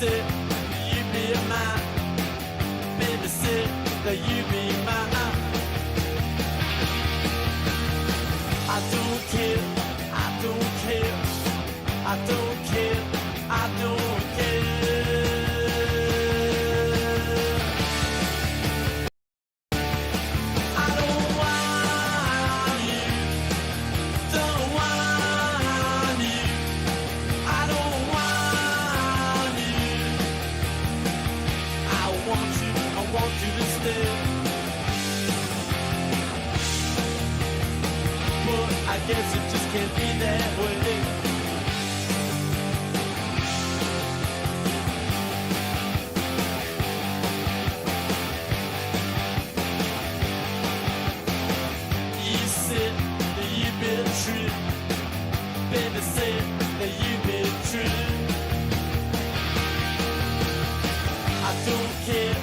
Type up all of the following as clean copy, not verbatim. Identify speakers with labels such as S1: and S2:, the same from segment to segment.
S1: say you be mine. Baby, say that you be mine. I don't care, I don't care, I don't care, I don't care. I don't want you, don't want you. I don't want you. I want you to stay. But I guess it just can't be that way. You said that you've been true. Baby said that you've been true. I don't care,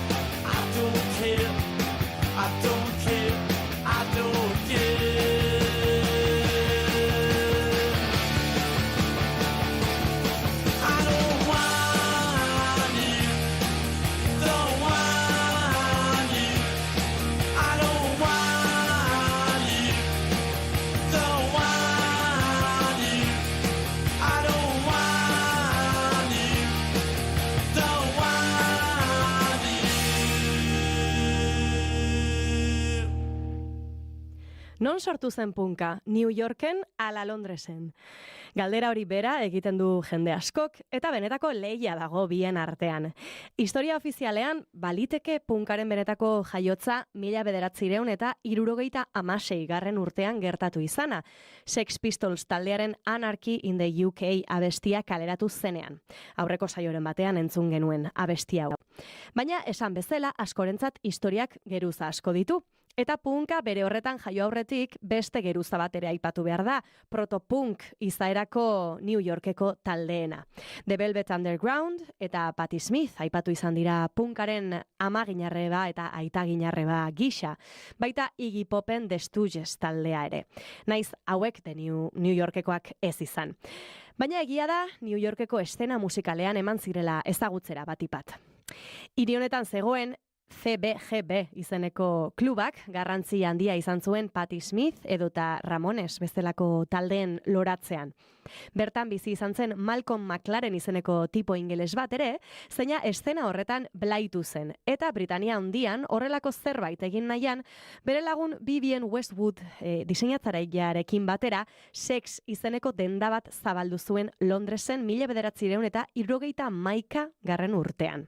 S1: I don't care, I don't care, I don't care. I don't want you, don't want you. I don't want you, don't want you. I don't want you, don't want you.
S2: Non sortu zen punka? New Yorken ala Londresen? Galdera hori bera egiten du jende askok, eta benetako lehia dago bien artean. Historia ofizialean, baliteke punkaren benetako jaiotza 1976 garren urtean gertatu izana. Sex Pistols taldearen Anarchy in the UK abestia kaleratu zenean. Aurreko saioren batean entzun genuen abestia hau. Baina esan bezala askorentzat historiak geruza asko ditu. Eta punka bere horretan jaio aurretik beste geruza bat ere aipatu behar da, protopunk izaerako New Yorkeko taldeena. The Velvet Underground eta Patti Smith aipatu izan dira punkaren amaginarreba eta aitaginarreba gisa, baita Iggy Popen The Stooges taldea ere. Naiz hauek de New Yorkekoak ez izan. Baina egia da New Yorkeko eszena musikalean eman zirela ezagutzera batipat. Hiri honetan zegoen CBGB izeneko klubak garrantzi handia izan zuen Patti Smith edota Ramones bezalako taldeen loratzean. Bertan bizi izan zen Malcolm McLaren izeneko tipo ingeles bat ere, zeina eszena horretan blaitu zen. Eta Britania handian horrelako zerbait egin nahian, bere lagun Vivienne Westwood diseinatzailea batera, Sex izeneko denda bat zabaldu zuen Londresen 1971 garren urtean.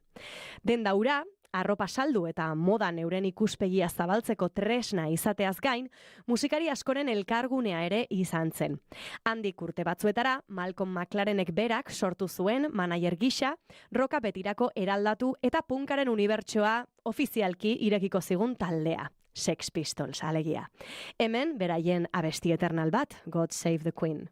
S2: Denda hura, arropa saldu eta modan euren ikuspegia zabaltzeko tresna izateaz gain, musikari askoren elkargunea ere izan zen. Handik urte batzuetara, Malcolm McLarenek berak sortu zuen manager gisa, roka betirako eraldatu eta punkaren unibertsoa ofizialki irekiko zigun taldea. Sex Pistols, alegia. Hemen, beraien abesti eternal bat, God Save the Queen.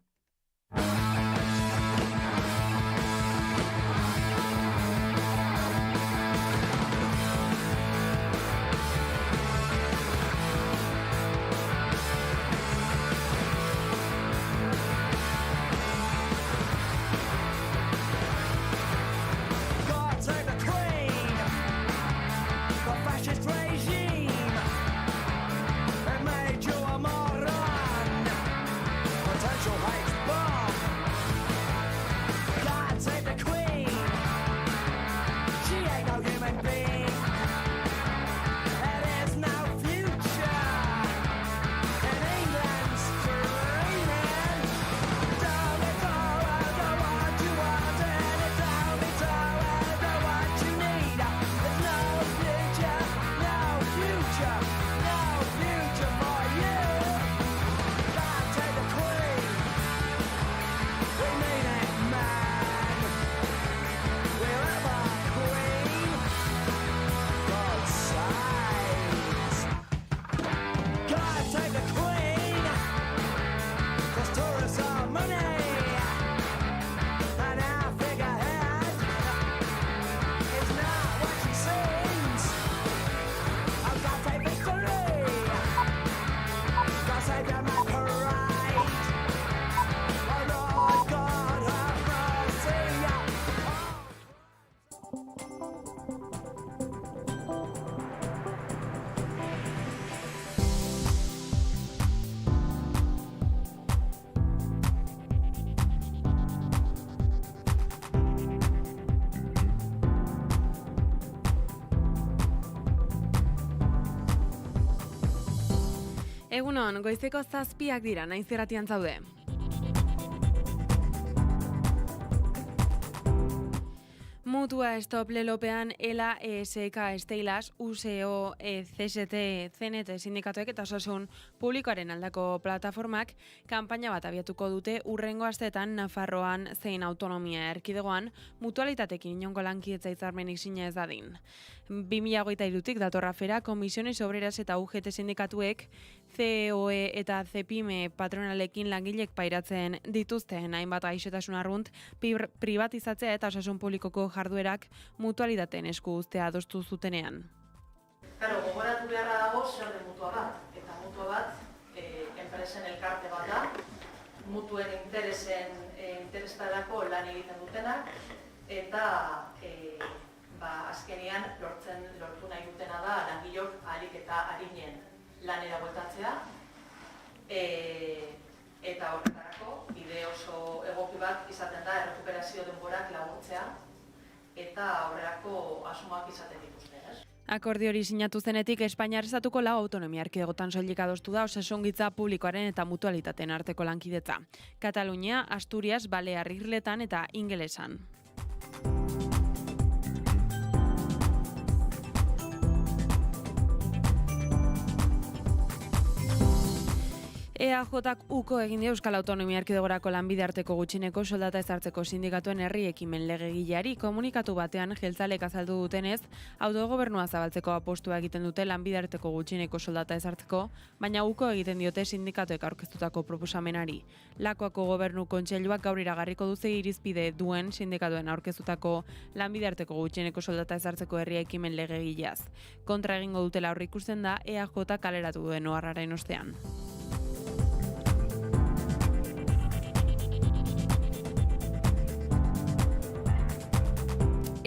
S3: Potential hate bomb. Egunon, goizeko 7 dira, naiz irratian zaude. Mutua Stop lelopean ELA, ESK, Steilas, USO, CST, CNT sindikatuek eta osasun publikoaren aldako plataformak kanpaina bat abiatuko dute urrengo asteetan Nafarroan zein autonomia erkidegoan mutualitatekin inongo lankidetza hitzarmenik sina ez dadin. 2023tik datorra fera Comisiones Obreras eta UGT sindikatuek COE eta CEPIME patronalekin langilek pairatzen dituzten hainbat gaixotasun arrunt privatizatzea eta osasun publikoko jarduerak mutualitateen esku uztea adostu zutenean.
S4: Claro, gogoratu beharra dago zer den mutua bat. Eta mutua bat enpresen elkarte bat da, mutuen interesetarako lan egiten dutenak, eta azkenean lortu nahi dutena da langilok ahalik eta arinen lanera bueltatzea, eta horretarako bide oso egoki bat izaten da errekuperazio denborak laburtzea, eta horrelako asumak izaten dituzte, ez?
S3: Akordio hori sinatu zenetik Espainiar estatuko 4 autonomia erkidegotan soilik adostu da osasungintza publikoaren eta mutualitateen arteko lankidetza. Katalunia, Asturias, Balear Irletan eta ingelesan. EAJak uko egin dio Euskal Autonomia Erkidegorako lanbide arteko gutxineko soldata ezartzeko sindikatuen herri ekimen legegileari komunikatu batean jeltzalek azaldu dutenez, autogobernua zabaltzeko apostua egiten dute lanbide arteko gutxineko soldata ezartzeko, baina uko egiten diote sindikatuek aurkeztutako proposamenari. Lakuako gobernu kontseiluak gaur iragarriko duze irizpide duen sindikatuen aurkeztutako lanbide arteko gutxineko soldata ezartzeko herri ekimen legegileaz. Kontra egingo dutela aurreikusten da EAJ kaleratu duen oharraren ostean.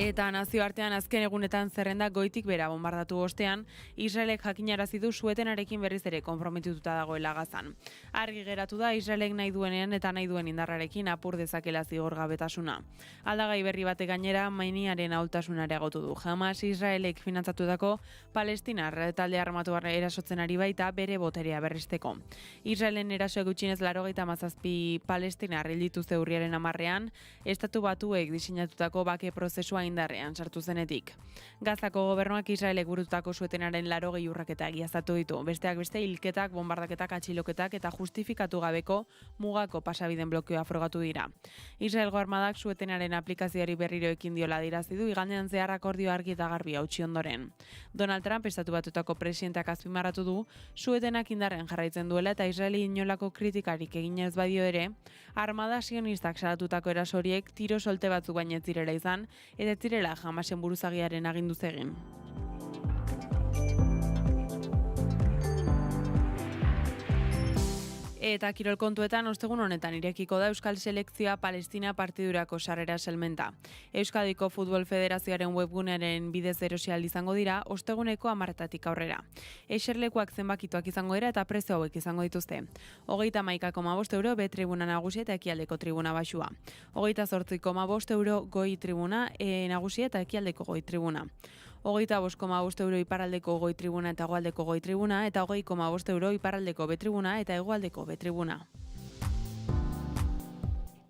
S3: Eta nazioartean azken egunetan zerrenda goitik bera bombardatu ostean, Israelek jakinarazi du suetenarekin berriz ere konprometituta dagoela Gazan. Argi geratu da Israelek nahi duenean eta nahi duen indarrarekin apur dezakela zigorgabetasuna. Aldagai berri batek gainera mainiaren ahultasuna areagotu du. Hamas Israelek finantzatutako Palestinar talde armatuar erasotzen ari baita bere boterea berresteko. Israelen erasoek gutxinez 97 Palestinar hil dituzte urriaren 10ean, Estatu Batuek diseinatutako bake prozesua indarrean sartu zenetik. Gazako gobernuak Israelek burututako suetenaren 80 urraketa egiaztatu ditu. Besteak beste hilketak, bombardaketak, atxiloketak eta justifikatu gabeko mugako pasabiden blokeoa frogatu dira. Israelgo armadak suetenaren aplikazioari berriro ekin diola adierazten du igandean zehar akordio argi eta garbi hautsi ondoren. Donald Trump Estatu Batuetako presidenteak azpimarratu du suetenak indarren jarraitzen duela eta Israeli inolako kritikarik egin ez badio ere, armada sionistak salatutako erasoriek tiro solte batzuk baino ez direla izan eta ez direla Hamasen buruzagiaren aginduz egin. Eta kirol kontuetan ostegun honetan irekiko da Euskal Selekzioa Palestina partidurako sarrera salmenta. Euskadiko Futbol Federazioaren webgunearen bidez erosial izango dira osteguneko 10 aurrera. Eserlekuak zenbakituak izango dira eta prezio hauek izango dituzte. 31,5 euro B tribuna nagusia eta ekialdeko tribuna baxua. 28,5 euro goi tribuna nagusia eta ekialdeko goi tribuna. 25,5 euro iparraldeko goi tribuna eta hegoaldeko goi tribuna eta 20,5 euro iparraldeko B tribuna eta hegoaldeko B tribuna.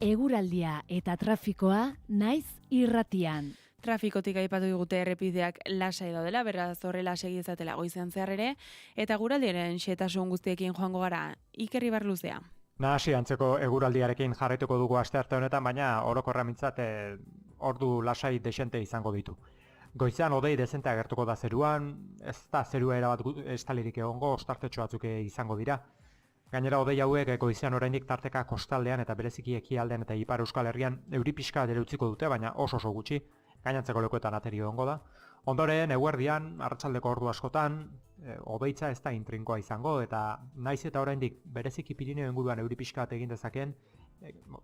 S5: Eguraldia eta trafikoa naiz irratian.
S3: Trafikotik aipatu digute errepideak lasai daudela, beraz horrela segi dezatela goizean zehar ere, eta eguraldiaren xehetasun guztiekin joango gara. Iker Ibarluzea.
S6: Nahasi antzeko eguraldiarekin jarraituko dugu astearte honetan, baina orokorra mintzat ordu lasai desente izango ditu. Goizean hodei dezente agertuko da zeruan, ez da zerua erabat estalirik egongo, ostartetxo batzuk izango dira. Gainera hodei hauek goizean oraindik tarteka kostaldean eta bereziki ekialdean eta ipar Euskal Herrian euri pixka ere utziko dute, baina oso gutxi, gainantzeko lekuetan ateri egongo da. Ondoren, eguerdian, arratsaldeko ordu askotan, hodeitza ez da intrinkoa izango, eta naiz eta oraindik bereziki Pirineo inguruan euri pixka egin dezaken,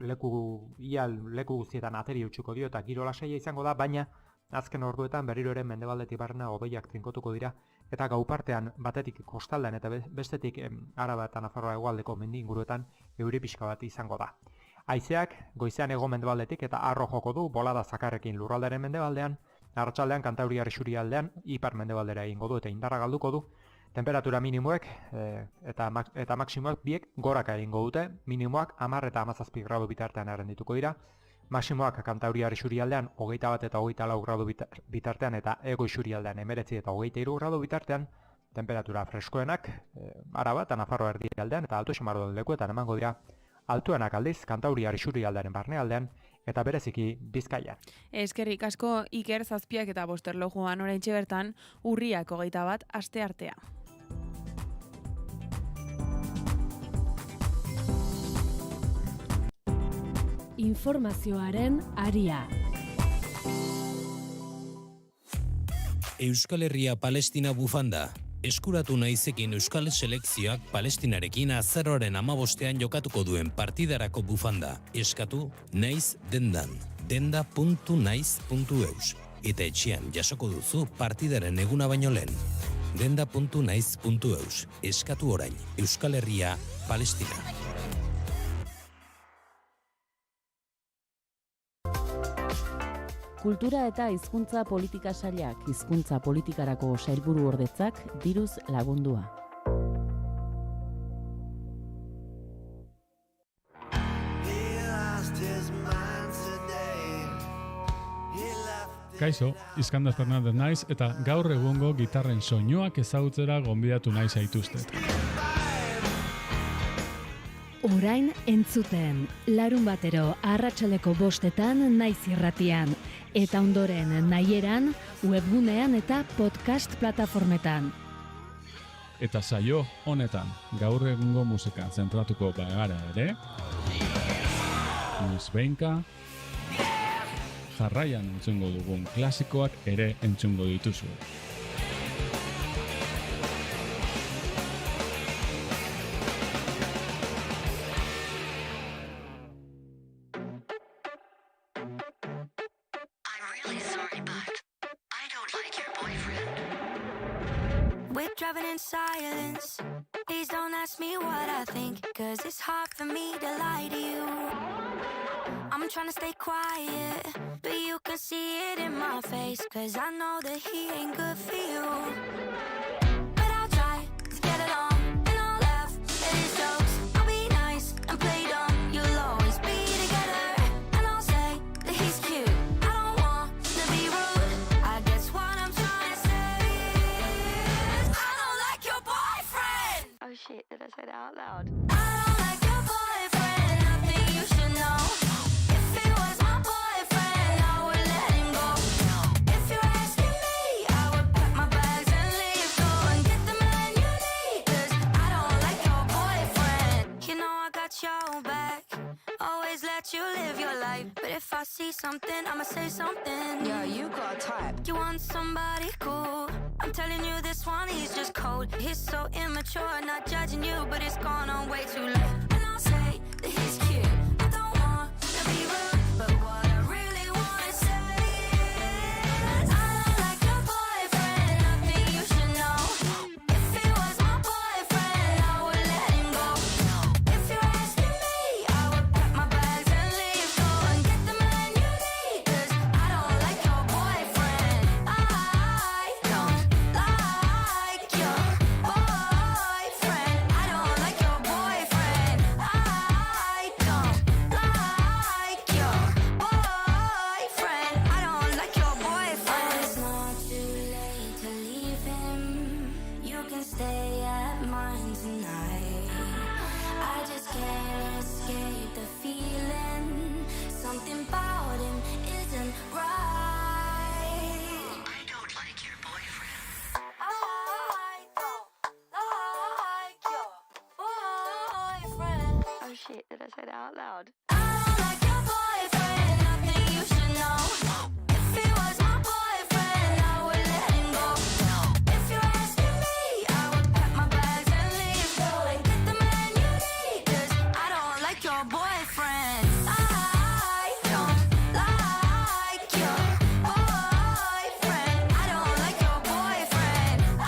S6: leku guztietan ateri utziko dio eta giro lasaia izango da, baina azken orduetan berriro ere mendebaldetik barrena hodeiak trinkotuko dira eta gau partean batetik kostaldean eta bestetik Araba eta Nafarroa hegoaldeko mendi inguruetan euri pixka bat izango da. Haizeak goizean hego mendebaldetik eta harro joko du bolada zakarrekin lurraldearen mendebaldean, arratsaldean Kantauriar isurialdean ipar mendebaldera egingo du eta indarra galduko du Temperatura minimoek eta maksimoek biek goraka egingo dute, minimoak 10 eta 17 gradu bitartean errendituko dira, maksimoak Kantauriar isurialdean 21 eta 24 gradu bitartean eta Hego isurialdean 19 eta 23 gradu bitartean, temperatura freskoenak Araba eta Nafarroa erdialdean eta Alto Xamargo lekuetan emango dira, altuenak aldiz Kantauriar isurialdearen barnealdean eta bereziki Bizkaian.
S3: Eskerrik asko Iker Zazpiak eta Bosterlojuan oraintxe bertan urriak 21 asteartea.
S5: Informazioaren aria.
S7: Euskal Herria Palestina bufanda. Eskuratu naizekin Euskal Selekzioak Palestinarekin azaroaren 15ean jokatuko duen partidarako bufanda. Eskatu naiz dendan. denda.naiz.eus. Eta etxean jasoko duzu partidaren eguna baino lehen. denda.naiz.eus. Eskatu orain. Euskal Herria Palestina.
S8: Kultura eta hizkuntza politika sailak hizkuntza politikarako sailburu ordetzak diruz lagundua.
S9: Kaixo, Iskandar Fernandez naiz eta gaur egungo gitarren soinuak ezagutzera gonbidatu nahi zaituztet.
S5: Orain entzuten, larun batero arratsaldeko 5etan Naiz irratian, eta ondoren nahieran, webgunean eta podcast plataformetan.
S9: Eta saio honetan, gaur egungo musikan zentratuko bagara ere, noizbehinka, jarraian entzungo dugun klasikoak ere entzungo dituzu.
S10: Driving in silence. Please don't ask me what I think, 'cause it's hard for me to lie to you. I'm trying to stay quiet, but you can see it in my face, 'cause I know that he ain't good for you. But I'll try to get along, and I'll laugh at his jokes. I'll be nice and play dumb. You'll always be together, and I'll say that he's cute. I don't want to be rude. I guess what I'm trying to say is I don't like your boyfriend. Oh shit, did I say that out loud? I don't like your boyfriend. Nothing you should know. If he was my boyfriend, I would let him go. If you're asking me, I would pack my bags and leave. Go and get the man you need, 'cause I don't like your boyfriend. You know I got your back, always let you live your life. But if I see something, I'ma say something. Yeah, you got type. You want somebody cool? I'm telling you, this one, he's just cold. He's so immature, not judging you, but it's gone on way too late. And I'll say that he's cute. I don't want to be rude, but what I really want to say is I don't like your boyfriend. Nothing you should know. If he was my boyfriend, I would let him go. If you're asking me, I would pack my bags and leave. Go and get the man you need, 'cause I don't like your boyfriend. I don't like your boyfriend. I don't like your boyfriend. I don't like your boyfriend. I don't like your boyfriend. It's not too late to leave him. You can stay at mine tonight. I just can't escape the feeling. Something about him isn't right. I don't like your boyfriend. I don't like your boyfriend. Oh shit, did I say that out loud? I don't like your boyfriend. Nothing you should know. If he was my boyfriend, I would let him go. If you're asking me, I would pack my bags and leave. Go and get the man you need, 'cause I don't like your boyfriend. I don't like your boyfriend. I don't like your boyfriend. I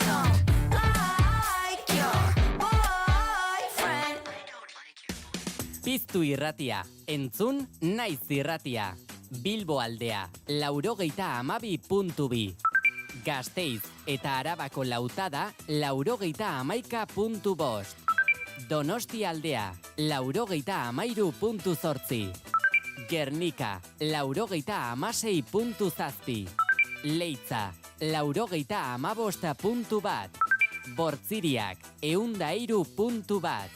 S10: don't like your boyfriend.
S11: Piztu irratia, entzun naiz irratia. Bilbo aldea, 92.2. Gasteiz eta Arabako lautada 91,5 Donostia aldea 93,8 Gernika 96,7 Leitza 95,1 Bortziriak 103,1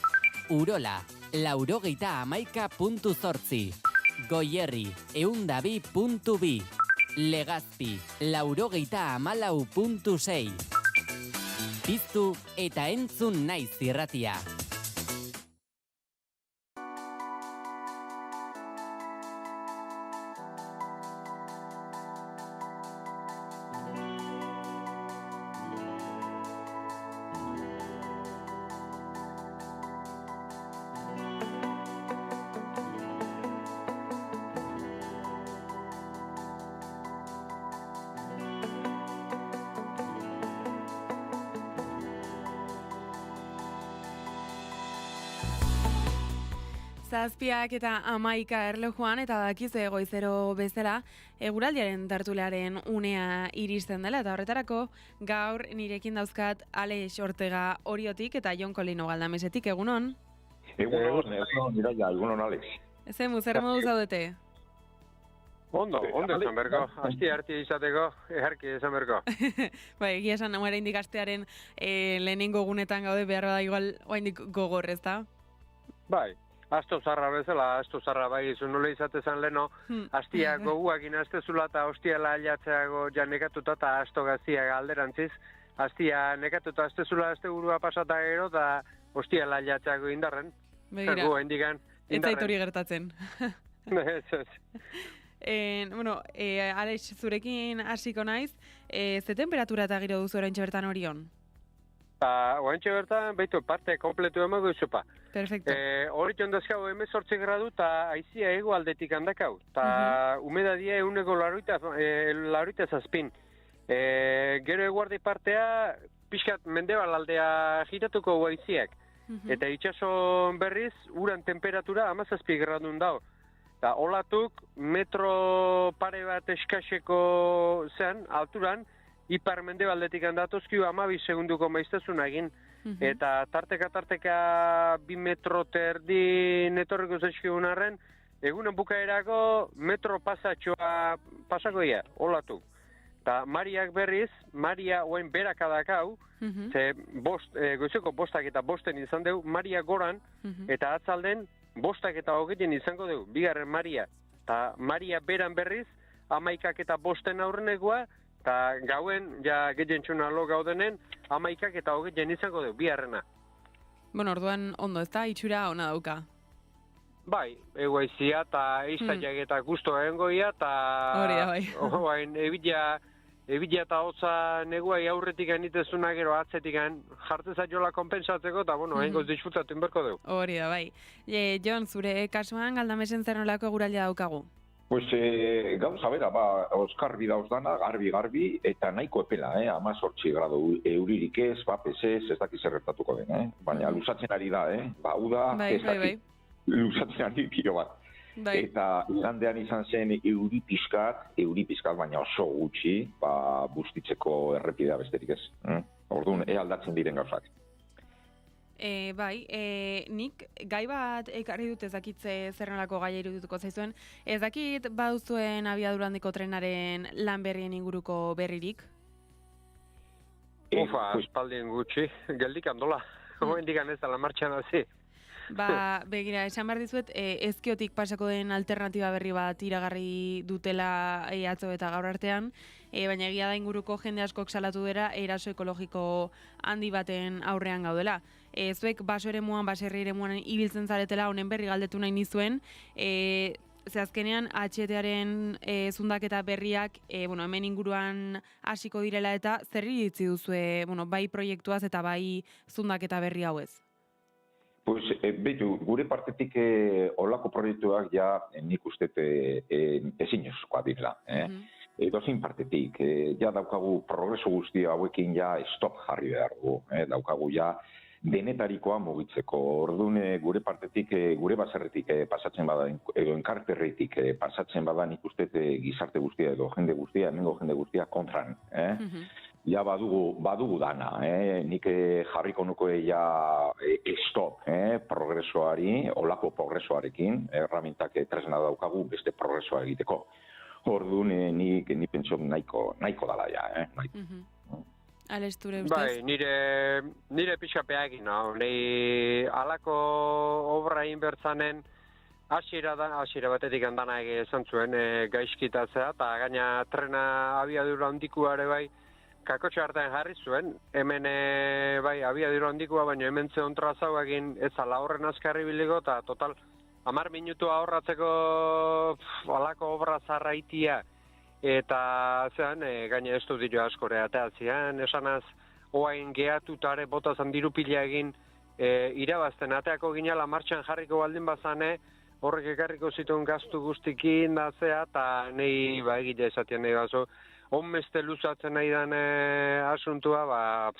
S11: Urola 90,8 Goierri 102,2 Legazpi 94,6 Piztu eta entzun naiz irratia.
S3: Zazpiak eta 11 erlojuan eta dakizue goizero bezala eguraldiaren tertuliaren unea iristen dela eta horretarako gaur nirekin dauzkat Alex Ortega Oriotik eta Jon Kolino Galdamesetik, egunon?
S12: Egunon, Iraia, egunon Alex.
S3: Zemu, zer modu zaudete?
S13: Ondo esan berko, asti harti izateko, eharki esan berko.
S3: Bai, egia esan, nagoera indikastearen lehenengo gunetan gaude behar da igual oaindik gogor, ez da?
S13: Bai. Asto zarra bezala, asto zarra bai, izun nola izatezan leno, astia goguak inaztezula eta ostiala ailatzeago ja nekatuta eta asto gaztiak alderantziz, astia nekatuta aztezula azte burua pasata gero eta ostiala ailatzeago indarren.
S3: Begira, ez zait hori gertatzen.
S13: Ez.
S3: Bueno, Alex, zurekin hasiko naiz, ze temperatura eta giro duzu oraintxe bertan Orion?
S13: Oantxe bertan, behitu, parte kompletu emago izupa.
S3: Perfecto.
S13: Hori jondazkau 18 gradu eta aizia ego aldetik handakau. Ta humedadia eguneko laruita zazpin. Gero eguardi partea, pixkat mendebal aldea giratuko aiziak. Eta itxaso berriz, uran temperatura 17 gradun dao. Ta olatuk metro pare bat eskaseko zen, alturan, ipar mendebaldetik handatuzkiu 12 segunduko maiztezun egin. Eta tarteka 2 metro terdi netorriko zaizkigun arren, egunen bukaerako metro pasatxoa pasakoia, olatu. Ta Mariak berriz, Maria oain berakadakau, ze goizeko bostak eta bosten izan deu, Maria goran, eta atzalden bostak eta hogeiten izango deu, bigarren Maria. Ta Maria beran berriz, 11 eta bosten aurrenekoa, eta gauen, ja gehientxuna lo gaudenen, 11 eta hogeiten izango deu, biharrena.
S3: Bueno, orduan ondo, ez da, itxura ona dauka.
S13: Bai, egoizia eta eiztaiak eta guztua egongoia, eta
S3: hori da, bai.
S13: Ebila eta hotza neguai aurretik anitezuna gero atzetik jartezat jola konpensatzeko, eta bueno, hengoz disfrutatu inberko dugu.
S3: Hori da, bai. Jon, zure kasuan Galdamesen zer nolako eguraldia daukagu?
S12: Pues gauza bera, oskarbi dauz dana, garbi, eta nahiko epela, 18 gradu euririk ez, pesez, ez dakiz erreptatuko den, baina luzatzen ari da, uda, ez dakiz, luzatzen ari pilo bat. Eta igandean izan zen euri pizkat, baina oso gutxi, bustitzeko errepidea besterik ez. Orduan, aldatzen diren gauzak.
S3: Nik gai bat ekarri dut ez dakit zer nolako gaia irudituko zaizuen. Ez dakit baduzuen abiadura handiko trenaren lan berrien inguruko berririk?
S13: Espaldien gutxi, geldik handola. Hoendik ez da la martxan hazi.
S3: Begira, esan behar dizuet, ezkiotik pasako den alternatiba berri bat iragarri dutela atzo eta gaur artean, baina egia da inguruko jende askok salatu dira eraso ekologiko handi baten aurrean gaudela. Zuek baso eremuan, baserri eremuan ibiltzen zaretela honen berri galdetu nahi nizuen, ze azkenean HTaren zundaketa berriak hemen inguruan hasiko direla eta zer iritzi duzue bai proiektuaz eta bai zundaketa berri hauez?
S12: Pues, gure partetik olako proiektuak ja nik uste ezinezkoa direla. Dozin partetik, ja daukagu progreso guztia hauekin ja stop jarri behar dugu. Daukagu ja denetarikoa mugitzeko. Orduan gure partetik, gure baserretik pasatzen bada, edo enkarterritik pasatzen bada nik uste gizarte guztia edo jende guztia, hemengo jende guztia kontran. Ja badugu dana, nik jarriko nuke ja stop progresoari, olako progresoarekin, erramintak tresna daukagu beste progresoa egiteko. Orduan nik pentso nahiko dala ja,
S3: Ales, ture ustez?
S13: Bai, nire pixapea egin, nahi alako obra inbertzanen hasiera batetik handana esan zuen gaizkitatzea, eta gaina trena abiadura handikuare bai, kakotxe hartan jarri zuen, hemen bai abiadura handikua, baina hemen zehon trazau egin ez ala horren azkarri biliko, eta total 10 minutu ahorratzeko alako obra zarraitia, eta zean, gaina estudio askore ateatzean, esanaz, oain gehatutare botazan dirupila egin irabazten ateako ginala martxan jarriko baldin bazane, horrek ekarriko zituen gaztu guztikin da zea, eta nahi egile esatean nahi bazo, onmeste luzatzen nahi den asuntua,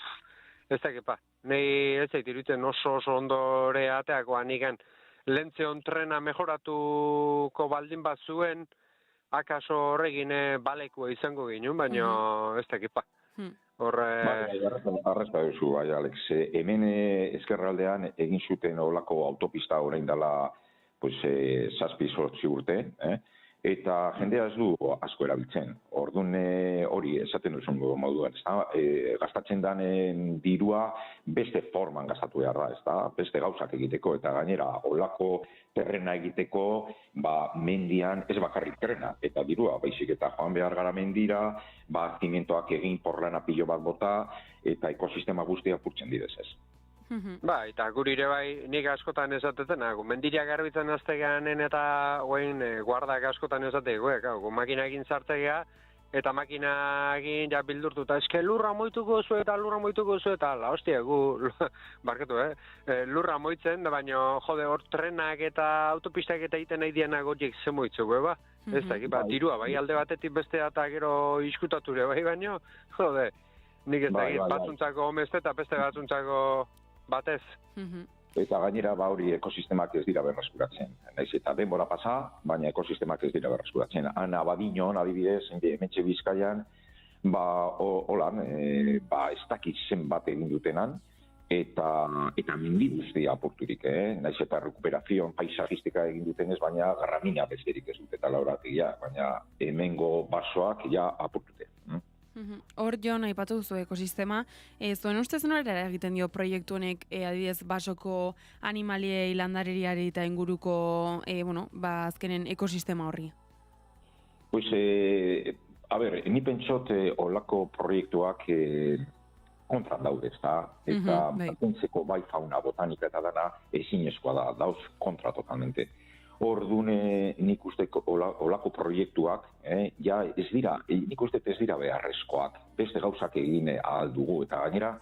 S13: ez dakipa, nahi ez zait iruditzen oso ondore ateakoa nigen, lentzeon trena mejoratuko baldin bat zuen, akaso horregin balekua izango ginen, baina ez dakipa.
S12: Arrezpa duzu, bai, Alex. Hemen ezkerraldean egin zuten olako autopista orain dela 7-8 urte, eta jendea ez du asko erabiltzen. Orduan hori esaten duzun moduan, gastatzen den dirua beste forman gastatu behar da, beste gauzak egiteko, eta gainera olako terrena egiteko, mendian ez bakarrik terrena, eta dirua, baizik eta joan behar gara mendira, zimentoak egin porlana pilo bat bota, eta ekosistema guztia apurtzen direz ez.
S13: Ba, eta gurire bai nik askotan esatetzen, mendiriak garbitzen azteganen eta oain guardak askotan esateko, makina egin zartegea, eta makina egin ja bildurtu, eta eske lurra moituko zu eta ala, hostia, barketu, lurra moitzen, baina jode hor trenak eta autopistak eta egiten nahi dianak gotiek ze moitzuko, ez da, dirua, bai alde batetik bestea eta gero iskutature, bai baino, jode, nik ez da, batzuntzako omeste eta beste batzuntzako batez.
S12: Eta gainera hori ekosistemak ez dira berreskuratzen. Naiz eta denbora pasa, baina ekosistemak ez dira berreskuratzen. Ana Badinon, adibidez, hementxe Bizkaian, holan, ez dakit zenbat egin dutenan, eta mendi guztia apurturik, naiz eta rekuperazio paisajistika egin dutenez, baina garramina besterik ez dut eta laurategia, baina hemengo basoak ja apurtute.
S3: Hor, Jon, aipatu duzu ekosistema, zuen ustez norera egiten dio proiektu honek adibidez basoko animaliei, landareriari eta inguruko azkenen ekosistema horri?
S12: Pues, ni pentsot olako proiektuak kontran daude, eta mantentzeko bai fauna botanika eta dana ezinezkoa da, dauz kontra totalmente. Orduan nik uste olako proiektuak, nik uste ez dira beharrezkoak, beste gauzak egin ahal dugu, eta gainera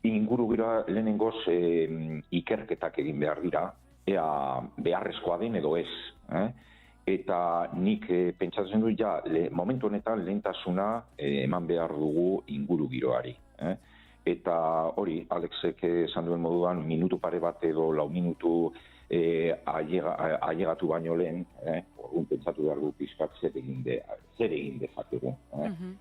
S12: inguru gira lehenengoz ikerketak egin behar dira, ea beharrezkoa den edo ez. Eta nik pentsatzen dut momentu honetan lehentasuna eman behar dugu inguru giroari. Eta hori, Alexek esan duen moduan, minutu pare bat edo 4 minutu ailegatu baino lehen, pentsatu behar du pizkat zer egin dezakegu.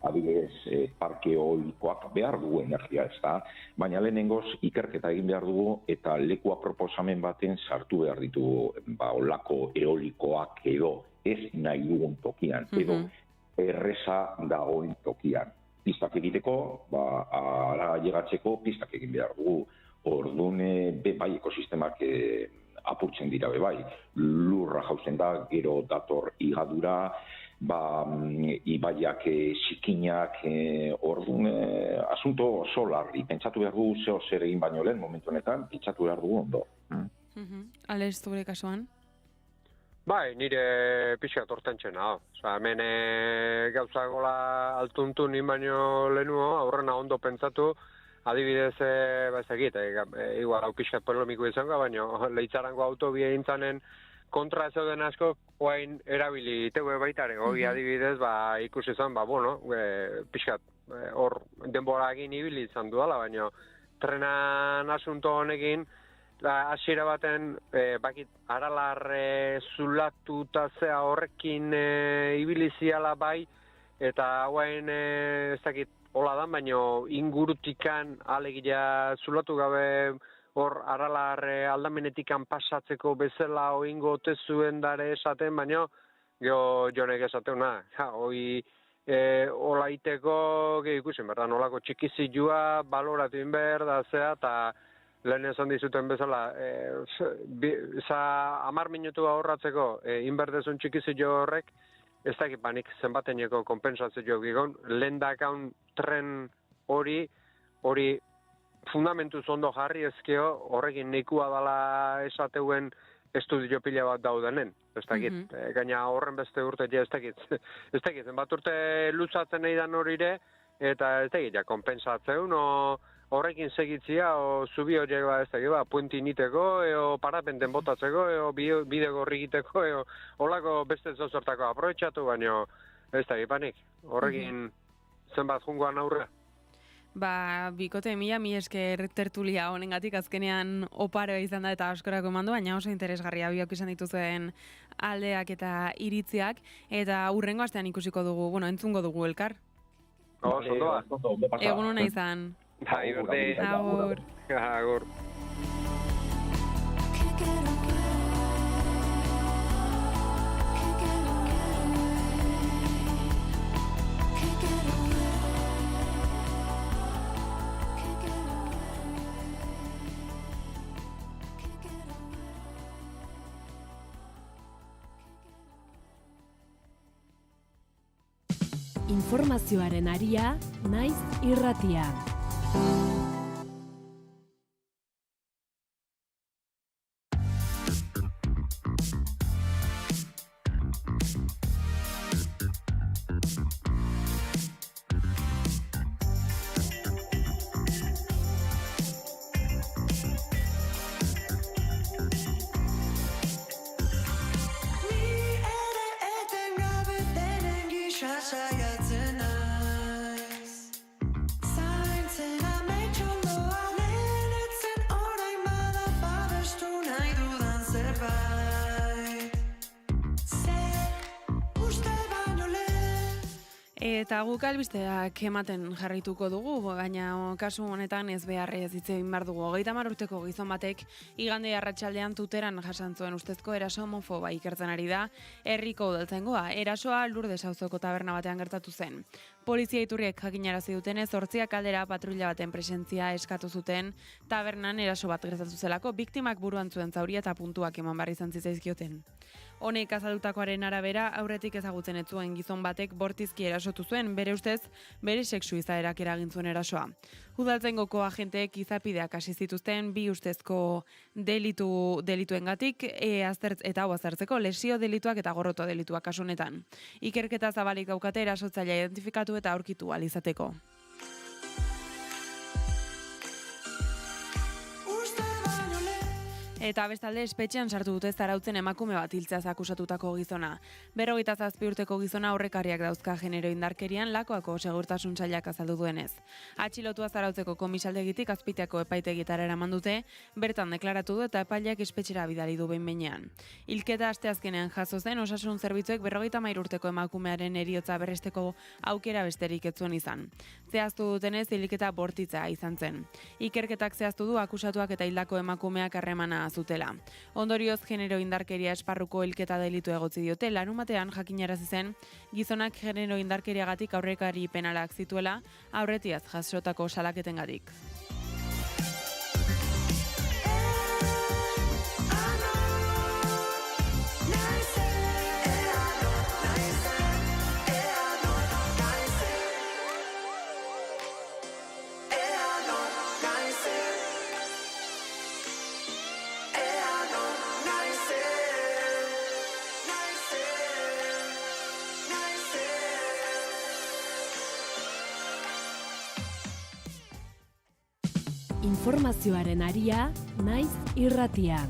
S12: Adibidez, parke eolikoak behar dugu energia, ez da? Baina lehenengoz ikerketa egin behar dugu eta lekua proposamen baten sartu behar ditugu olako eolikoak edo ez nahi dugun tokian, edo erreza dagoen tokian. Pistak egiteko, ailegatzeko pistak egin behar dugu. Orduan, bai ekosistemak apurtzen dira bai, lurra jauzen da, gero dator igadura, ibaiak zikinak, orduan, asunto oso larri, pentsatu behar dugu zeo zer egin baino lehen momentu honetan, pentsatu behar dugu ondo.
S3: Ales, zure kasuan?
S13: Bai, nire pixka tortentzena, hemen gauza gola altuntun baino lehenuo, aurrena ondo pentsatu, adibidez, igual hau pixka polemiko izango, baina leitzarango autobia intzanen kontra zeuden asko, oain erabili tegue baitare, hori adibidez, ikusi zen, pixka hor denbora egin ibili izan duela, baina trenan asunto honekin, hasiera baten, bakit, aralar zulatuta zea horrekin ibiliziala bai, eta hauen ez dakit hola da, baino ingurutikan alegia zulatu gabe hor aralar aldamenetikan pasatzeko bezala oingo ote zuen dare esaten, baino geho jonek esateuna, hoi hola iteko, ikusen, berda, nolako txikizilua baloratu inber da zea, eta lehen esan dizuten bezala, 10 minutu ahorratzeko inberdezun txikizio horrek, ez dakit panik zenbateneko konpensatzeo gigon, lehen dakaun tren hori fundamentuz ondo jarri ezkeo, horrekin neikua dala esateuen estudio pila bat daudenen, ez dakit, gaina horren beste urte, ez dakit, zenbat urte luzatzen eidan horire, eta ez dakit, konpensatzeun, horrekin segitzia, zubi horiek ez dakit, puenti niteko, parapenten botatzeko, bide gorri egiteko, holako beste zozortako aprobetxatu, baina ez dakit, panik, horrekin zenbat jungoan aurre.
S3: Bikote mila esker tertulia honengatik azkenean oparoa izan da eta askorako eman du, baina oso interesgarria biok izan dituzuen aldeak eta iritziak, eta hurrengo astean ikusiko dugu, entzungo dugu elkar. Egun hona izan. Agur.
S13: Agur.
S5: Informazioaren aria, naiz irratia.
S3: Eta guk albisteak ematen jarrituko dugu, baina kasu honetan ez beharrez hitz egin behar dugu. 30 urteko gizon batek igande arratsaldean Tuteran jasan zuen ustezko eraso homofoba ikertzen ari da herriko udaltzaingoa. Erasoa Lourdes auzoko taberna batean gertatu zen. Polizia iturriek jakinarazi dutenez, 8 aldera patruila baten presentzia eskatu zuten tabernan eraso bat gertatu zelako, biktimak buruan zuen zauria eta puntuak eman behar izan zitzaizkioten. Honek azaldutakoaren arabera, aurretik ezagutzen ez zuen gizon batek bortizki erasotu zuen, bere ustez, bere sexu izaerak eragin zuen erasoa. Udaltzaingoko agenteek izapideak hasi zituzten bi ustezko delituengatik eta hau aztertzeko lesio delituak eta gorroto delituak kasu honetan. Ikerketa zabalik daukate erasotzailea identifikatu eta aurkitu ahal izateko. Eta bestalde espetxean sartu dute Zarautzen emakume bat hiltzeaz akusatutako gizona. 47 urteko gizona aurrekariak dauzka genero indarkerian Lakoako segurtasun sailak azaldu duenez. Atxilotua Zarautzeko komisaldegitik Azpeitiako epaitegietara eraman dute, bertan deklaratu du eta epaileak espetxera bidali du behin-behinean. Hilketa asteazkenean jaso zen osasun zerbitzuek 53 urteko emakumearen heriotza berresteko aukera besterik ez zuen izan. Zehaztu dutenez hilketa bortitza izan zen. Ikerketak zehaztu du akusatuak eta hildako emakumeak harremana zutela. Ondorioz genero indarkeria esparruko hilketa delitu egotzi diote, larunbatean jakinarazi zen gizonak genero indarkeriagatik aurrekari penalak zituela aurretiaz jasotako salaketengatik.
S5: Informazioaren aria, naiz irratia.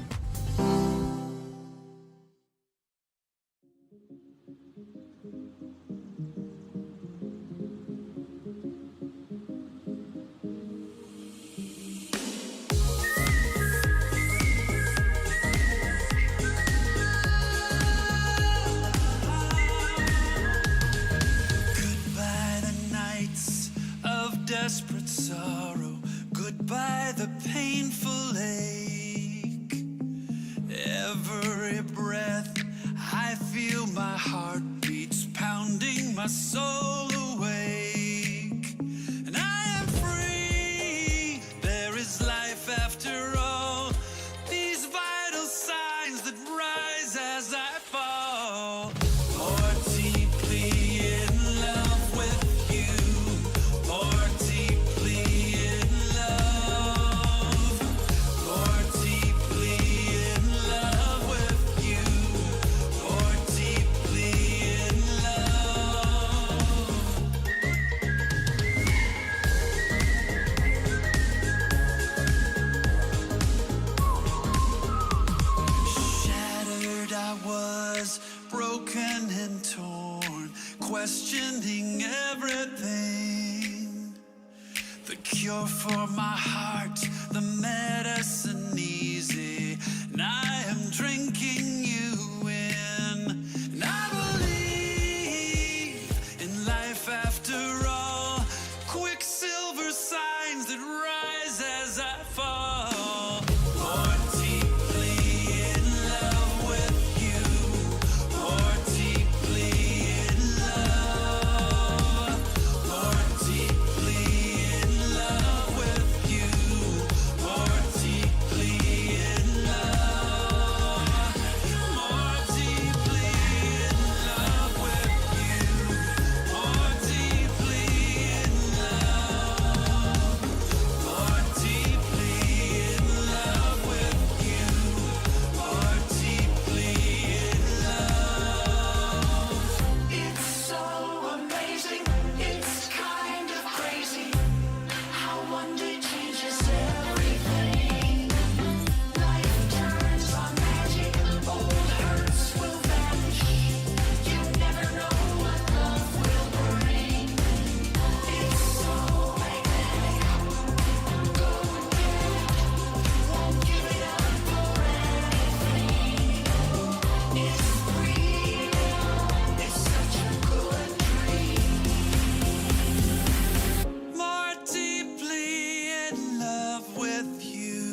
S14: soul awake, and I am free. There is life after all. These vital signs that rise as I fall. More deeply in love with you. More deeply in love. More deeply in love with you. More deeply in love. Shattered I was, broken and torn, questioning everything. The cure for my heart, the medicine easy, and I am drinking you in. And I believe in life after all, quicksilver signs that rise as I fall. More deeply in love with you. More deeply in love. More deeply in love with you. More deeply in love. More deeply in love with you. More deeply in love. More deeply in love with you. More deeply in love.
S1: It's so amazing, it's kind of crazy how one day changes everything. Life turns on magic, old hurts will vanish. You never know what love will bring. It's so magnetic, go and get it, won't give it up for anything. It's freedom, it's such a good dream.
S14: More deeply in love with you.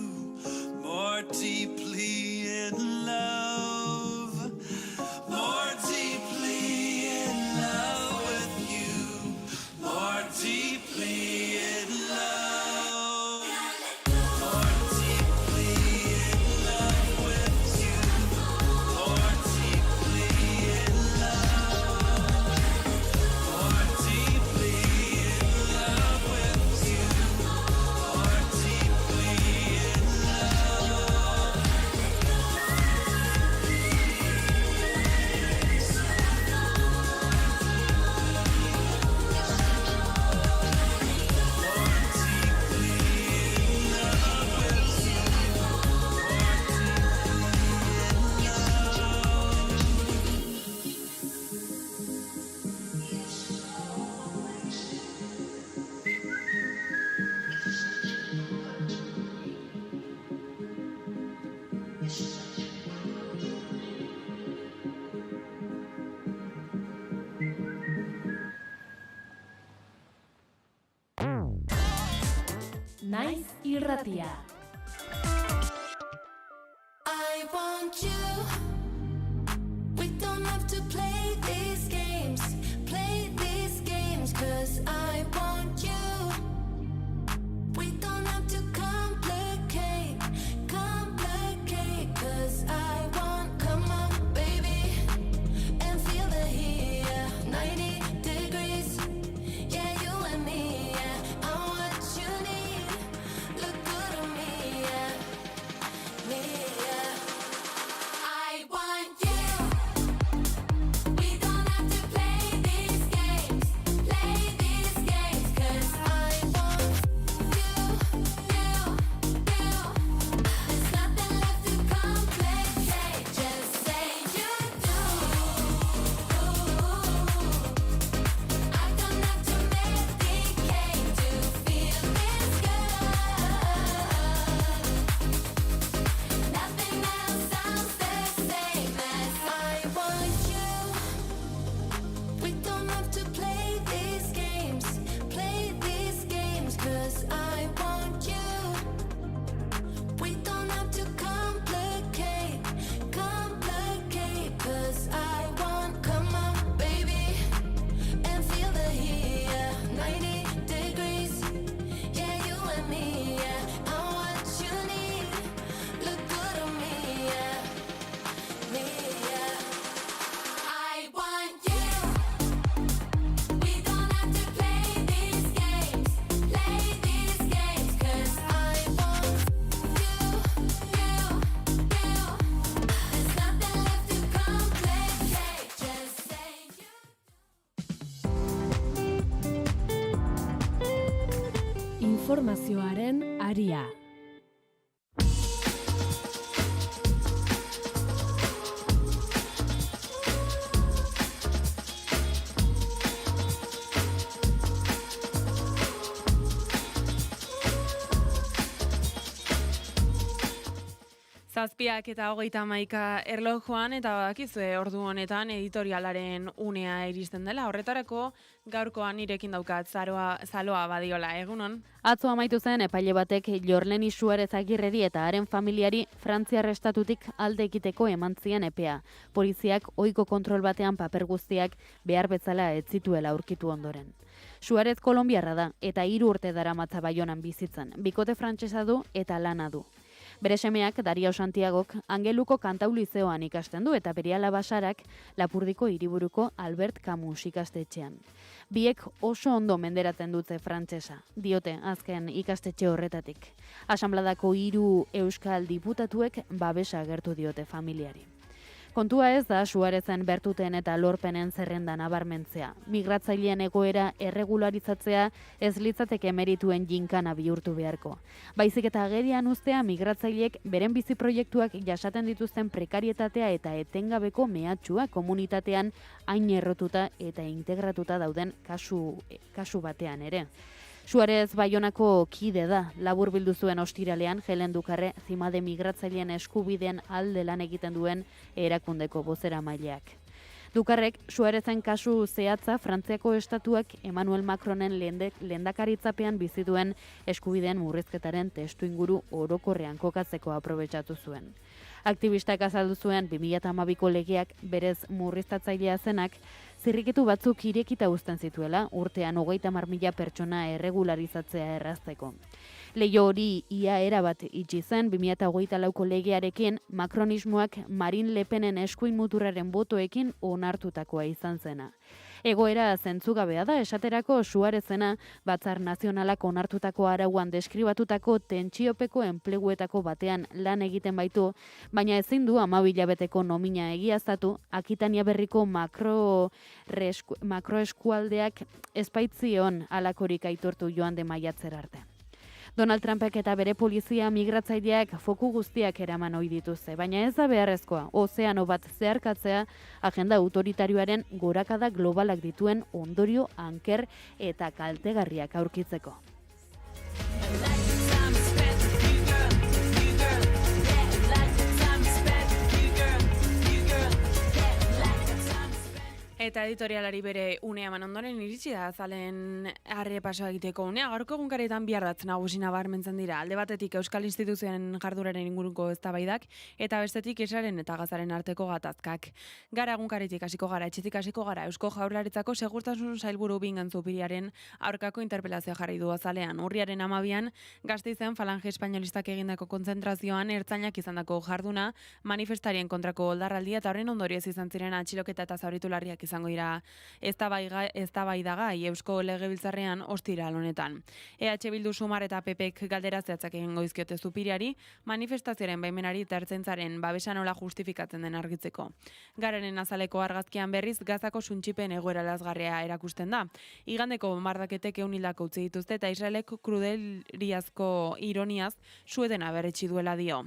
S14: More deeply in love. More deeply in love with you. More deeply in love. More deeply in love with you. More deeply in love. More deeply in love with you. More deeply in love.
S5: Naiz irratia.
S10: I want you. We don't have to play these games. Play these games, 'cause I want you. We don't have to complicate, 'cause I want, come on, baby, and feel the heat, yeah. 90 degrees, yeah, you and me, yeah. I'm what you need, look good on me, yeah. Me, yeah. I want you.
S5: Informazioaren aria.
S3: Zazpiak eta 31 erlojuan eta badakizue ordu honetan editorialaren unea iristen dela. Horretarako gaurkoan nirekin daukat Zaloa Badiola, egunon?
S8: Atzo amaitu zen epaile batek Jorleni Suarez Agirreri eta haren familiari Frantziar estatutik alde ekiteko eman zien epea. Poliziak ohiko kontrol batean paper guztiak behar bezala ez zituela aurkitu ondoren. Suarez kolonbiarra da eta 3 urte daramatza Baionan bizitzen. Bikote frantsesa du eta lana du. Bere semeak, Dario Santiagok, Angeluko Kantau Lizeoan ikasten du eta bere alaba Sarak Lapurdiko hiriburuko Albert Camus ikastetxean. Biek oso ondo menderatzen dute frantsesa, diote azken ikastetxe horretatik. Asanbladako 3 euskal diputatuek babesa agertu diote familiari. Kontua ez da Suarezen bertuten eta lorpenen zerrendan nabarmentzea. Migratzaileen egoera erregularizatzea ez litzateke merituen jinkana bihurtu beharko. Baizik eta agerian uztea migratzaileek beren bizi proiektuak jasaten dituzten prekarietatea eta etengabeko mehatxua komunitatean hain errotuta eta integratuta dauden kasu batean ere. Suarez Baionako kide da, labur bildu zuen ostiralean Helen Dukarre Zimade migratzaileen eskubideen alde lan egiten duen erakundeko bozeramaileak. Dukarrek Suarezen kasu zehatza Frantziako estatuak Emmanuel Macronen lehendakaritzapean bizi duen eskubideen murrizketaren testuinguru orokorrean kokatzeko aprobetxatu zuen. Aktivistak azaldu zuen 2012ko legeak berez murriztatzailea zenak zirrikitu batzuk irekita uzten zituela urtean 30.000 pertsona erregularizatzea errazteko. Leiho hori ia erabat itxi zen 2024ko legearekin Macronismoak Marine Le Penen eskuin muturraren botoekin onartutakoa izan zena. Egoera zentzugabea da, esaterako Suarezena Batzar Nazionalak onartutako arauan deskribatutako tentsiopeko enpleguetako batean lan egiten baitu, baina ezin du 12 hilabeteko nomina egiaztatu, Akitania Berriko makroeskualdeak ezpaitzion alakorik aitortu joan de maiatzer arte. Donald Trumpek eta bere polizia migratzaileak foku guztiak eraman ohi dituzte, baina ez da beharrezkoa ozeano bat zeharkatzea agenda autoritarioaren gorakada globalak dituen ondorio anker eta kaltegarriak aurkitzeko.
S3: Eta editorialari bere unea eman ondoren iritsi da azalen arrepaso egiteko unea. Gaurko egunkarietan biarratz nagusi nabarmentzen dira. Alde batetik Euskal Instituzioen jarduraren inguruko eztabaidak eta bestetik Israelen eta Gazaren arteko gatazkak. Gara egunkaritik hasiko gara, etxetik hasiko gara. Eusko Jaurlaritzako Segurtasun Sailburu Bingan Zupiriaren aurkako interpelazioa jarri du azalean. Urriaren 12an Gasteizen Falange Espainolistak egindako kontzentrazioan ertzainak izandako jarduna, manifestarien kontrako oldarraldia eta horren ondorioz izan ziren atxiloketa eta zauritu larriak izango dira eztabaidagai Eusko Legebiltzarrean ostiral honetan. EH Bildu Sumar eta PPek galdera zehatzak egingo dizkiote Zupiriari, manifestazioaren baimenari eta ertzaintzaren babesa nola justifikatzen den argitzeko. Garenen azaleko argazkian berriz Gazako suntsipen egoera lazgarria erakusten da. Igandeko bombardaketek 100 hildako utzi dituzte eta Israelek kruderiazko ironiaz suetena berretsi duela dio.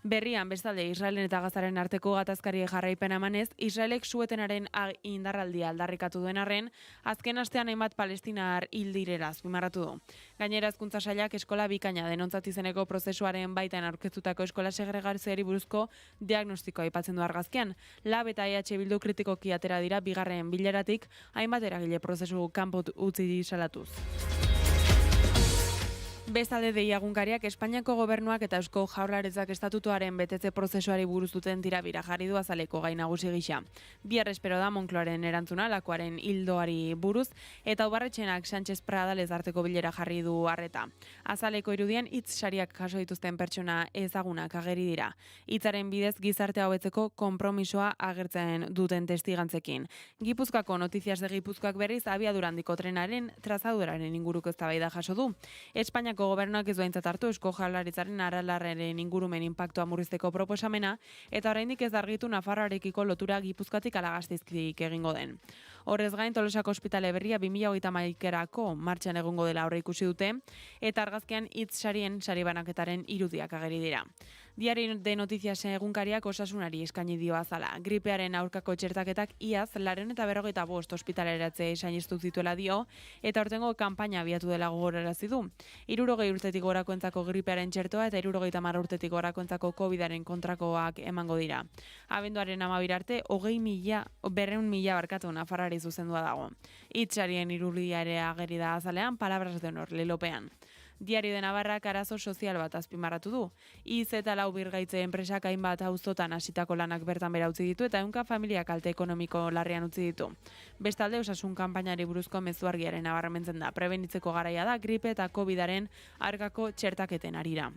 S3: Berrian, bestalde, Israelen eta Gazaren arteko gatazkari jarraipen emanez, Israelek suetenaren indarraldia aldarrikatu duen arren, azken astean hainbat palestinar hildirera azpimarratu du. Gainera, Hezkuntza Sailak eskola bikaina denontzat izeneko prozesuaren baitan aurkeztutako eskola segregazioari buruzko diagnostikoa aipatzen du argazkian. Lab eta EH Bildu kritikoki atera dira bigarren bileratik, hainbat eragile prozesu kanpo utzi salatuz. Bestalde deiagunkariak Espainiako gobernuak eta Eusko Jaurlaritzak estatutuaren betetze prozesuari buruz duten tirabira jarri du azaleko gai nagusi gisa. Bihar espero da Moncloaren erantzuna lakoaren hildoari buruz eta Ubarretxenak Sánchez Pradales arteko bilera jarri du harreta. Azaleko irudian hitz sariak jaso dituzten pertsona ezagunak ageri dira. Hitzaren bidez gizartea hobetzeko konpromisoa agertzen duten testigantzekin. Gipuzkoako Notizias de Gipuzkoak berriz abiadura handiko trenaren trazaduraren inguruko eztabaida jaso du. Espainiako Frantziako gobernuak ez du aintzat hartu Eusko Jaurlaritzaren aralarren ingurumen inpaktua murrizteko proposamena, eta oraindik ez da argitu Nafarroarekiko lotura Gipuzkoatik ala Gasteiztik egingo den. Horrez gain, Tolosako ospitale berria 2030erako martxan egongo dela aurreikusi dute, eta argazkian hitz sarien sari banaketaren irudiak ageri dira. Diario de Noticias egunkariak osasunari eskaini dio azala. Gripearen aurkako txertaketak iaz 245 ospitaleratze saineztu zituela dio, eta aurtengo kanpaina abiatu dela gogorarazi du. 60 urtetik gorakoentzako gripearen txertoa eta 70 urtetik gorakoentzako Covidaren kontrakoak emango dira. Abenduaren 12 arte 200.000 barkatu Nafarrari zuzendua dago. Hitzarien irudia ere ageri da azalean, palabras de honor lelopean. Diario de Navarrak arazo sozial bat azpimarratu du. IZ eta lau birgaitze enpresak hainbat auzotan hasitako lanak bertan bera utzi ditu eta ehunka familia kalte ekonomiko larrian utzi ditu. Bestalde, osasun kanpainari buruzko mezu argiaren nabarmentzen da. Prebenitzeko garaia da gripe eta Covidaren aurkako txertaketen arira.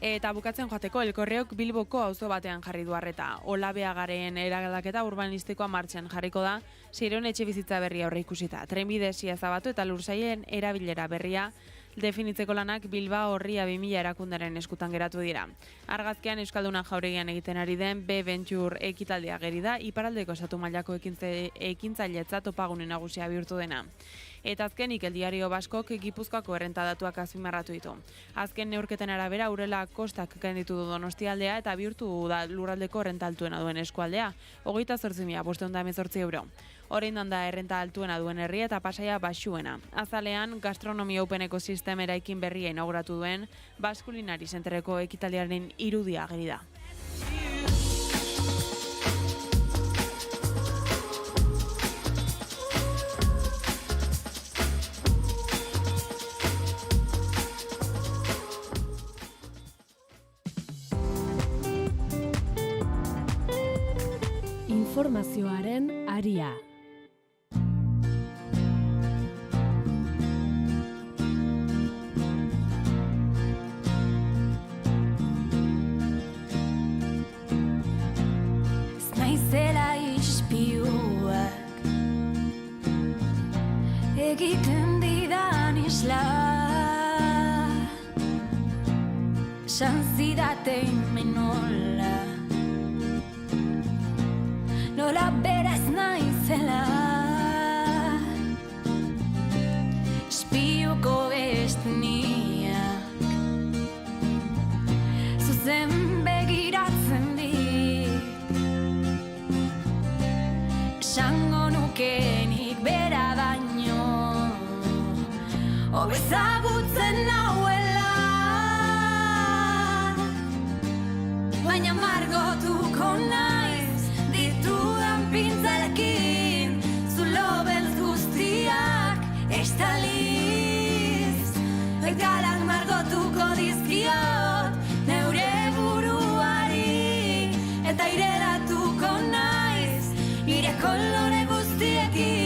S3: Eta bukatzen joateko, El Correok Bilboko auzo batean jarri du arreta. Olabeagaren eraldaketa urbanistikoa martxan jarriko da, 600 etxebizitza berria aurreikusita. Trenbide esia zabatu eta lursailen erabilera berria definitzeko lanak Bilbao Ria 2000 erakundaren eskutan geratu dira. Argazkian Euskalduna Jauregian egiten ari den B-Venture ekitaldea ageri da, iparaldeko estatu mailako ekintzailetza topagune nagusia bihurtu dena. Eta azkenik, El Diario Baskok Gipuzkoako errentadatuak azpimarratu ditu. Azken neurketen arabera, Urela kostak gainditu du Donostialdea eta bihurtu da lurraldeko errenta altuena duen eskualdea, 28.518 euro. Oraindan da errenta altuena duen herria eta Pasaia baxuena. Azalean, gastronomia open ekosistema eraikin berria inauguratu duen Baskulinari Zenterreko ekitaldiaren irudia ageri da.
S5: Informazioaren aria.
S10: Naizela ispiuak egiten didan isla, esan zidaten menola, nola beraz naizela, ispiuko estniak zuzen begiratzen esango nukenik bera baino hobezagutzen nauela, baina margotuko naiz ditudan pintzalekin zulo beltz guztiak estaliz, egalak margotuko dizkiot neure buruari eta irelatuko naiz nire kolore guztiekin.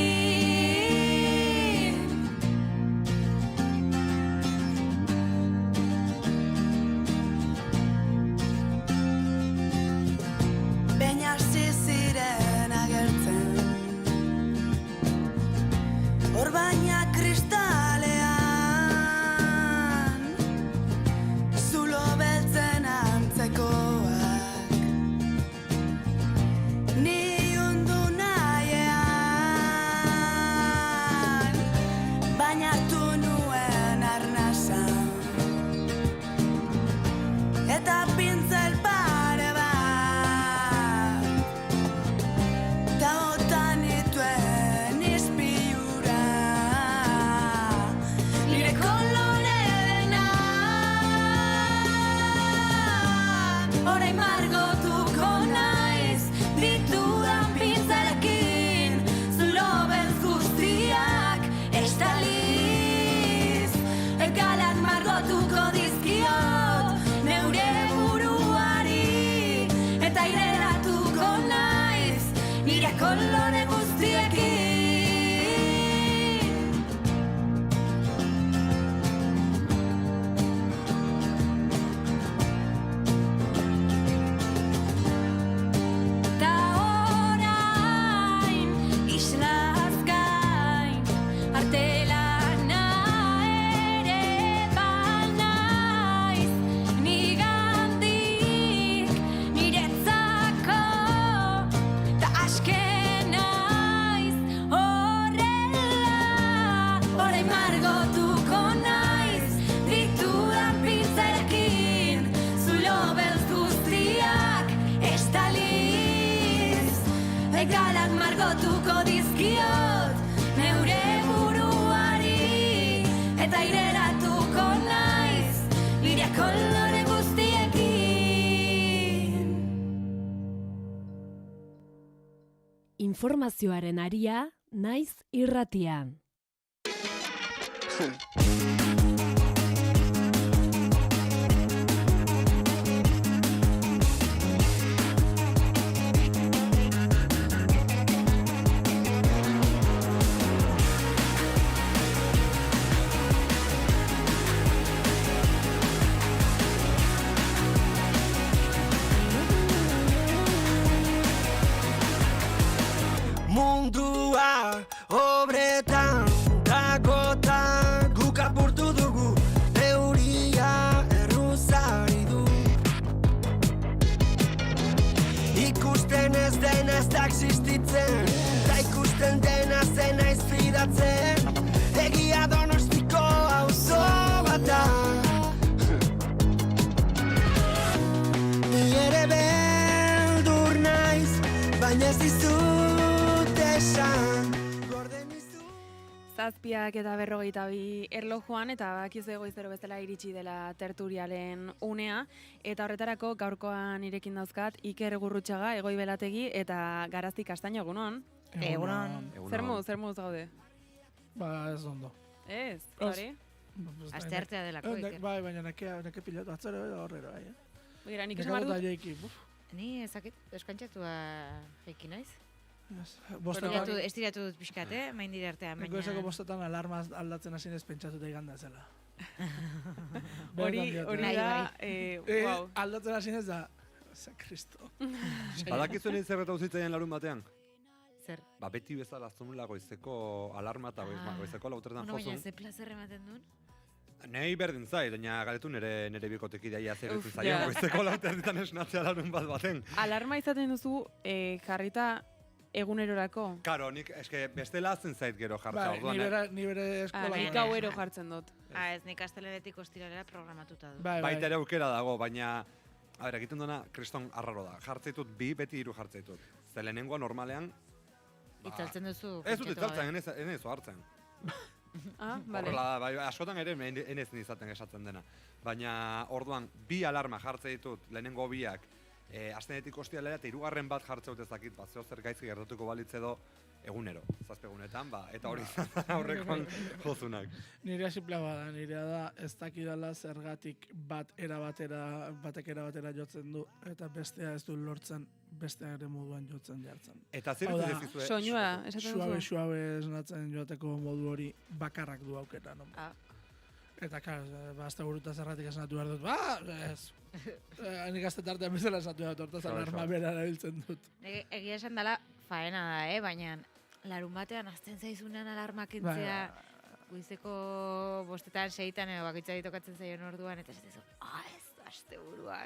S5: Informazioaren aria, naiz irratia.
S1: Mundua obretan dagota guk apurtu dugu euria erruzari du. Ikusten ez dena ez da existitzen, ta ikusten dena zena izfidatzen, egia Donostiko auzo bata. Ni ere beldur naiz, baina ez dizut esan.
S3: Zazpiak eta 42 erlojuan eta bakizu egoizero bezala iritsi dela tertulialen unea eta horretarako gaurkoan irekin dauzkat Iker Gurrutxaga, Egoi Belategi eta Garazti Kastaino, egunon.
S15: Egunon.
S3: Zer muz gaude?
S15: Ba, ez ondo.
S3: Ez, hori?
S15: Aste artea delako, Iker. Bai, baina neke pilatu atzero edo horrero, bai.
S3: Begira, nik esan barut.
S15: Ni ezakit, eskantxatua jaiki naiz.
S16: Estiratu dut pixkat, main dire artean.
S15: Eko esako bostetan alarma aldatzen hasi ez pentsatuta iganda zela.
S3: Hori da, wow.
S15: Aldatzen hasi ez da, Kristo.
S17: Badakizu nien zerreta uzitzaien larun batean?
S16: Zer?
S17: Ba, beti bezala zunula goizeko alarma eta goizeko lautertan josun.
S16: Baina, ze plazer ematen duen?
S17: Nei berdin zait, baina galetu nire bikotekideia zerretu zaio goizeko lautertan esnatzea larun baten.
S3: Alarma izaten duzu jarrita egunerorako?
S17: Karo, nik eske bestela azten zait gero jartza orduan.
S15: Ni bere eskola.
S3: Nik gauero jartzen dut.
S16: Ez, nik astelenetik ostiralera programatuta dut.
S17: Baita ere aukera dago, baina egiten duena kriston arraro da. Jartzeitut bi, beti 3 jartzeitut. Ze lehenengoa normalean
S16: itzaltzen duzu?
S17: Ez dut itzaltzen, enez hartzen.
S3: Bale.
S17: Bai, askotan ere enez nizaten esatzen dena. Baina orduan bi alarma jartze ditut, lehenengo biak, astenetik ostialera eta 3. bat jartze dut ezakit, zeo zer gaizki gertatuko balitz edo egunero, zazpegunetan, eta hori aurrekoan jozunak.
S15: Nire simplea bada, nirea da ez dakidala zergatik batek erabatera jotzen du, eta bestea ez du lortzen bestea ere moduan jotzen jartzen.
S17: Eta zer dut ezizue?
S3: Soinua, esaten duzu?
S15: Suabe esnatzen joateko modu hori bakarrak du aukera. Eta, klar, azte buruta zerratik esnatu behar dut, ez. Nik azte tartean bezala esnatu behar dut, alarma bera erabiltzen dut.
S16: Egia esan dela faena da, baina larun batean azten zaizunean alarmak entzea, goizeko 5:00, 6:00 edo bakitza ditokatzen zaion orduan, eta ez dizu, ez aste burua.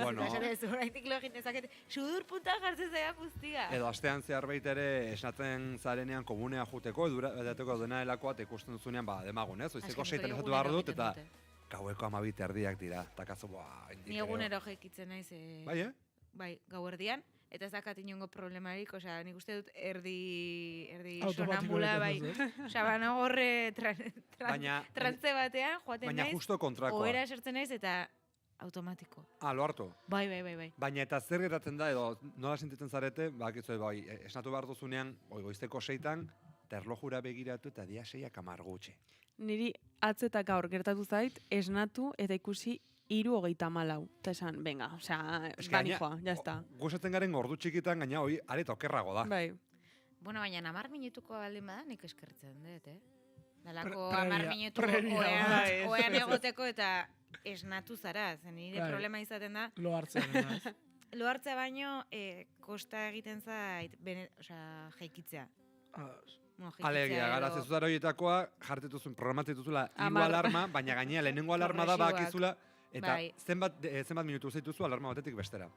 S16: Horaitik login ezaket, sudur puntan jartzen zaia guztia.
S17: Edo astean zehar baita ere esnatzen zarenean komunea juteko, edateko dena helakoa eta ikusten duzunean, demagun, ez? Oizeko 6:00 esatu behar dut, eta gaueko 12:00 dira.
S16: Ni egunero jaikitzen naiz.
S17: Bai,
S16: Bai, gauerdian. Eta ez dakat inongo problemarik, nik uste dut erdi sonambula, bai. Banago horre trantze batean, joaten naiz.
S17: Baina justo kontrakoa.
S16: Ohera esertzen naiz eta automatiko.
S17: Lo hartu?
S16: Bai.
S17: Baina eta zer gertatzen da, edo nola sentitzen zarete, esnatu behar duzunean, goizteko 6:00, eta erlojura begiratu eta dia 6:10 gutxi.
S3: Niri atzeta gaur gertatu zait, esnatu eta ikusi 3:34. Eta esan, venga, banijoa, jazta.
S17: Gustatzen garen ordu txikitan, gaina hori areta okerrago da.
S3: Bai.
S16: Bueno, baina 10 minutuko baldin bada, nik eskertzen dut, Dalako 10 minutuko oean egoteko eta esnatu zara, nire problema izaten da.
S15: Lo hartzea.
S16: Lo hartzea baino, kosta egiten zait, jaikitzea.
S17: Alegia, gara zezudar horietakoa, jartetuzun, programatituzula 3 alarma, baina gainea lehenengo alarma da bakizula, eta zenbat minutu zaituzu alarma batetik bestera.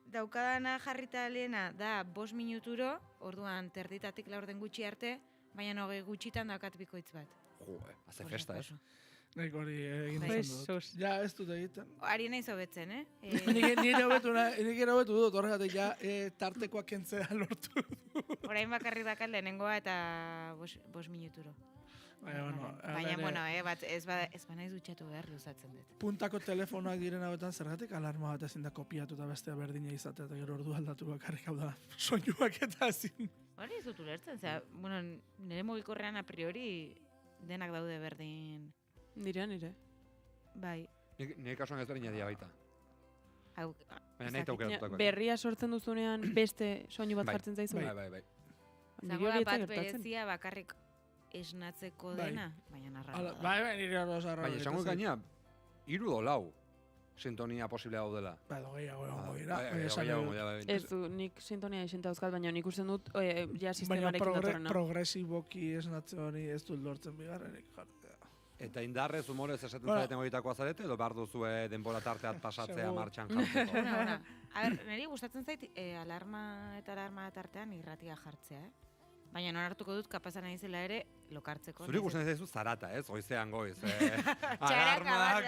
S16: Daukadana jarrita lehena da 5 minuturo, orduan terditatik 4 gutxi arte, baina gutxitan daukat bikoitz bat.
S17: Haze festa, ez?
S15: Nik hori egin izan dut. Ja, ez dut egiten.
S16: Ari nahi zobetzen,
S15: Nik hobetu dut, horregatik tartekoak kentzea lortu du.
S16: Orain bakarrik dakat lehenengoa eta 5 minuturo. Baina, ez banaiz dutxatu behar luzatzen dut.
S15: Puntako telefonoak diren hauetan zergatik alarma bat ezin da kopiatu eta bestea berdina izatea eta gero ordu aldatu bakarrik hau da soinuak eta ezin.
S16: Hori ez dut ulertzen, bueno, nire mugikorrean a priori denak daude berdin.
S3: Nire.
S16: Bai.
S17: Nire kasuan ez berdina dia baita. Baina nahi taukeratutako.
S3: Berria sortzen duzunean beste soinu bat jartzen zaizu?
S17: Bai.
S16: Zago da bat berezia bakarrik esnatzeko dena, baina narra.
S15: Bai, nire hori oso arra.
S17: Baina esango gaina, 3 edo 4 sintonia posible daudela.
S15: Bai, gehiago egongo dira.
S3: Ez du, nik sintonia esenta dauzkat, baina nik usten dut, ja sistemarekin datorrena.
S15: Baina progresiboki esnatze hori ez dut lortzen bigarrenik jartzea.
S17: Eta indarrez, humorez esaten zareten horietako azarete, edo behar duzue denbora tarteat pasatzea martxan jartzeko?
S16: A ber, niri gustatzen zait, alarma tartean irratia jartzea, Baina non hartuko dut kapazan naizela ere lokartzeko.
S17: Zuri gustatzen zaizu zarata, ez? Goizean goiz.
S16: Alarmak.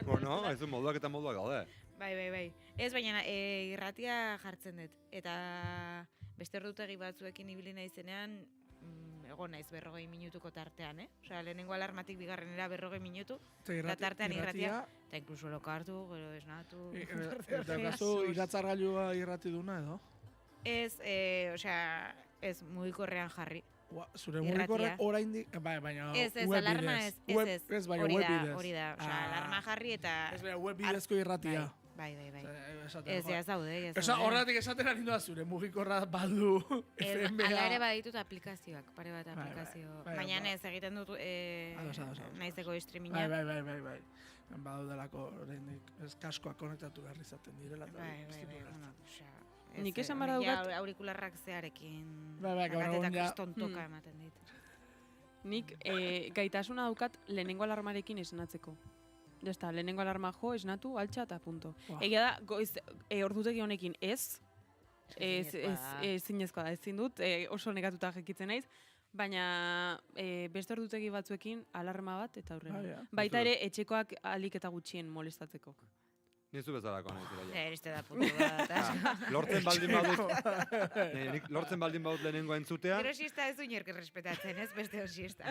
S17: Bueno, ez moduak eta moduak gaude.
S16: Bai. Ez, baina irratia jartzen dut. Eta beste ordutegi batzuekin ibili naizenean, egon naiz 40 minutuko tartean, Osea, lehenengo alarmatik bigarrenera 40 minutu, eta tartean irratia, eta inkluso lokartu, gero esnatu.
S15: Eta gazu iratzargailua irrati duna edo?
S16: Ez, osea, ez mugikorrean jarri.
S15: Zure mugikorrean oraindik, baina
S16: ez, alarma ez, hori da, osea, alarma jarri eta...
S15: Ez baina web bidezko irratia.
S16: Bai. Ez, ez daude.
S15: Horretik esaten ari doa zure mugikorra badu FMA.
S16: Ala ere baditut aplikazioak, pare bat aplikazio. Baina ez egiten dut naizeko streaminga.
S15: Bai. Badaudelako oraindik ez kaskoak konektatu behar izaten direla.
S3: Nik esan bara dugat...
S16: Aurikularrak zearekin...
S15: Gaur
S16: tontoka ematen dit.
S3: Nik gaitasuna daukat lehenengo alarmarekin esnatzeko. Ya está, lehenengo alarma jo, esnatu, altxa eta punto. Egia da, goiz, ordutegi honekin ez zinezkoa da, ezin dut, oso negatuta jekitzen naiz, baina beste ordutegi batzuekin alarma bat eta aurrera. Baita ere, etxekoak alik eta gutxien molestatzeko.
S17: Nizu bezalako nahi zira.
S16: Eriste da puntu bat.
S17: Lortzen baldin badut lehenengo entzutea.
S16: Gero siesta ez uinerk errespetatzen, ez beste hon siesta.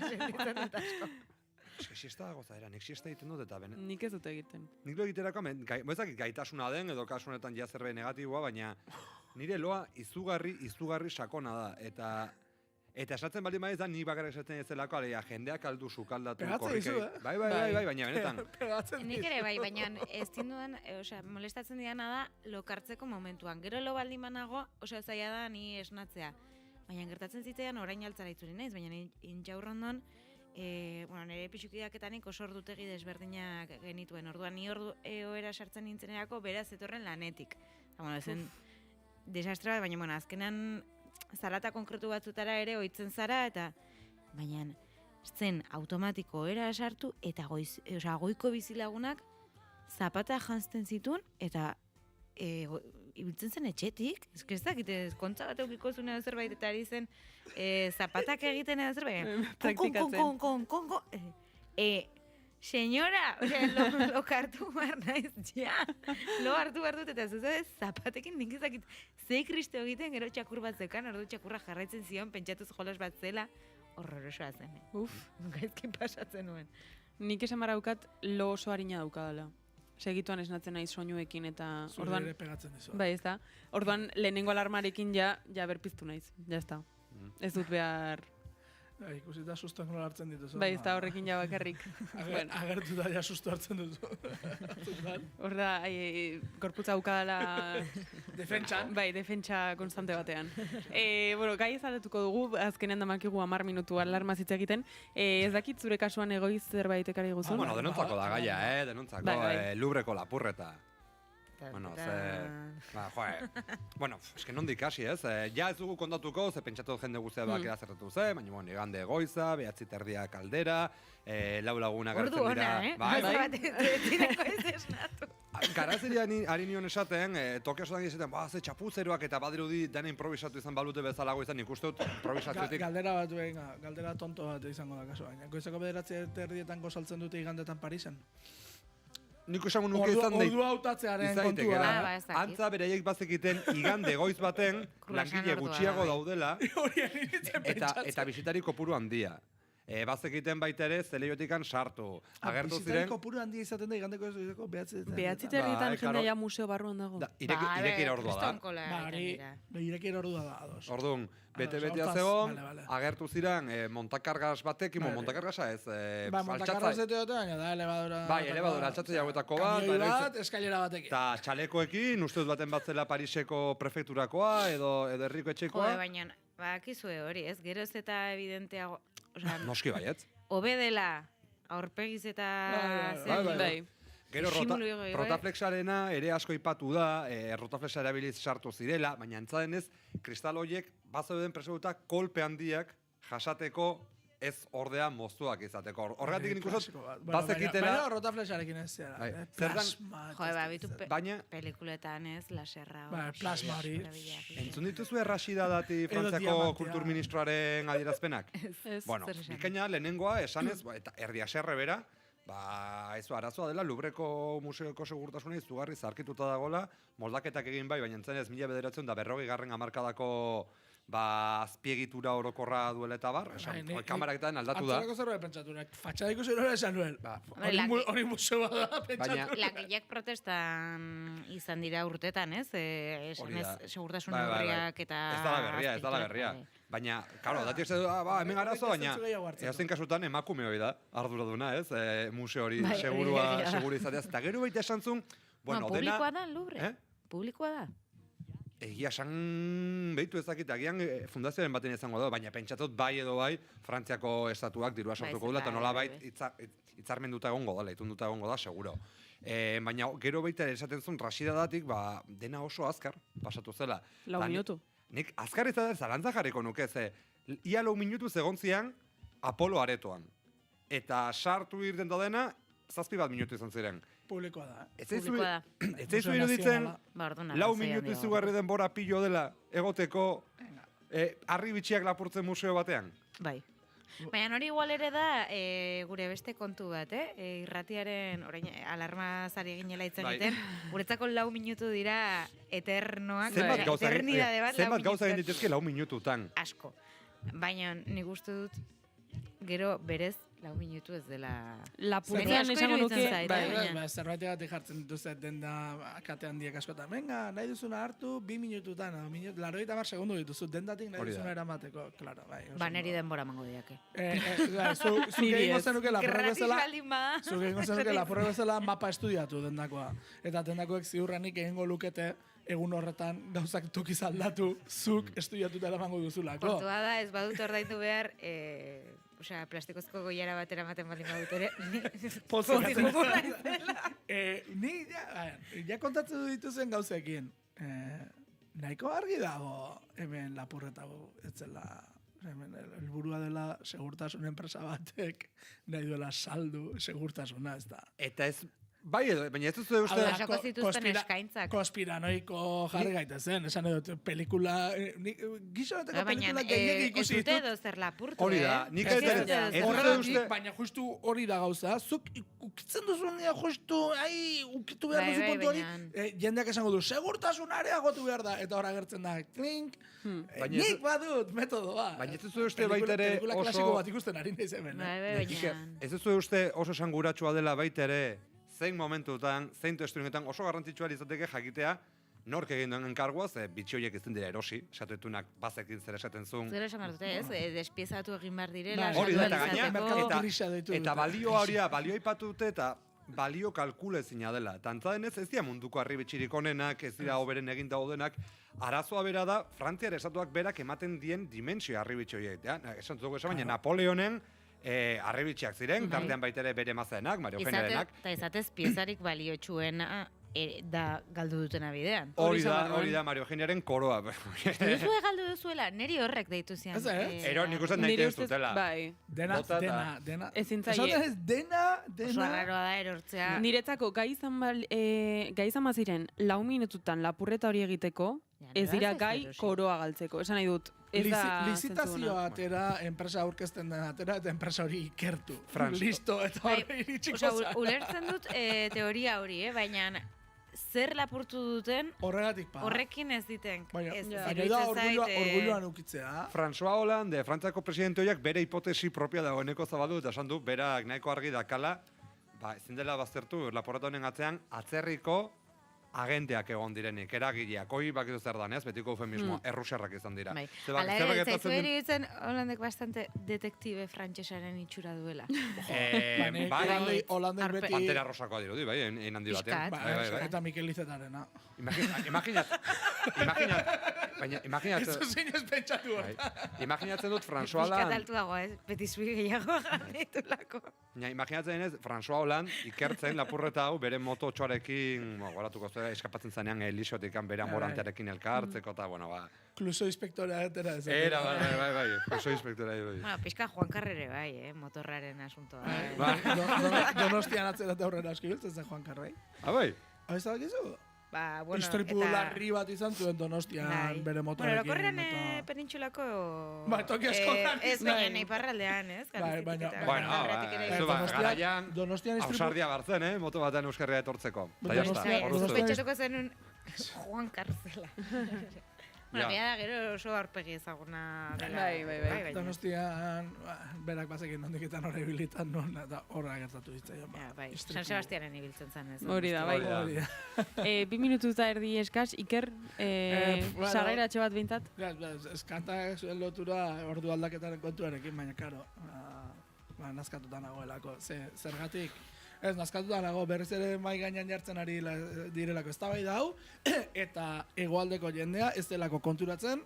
S16: Sentitzen dut asko.
S17: Eske siesta dago zaera, nik siesta egiten dut eta benet.
S3: Nik ez dut egiten.
S17: Nik lo egiterako, bezakit gaitasuna den, edo kasunetan ja zerbait negatiboa, baina nire loa izugarri sakona da. Eta esatzen baldin badiz da, ni bakarrik esaten ez delako, alea, jendeak aldu sukaldatu korrikei. Bai, baina benetan.
S16: Nik ere bai, baina ez dindudan, molestatzen diana da, lokartzeko momentuan. Gero lo baldin banago, zaila da ni esnatzea. Baina gertatzen zitean orain altzara itzuli naiz, baina intxaurrondon, nire pixukidaketanik oso ordutegi desberdinak genituen. Orduan, ni oera sartzen nintzenerako beraz etorren lanetik. Zen desastre bat, baina azkenan zarata konkretu batzutara ere ohitzen zara, eta baina zen automatiko era sartu, eta goiko bizilagunak zapata jantzten zituen, eta ibiltzen zen etxetik, ez dakite, kontza bat eukiko zuen zerbait, eta ari zen zapatak egiten edo zerbait. Kon. Señora, lo hartu behar naiz, ja. Lo hartu behar dut, eta zuzadez, zapatekin nik ezakit zei kristo egiten, gero txakur bat zekan, ordu txakurra jarraitzen zion, pentsatuz jolas bat zela, horrorosoa zen. Gaizkin pasatzen nuen.
S3: Nik esan baraukat lo oso harina daukadala. Segituan esnatzen naiz soinuekin eta...
S15: Zure ere pegatzen dizu.
S3: Bai, ez da. Orduan, lehenengo alarmarekin ja berpiztu naiz. Ja, ez da. Ez dut behar...
S15: Ikusita sustoan nola hartzen dituzu.
S3: Bai, ez da horrekin ja bakarrik.
S15: Agertu da ja susto hartzen duzu.
S3: Hor da, gorputza aukadala...
S15: Defentsan.
S3: Bai, defentsa konstante batean. Gai ezaletuko dugu, azkenean damakigu 10 minutu alarma zitza egiten. Ez dakit zure kasuan egoiz zerbait ekarri guzun?
S17: Denontzako da gaia, denontzako. Lubreko lapurreta. Eske nondik hasi, ez? Ja ez dugu kontatuko, ze pentsatu jende guztia doak edazerretu ze, baina igande goiza, 9:30 kaldera, 4 laguna gertzen dira. Garazeri ari nion esaten, toke asotan esaten, ze txapuzeroak eta badirudi dena improvisatu izan balute bezala goizan, ikuste dut improvisatzetik.
S15: Galdera bat, galdera tonto bat izango da kaso baina. Goizako 9:30 gozaltzen dute igandetan Parisen.
S17: Nik esango nuke izan
S15: ordua hautatzearen kontua.
S17: Antza beraiek bazekiten igande goiz baten langile gutxiago daudela eta bisitari kopuru handia. bazekiten baita ere zeleiotikan sartu. Agertu ziren...
S15: Bizitari kopuru handia izaten da igandeko ez behatzitetan.
S3: Behatziterrietan jendea museo barruan dago.
S17: Irekiera ordua da.
S15: Irekiera ordua da, ados.
S17: Orduan, bete-betea zegoen, agertu ziren montakargas batekin, montakargasa ez,
S15: montakargas dute baina da elebadora.
S17: Bai, elebadora, altxatze jauetako bat.
S15: Kamioi bat, eskailera batekin.
S17: Eta txalekoekin, uste dut baten batzela Pariseko prefekturakoa, edo herriko etxekoa.
S16: Baina, bakizue hori, ez, geroz eta evidenteago.
S17: Noski baietz.
S16: Hobe dela, aurpegiz eta...
S17: Bai. Gero rotaflexarena ere asko ipatu da, rotaflexa erabiliz sartu zirela, baina antzadenez, kristal horiek bazeuden presoduta kolpe handiak jasateko ez ordea moztuak izateko. Horregatik nik uste bazekitela...
S15: Baina rotaflexarekin ez zera. Plasma.
S16: Baina pelikuletan ez, laserra.
S15: Plasma hori.
S17: Entzun dituzu Rashida Dati Frantziako kulturministroaren adierazpenak? Bueno, bikaina lehenengoa esanez, eta erdia serre bera, arazoa dela, Lubreko museoko segurtasuna izugarri zarkituta dagoela, moldaketak egin bai, baina entzenez 1940 hamarkadako azpiegitura orokorra duela eta bar, kamaraketan aldatu da.
S15: Antzerako zerbait pentsaturak, fatxadiko zerbait esan nuen. Hori museoa da pentsatu.
S16: Langileak protestan izan dira urtetan, ez? Segurtasun neurriak eta...
S17: Ez da la berria. Baina, karo, dati ez du, hemen arazo, baina eazen kasutan emakume hori da, arduraduna, ez? Museo hori seguru izateaz. Eta gero baita esan zuen,
S16: publikoa da, Louvre? Publikoa da?
S17: Egia esan behitu ezakit, agian fundazioaren baten izango da, baina pentsatot bai edo bai, Frantziako estatuak dirua sortuko dula, eta nola bait hitzarmenduta egongo da, itunduta egongo da, seguro. Baina gero baita esaten zuen, Rashida Datik, dena oso azkar pasatu zela.
S3: 4 minutu.
S17: Nik azkar ez da zalantza jarriko nuke, ia 4 minutu zegoen zian Apolo aretoan. Eta sartu irten da dena, 7 minutu izan ziren.
S15: Publikoa da.
S17: Ez zaizu iruditzen, 4 minutu izugarri denbora pilo dela egoteko harribitxiak lapurtzen museo batean?
S16: Bai. Baina hori igual ere da gure beste kontu bat, irratiaren orain alarma zari eginela itzen egiten, guretzako 4 minutu dira eternoak, eternidade bat 4 minutu.
S17: Zenbat gauza egin dituzke 4 minututan?
S16: Asko. Baina nik uste dut gero berez 4 minutu ez dela...
S3: Lapurtzean esango nuke...
S15: Zerbait egatik jartzen dituzet denda kate handiek askotan. Venga, nahi duzuna hartu 2 minututan, 80 segundu dituzu, dendatik nahi duzuna eramateko.
S16: Neri denbora mango diake.
S15: Zuk egingo zenuke lapurre bezala mapa estudiatu dendakoa. Eta dendakoek ziurranik egingo lukete egun horretan gauzak tokiz aldatu zuk estudiatuta eramango duzulako.
S16: Kontua da, ez badut ordaindu behar... plastikozko goiara batera ematen baldin badut ere,
S15: ni ja kontatzen dituzen gauzekin. Nahiko argi dago hemen lapurreta etzela, hemen helburua dela segurtasun enpresa batek nahi duela saldu segurtasuna, ez da.
S17: Eta ez... Bai edo, baina ez duzu uste...
S16: Osako zituzten eskaintzak.
S15: Konspiranoiko jarri gaitezen, esan edo, pelikula... Gizonetako pelikula gehiagik ikusi ditut.
S16: Ez dute edo zer lapurtu,
S17: Hori da, nik ez dut...
S15: Baina justu hori da gauza, zuk ukitzen duzun dira justu, ukitu behar duzu puntu hori, jendeak esango du, segurtasun areagotu behar da, eta hor agertzen da, klink, nik badut, metodoa.
S17: Baina ez duzu uste baitere oso...
S15: Pelikula klasiko bat ikusten ari nahi zemen.
S17: Ez duzu uste oso esanguratsua dela baitere, zein momentutan, zein testuringetan oso garrantzitsua izateke jakitea nork egin duen enkargua, ze bitxi horiek ezin dira erosi, esatuetunak bazekin zer esaten zuen.
S16: Zer esan dute, ez? Despiezatu egin behar direla.
S17: Hori da, eta gaina, eta balioa horia, balioa ipatu dute, eta balio kalkulezina dela. Eta antzadenez, ez dira munduko harribitxirik onenak, ez dira hoberen egin daudenak, arazoa bera da, Frantziar estatuak berak ematen dien dimensio harribitxi horiek. Esan dugu esan, baina Napoleonen harribitxiak ziren, tartean baitere bere mazaenak, Mario Eugeniarenak.
S16: Eta izatez piezarik baliotxuena da galdu dutena bidean.
S17: Hori da Mario Eugeniaren koroa.
S16: Duzue galdu duzuela, neri horrek deitu zian.
S17: Ero, nik uste nahi zutela.
S15: Dena.
S3: Ezin zaie.
S15: Dena.
S16: Oso arraroa da erortzea.
S3: Niretzako gai izan baziren 4 minututan lapurreta hori egiteko, ez dira gai koroa galtzeko. Esan nahi dut.
S15: Lizitazioa atera, enpresa aurkezten den atera, eta enpresa hori ikertu. Listo, eta hori iritsiko zara.
S16: Ulertzen dut teoria hori, baina zer lapurtu duten,
S15: horregatik
S16: horrekin ez diten.
S15: Baina
S16: da
S15: orgulloan ukitzea.
S17: François Hollande, Frantziako presidente horiek bere hipotesi propia dagoeneko zabaldu eta esan du, berak nahiko argi dakala, ezin dela baztertu, laporatu honen atzean, atzerriko agenteak egon direnik, eragileak, hoi bakitu zer dan, ez? Betiko eufemismoa, errusiarrak izan dira.
S16: Hala ere, zaizu eritzen, Holandek bastante detektibe frantsesaren itxura duela.
S15: Holandek beti...
S17: Pantera rosakoa dirudi, bai, ein handi batean.
S15: Eta Mikel Izetarena.
S17: Imaginatzen...
S15: Ez zinez pentsatu hori.
S17: Imaginatzen dut François Hollande...
S16: Piskat altu dago, beti zui gehiago garritulako.
S17: Imaginatzen denez, François Hollande ikertzen lapurreta hau bere mototxoarekin, goratuko zera, eskapatzen zanean Elixotik bere amorantearekin elkartzeko, eta, bueno,
S15: Kluso inspektorea etera ez.
S17: Era, bai, kluso inspektorea.
S16: Bueno, pizka Juan Carrere bai, motorraren asuntoa.
S15: Donostian atzera eta horrela aski biltzen zen Juan Carrei.
S17: Bai?
S15: Hau ez da bakizu?
S16: Bueno,
S15: Istripu larri bat izan zuen Donostian bere motorekin.
S16: Bueno, orokorrean penintxulako...
S15: toki askotan.
S16: Ez baina iparraldean, ez?
S17: Garaian, ausardia bartzen, moto batean euskarria etortzeko.
S16: Pentsatuko zenun Juan Carcela. Bueno, da gero oso aurpegi ezaguna dela. Bai.
S15: Donostian, berak bazekin nondiketan horre bilitan, eta horra gertatu ditzaion.
S16: Bai, San Sebastianen ibiltzen zen ez.
S3: Hori da, bai. 2 minutu eta erdi eskaz, Iker, sarrairatxo bat bintzat?
S15: Eskantak zuen lotura ordu aldaketaren kontuarekin, baina, karo, nazkatuta nagoelako. Zergatik, ez, nazkatuta nago, berriz ere mai gainean jartzen ari direlako eztabaida hau, eta hegoaldeko jendea ez delako konturatzen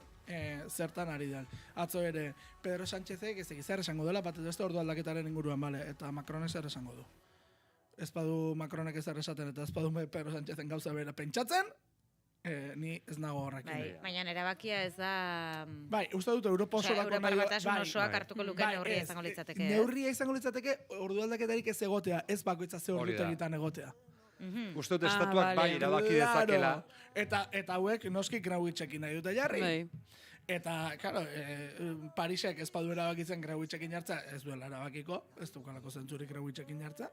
S15: zertan ari den. Atzo ere, Pedro Sánchezek ez zer esango dela, bat ez ordu aldaketaren inguruan, bale, eta Macronek zer esango du. Ez badu Macronek ez esaten, eta ez badu Pedro Sánchezen gauza bera pentsatzen, ni ez nago horrekin.
S16: Baina erabakia ez da...
S15: Bai, uste dut Europa oso dako
S16: nahi... Europar batasun osoak hartuko luke neurria izango litzateke.
S15: Neurria izango litzateke, ordu aldaketarik ez egotea, ez bakoitza ze ordu tegitan egotea.
S17: Uste dut estatuak bai erabaki dezakela.
S15: Eta hauek noski Grauitzekin nahi dute jarri. Eta, claro, Parisek ez badu erabakitzen Grauitzekin jartza, ez duela erabakiko, ez dukalako zentzurik Grauitzekin jartza.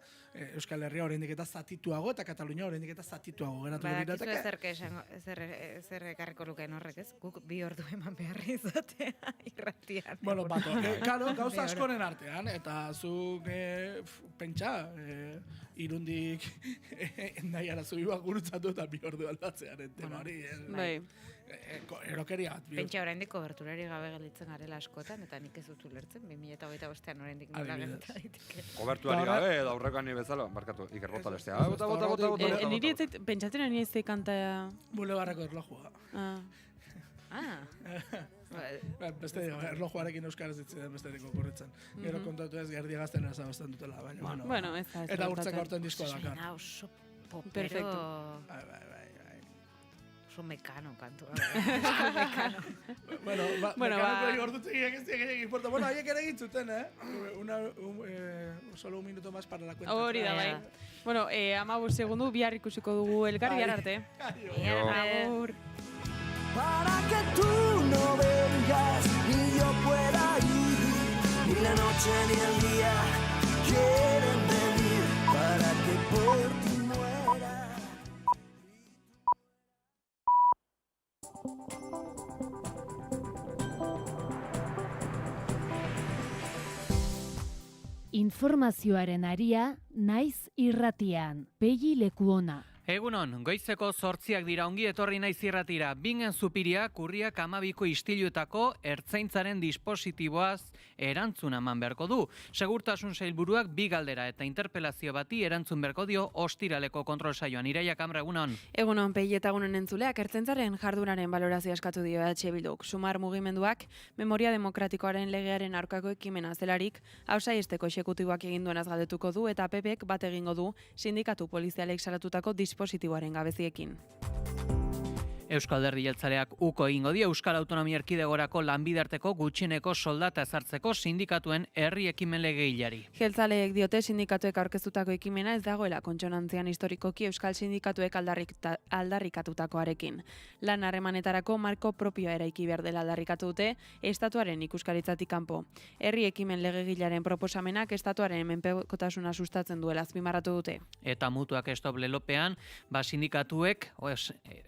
S15: Euskal Herria oraindik eta zatituago, eta Katalunia oraindik eta zatituago geratu lirateke.
S16: Badakizu zer ekarriko lukeen horrek, ez? Guk 2 ordu eman beharri izatea irratian.
S15: Bueno, claro, gauza askoren artean, eta zuk pentsa, Irundik nahiara zubiak gurutzatu eta 2 ordu aldatzearen tema hori.
S3: Bai.
S15: Erokeria bat.
S16: Pentsa oraindik koberturari gabe gelditzen garela askotan, eta nik ez dut ulertzen, 2025ean oraindik nola gerta daiteke.
S17: Koberturari gabe, edo aurrekoan ni bezala, barkatu, Iker bota bestea. Bota.
S3: Niri ez zait, pentsatzen ari ez zeikanta...
S15: Bulebarreko erlojua. Beste erlojuarekin euskaraz ditzen besterik okurritzen. Gero kontatu ez gerdi gazten erazabazten dutela, baina...
S3: Bueno, ez da.
S15: Eta urtzeko horten diskoa dakar.
S16: Zena oso popero... Oso mekano kantua.
S15: Bueno, mekano ordutegiak ez diagin importa. Bueno, haiek ere egitzuten, solo 1 minuto más para la cuenta.
S3: Hori da, bai. Bueno, 15 segundu, bihar ikusiko dugu elkar, bihar arte.
S16: Agur.
S1: Para que tú no vengas ni yo pueda ir, ni la noche ni el día quieren venir para que por ti muera.
S5: Informazioaren aria, naiz irratian, Pegi Lekuona.
S18: Egunon, goizeko 8 dira, ongi etorri naiz irratira. Bingen Zupiria, Kurriak 12ko istiluetako ertzaintzaren dispositiboaz erantzun eman beharko du. Segurtasun sailburuak 2 galdera eta interpelazio bati erantzun beharko dio ostiraleko kontrol saioan. Iraia Kamra, egunon.
S3: Egunon, Pegi eta egunon entzuleak, ertzaintzaren jardunaren balorazio eskatu dio Bilduk. Sumar mugimenduak, Memoria Demokratikoaren legearen aurkako ekimena zelarik, hausaiesteko exekutiboak egin duenaz galdetuko du eta PPek bat egingo du sindikatu polizialek salatutako dispositiboaren gabeziekin.
S18: Euskal Alderdi Jeltzaleak uko egingo die Euskal Autonomia Erkidegorako lanbidarteko gutxieneko soldata ezartzeko sindikatuen herri ekimen legeilari.
S3: Jeltzaleek diote sindikatuek aurkeztutako ekimena ez dagoela kontsonantzian historikoki euskal sindikatuek aldarrikatutakoarekin. Lan harremanetarako marko propioa eraiki behar dela aldarrikatu dute estatuaren ikuskaritzatik kanpo. Herri ekimen legegilaren proposamenak estatuaren menpekotasuna sustatzen duela azpimarratu dute.
S18: Eta mutuak stop lelopean, sindikatuek,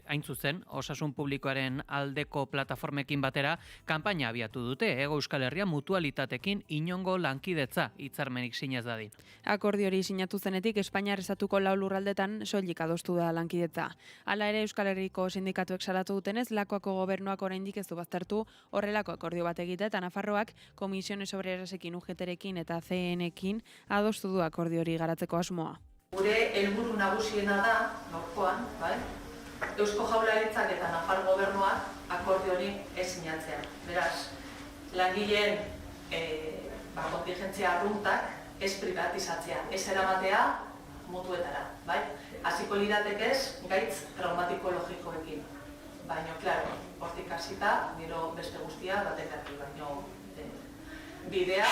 S18: hain zuzen, osasun publikoaren aldeko plataformekin batera, kanpaina abiatu dute, Hego Euskal Herria mutualitatekin inongo lankidetza hitzarmenik sinez dadin.
S3: Akordio hori sinatu zenetik Espainiar estatuko 4 lurraldetan soilik adostu da lankidetza. Hala ere Euskal Herriko sindikatuek salatu dutenez, Lakuako gobernuak oraindik ez du baztertu horrelako akordio bat egitea eta Nafarroak Komisiones Obrerasekin, UGTrekin eta CNekin adostu du akordio hori garatzeko asmoa.
S4: Gure helburu nagusiena da, gaurkoan, bai? Eusko Jaurlaritzak eta Nafar gobernuak akordio hori ez sinatzea. Beraz, langileen kontingentzia arruntak ez privatizatzea, ez eramatea mutuetara, bai? Hasiko liratekez gaitz traumatiko-logikoekin. Baina, klaro, hortik hasita, gero beste guztia batekatu, baina bidea.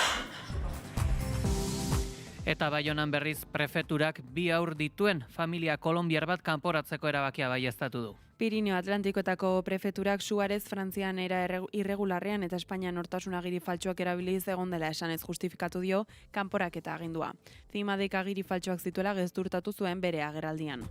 S18: Eta Baionan berriz prefeturak 2 haur dituen familia kolonbiar bat kanporatzeko erabakia baieztatu du.
S3: Pirineo Atlantikoetako prefeturak Suarez Frantzian era irregularrean eta Espainian nortasun agiri faltsuak erabiliz egon dela esanez justifikatu dio kanporaketa agindua. Zimadek agiri faltsuak zituela gezurtatu zuen bere agerraldian.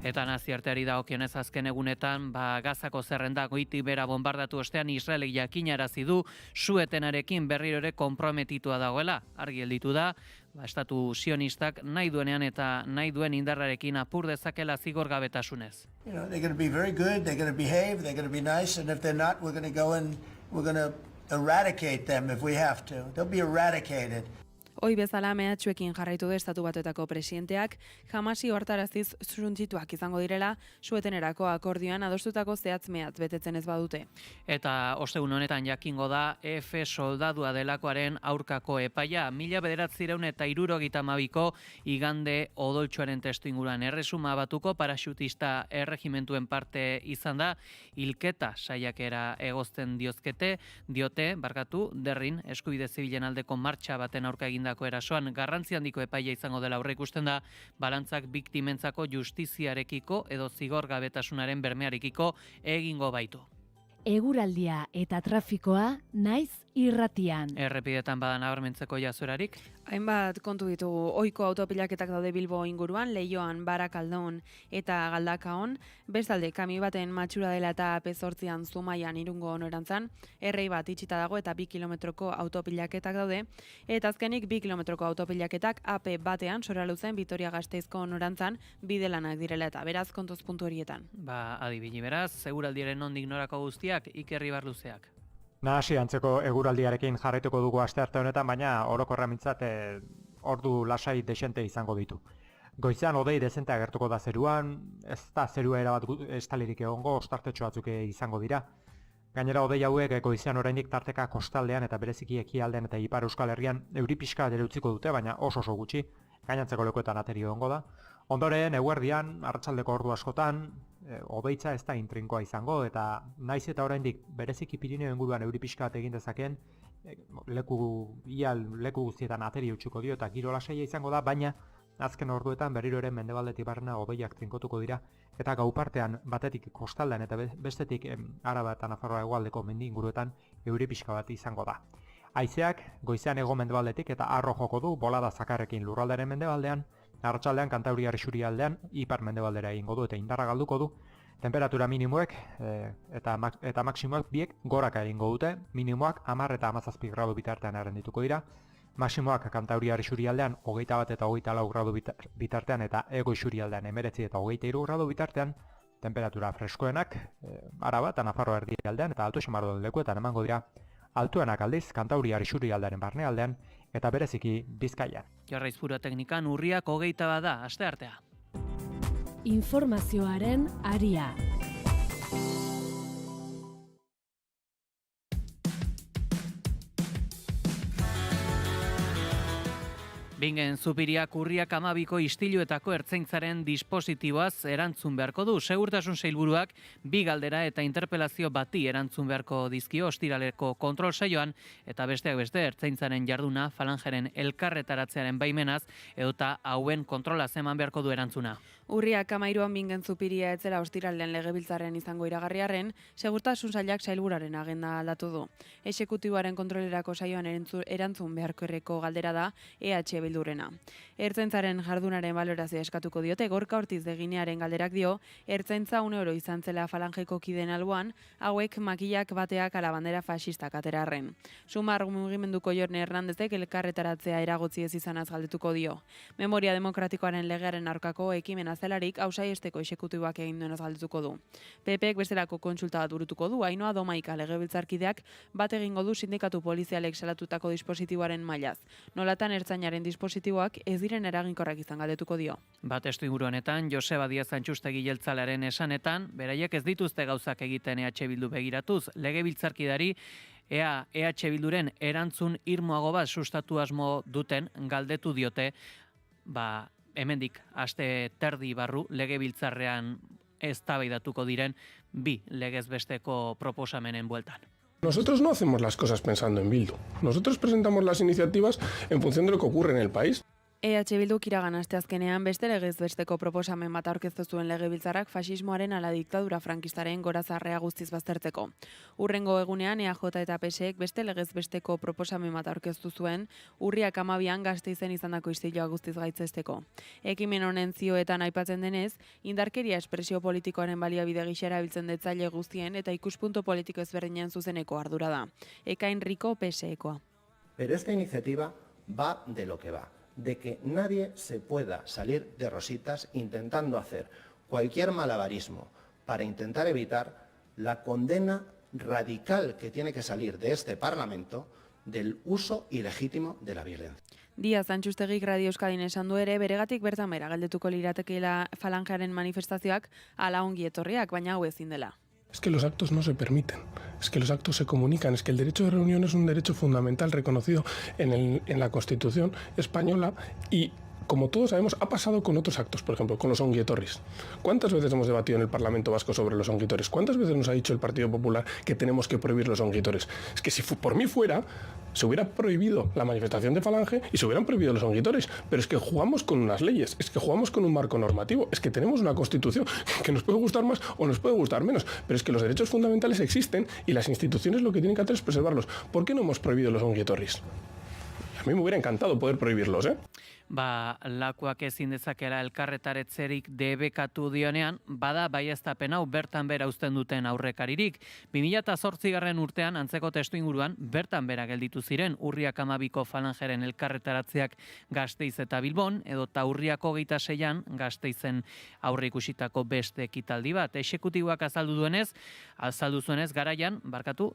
S18: Eta nazioarteari dagokionez azken egunetan, Gazako zerrenda goitik bera bombardatu ostean Israelek jakinarazi du su-etenarekin berriro ere konprometitua dagoela. Argi gelditu da, estatu sionistak nahi duenean eta nahi duen indarrarekin apur dezakela zigorgabetasunez.
S19: They're going to be very good, they're going to behave, they're going to be nice, and if they're not, we're going to go and we're going to eradicate them if we have to. They'll be eradicated.
S3: Hoi bezala mehatxuekin jarraitu du Estatu Batuetako presidenteak, Hamasi ohartaraziz suntzituak izango direla, su-etenerako akordioan adostutako zehatz-mehatz betetzen ez badute.
S18: Eta ostegun honetan jakingo da F soldadua delakoaren aurkako epaia, 1972ko igande odoltsuaren testu inguruan erresuma batuko paraxutista erregimentuen parte izan da, hilketa saiakera egozten diote, derrin eskubide zibilen aldeko martxa baten aurka egindako erasoan garrantzi handiko epaia izango dela aurreikusten da, balantzak biktimentzako justiziarekiko edo zigorgabetasunaren bermearekiko egingo baitu.
S5: Eguraldia eta trafikoa naiz irratian.
S18: Errepidetan bada nabarmentzeko jazorarik?
S3: Hainbat kontu ditugu, ohiko autopilaketak daude Bilbo inguruan, Leioan, Barakaldon eta Galdakaon, bestalde kami baten matxura dela eta AP8an Zumaian Irungo onorantzan, errei bat itxita dago eta 2 kilometroko autopilaketak daude, eta azkenik 2 kilometroko autopilaketak AP batean Soraluzen Vitoria-Gasteizko onorantzan bidelanak direla eta beraz kontuz puntu horietan.
S18: Adibili beraz, seguraldiaren nondik norako guztiak Iker Ibarluzeak.
S6: Nahasi antzeko eguraldiarekin jarraituko dugu astearte honetan, baina orokorra mintzat ordu lasai desente izango ditu. Goizean hodei dezente agertuko da zeruan, ez da zerua erabat estalirik egongo, ostartetxo batzuk izango dira. Gainera hodei hauek goizean oraindik tarteka kostaldean eta bereziki ekialdean eta Ipar Euskal Herrian euri pixka ere utziko dute, baina oso gutxi, gainantzeko lekuetan ateri egongo da. Ondoren, eguerdian, arratsaldeko ordu askotan, hodeitza ez da intrinkoa izango, eta naiz eta oraindik bereziki Pirineo inguruan euri pixka bat egin dezakeen, leku guztietan ateri utziko dio eta giro lasaia izango da, baina azken orduetan berriro ere mendebaldetik barrena hodeiak trinkotuko dira, eta gau partean batetik kostaldean eta bestetik Araba eta Nafarroa hegoaldeko mendi inguruetan euri pixka bat izango da. Haizeak goizean hego mendebaldetik eta harro joko du, bolada zakarrekin lurraldearen mendebaldean, arratsaldean Kantauriar isurialdean ipar mendebaldera egingo du eta indarra galduko du. Temperatura minimoek eta maksimoak biek goraka egingo dute, minimoak 10 eta 17 gradu bitartean errendituko dira, maksimoak Kantauriar isurialdean 21 eta 24 gradu bitartean eta hego isurialdean 19 eta 23 gradu bitartean, temperatura freskoenak Araba eta Nafarroa erdialdean eta alto xamardoen lekuetan emango dira, altuenak aldiz Kantauriar isurialdearen barnealdean eta bereziki Bizkaian.
S18: Jarraiz pura teknikan urriak 21 da, asteartea.
S5: Informazioaren aria.
S18: Bingen Zupiriak urriak 12ko istiluetako ertzaintzaren dispositiboaz erantzun beharko du. Segurtasun sailburuak 2 galdera eta interpelazio bati erantzun beharko dizkio ostiraleko kontrol saioan, eta besteak beste ertzaintzaren jarduna falangeren elkarretaratzearen baimenaz edota hauen kontrolaz eman beharko du erantzuna.
S3: Urriak 13an Bingen Zupiria etzela ostiralean legebiltzarrean izango iragarriarren, segurtasun sailak sailburaren agenda aldatu du. Exekutiboaren kontrolerako saioan erantzun beharko galdera da EH Bildurrena. Ertzaintzaren jardunaren balorazioa eskatuko diote, Gorka Ortiz Deginearen galderak dio, ertzaintza 1 euro izan zela falangeko kideen alboan, hauek makillak bateak ala bandera fascistak aterarren. Sumar mugimenduko Jorne Hernandezek elkarretaratzea eragotzi ez izanaz galdetuko dio. Memoria demokratikoaren legearen aurkako ekimena zelarik ausaiesteko exekutiboak egin duenaz galdetuko du. PPek bestelako kontsulta bat burutuko du, Ainhoa Domaika legebiltzarkideak bat egingo du sindikatu polizialek salatutako dispositiboaren mailaz. Nolatan ertzainaren dispositiboak ez diren eraginkorrak izan galdetuko dio.
S18: Bat testuinguru honetan, Joseba Díaz Antxustegi jeltzalearen esanetan, beraiek ez dituzte gauzak egiten EH Bildu begiratuz, legebiltzarkidari EH Bilduren erantzun irmoago bat sustatu asmo duten galdetu diote, hemendik aste terdi barru legebiltzarrean eztabaidatuko diren 2 legez besteko proposamenen bueltan.
S20: Nosotros no hacemos las cosas pensando en Bildu. Nosotros presentamos las iniciativas en función de lo que ocurre en el país.
S3: EH Bilduk iragan asteazkenean beste legez besteko proposamen bat aurkeztu zuen legebiltzarrak faxismoaren ala diktadura frankistaren gorazarrea guztiz baztertzeko. Urrengo egunean EAJ eta PSek beste legez besteko proposamen bat aurkeztu zuen urriak 12an Gasteizen izandako istilua guztiz gaitzesteko. Ekimen honen zioetan aipatzen denez, indarkeria espresio politikoaren baliabide gisa erabiltzen detzaile guztien eta ikuspuntu politiko ezberdinen zuzeneko ardura da. Ekain Rico PSekoa.
S21: Pero esta iniciativa va de lo que va. De que nadie se pueda salir de rositas intentando hacer cualquier malabarismo para intentar evitar la condena radical que tiene que salir de este Parlamento del uso ilegítimo de la violencia.
S3: Díaz Antxustegik Radio Euskadin esan du ere, beregatik bertan bera galdetuko liratekeela falangaren manifestazioak ala ongi etorriak, baina hau ezin dela.
S20: Es que los actos no se permiten, es que los actos se comunican, es que el derecho de reunión es un derecho fundamental reconocido en la Constitución española y, como todos sabemos, ha pasado con otros actos, por ejemplo, con los onguietorris. ¿Cuántas veces hemos debatido en el Parlamento Vasco sobre los onguietorris? ¿Cuántas veces nos ha dicho el Partido Popular que tenemos que prohibir los onguietorris? Es que si por mí fuera, se hubiera prohibido la manifestación de Falange y se hubieran prohibido los onguietorris. Pero es que jugamos con unas leyes, es que jugamos con un marco normativo, es que tenemos una Constitución que nos puede gustar más o nos puede gustar menos, pero es que los derechos fundamentales existen y las instituciones lo que tienen que hacer es preservarlos. ¿Por qué no hemos prohibido los onguietorris? A mí me hubiera encantado poder prohibirlos, ¿eh?
S18: Lakuak ezin dezakela elkarretaretzerik debekatu dionean, bada baieztapen hau bertan bera uzten duten aurrekaririk. 2008 urtean, antzeko testuinguruan, bertan bera gelditu ziren urriak 12ko falangeren elkarretaratzeak Gasteiz eta Bilbon, edota urriak 26an Gasteizen aurre ikusitako beste ekitaldi bat. Exekutiboak azaldu zuenez garaian,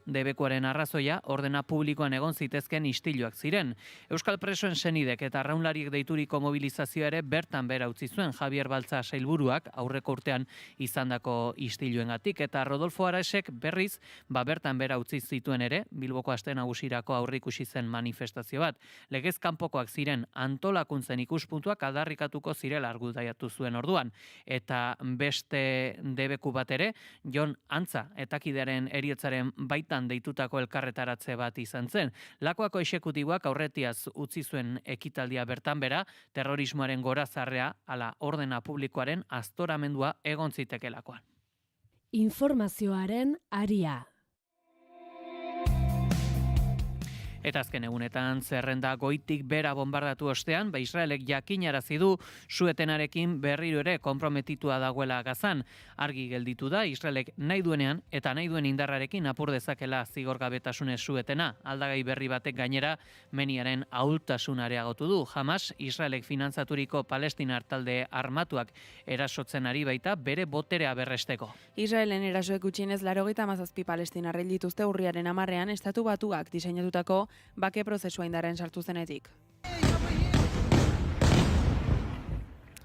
S18: debekuaren arrazoia, ordena publikoan egon zitezken istiluak ziren. Euskal presoen senidek eta arraunlariek deituriko mobilizazioa ere bertan bera utzi zuen Javier Baltza sailburuak aurreko urtean izandako istiluengatik, eta Rodolfo Araesek berriz bertan bera utzi zituen ere Bilboko aste nagusirako aurreikusi zen manifestazio bat. Legez kanpokoak ziren antolakuntzen ikuspuntuak aldarrikatuko zirela argudiatu zuen orduan, eta beste debeku bat ere Jon Antza etakidearen heriotzaren baitan deitutako elkarretaratze bat izan zen. Lakuako exekutiboak aurretiaz utzi zuen ekitaldia bertan bera, terrorismoaren gorazarrea ala ordena publikoaren aztoramendua egon zitekelakoan.
S5: Informazioaren aria.
S18: Eta azken egunetan zerrenda goitik bera bombardatu ostean, Israelek jakinarazi du suetenarekin berriro ere konprometitua dagoela Gazan. Argi gelditu da Israelek nahi duenean eta nahi duen indarrarekin apur dezakela zigorgabetasunez suetena. Aldagai berri batek gainera meniaren ahultasun areagotu du. Hamas Israelek finantzaturiko palestinar talde armatuak erasotzen ari baita bere boterea berresteko.
S3: Israelen erasoek gutxienez 97 palestinarrei dituzte urriaren 10ean Estatu Batuak diseinatutako bake prozesua indarren sartu zenetik.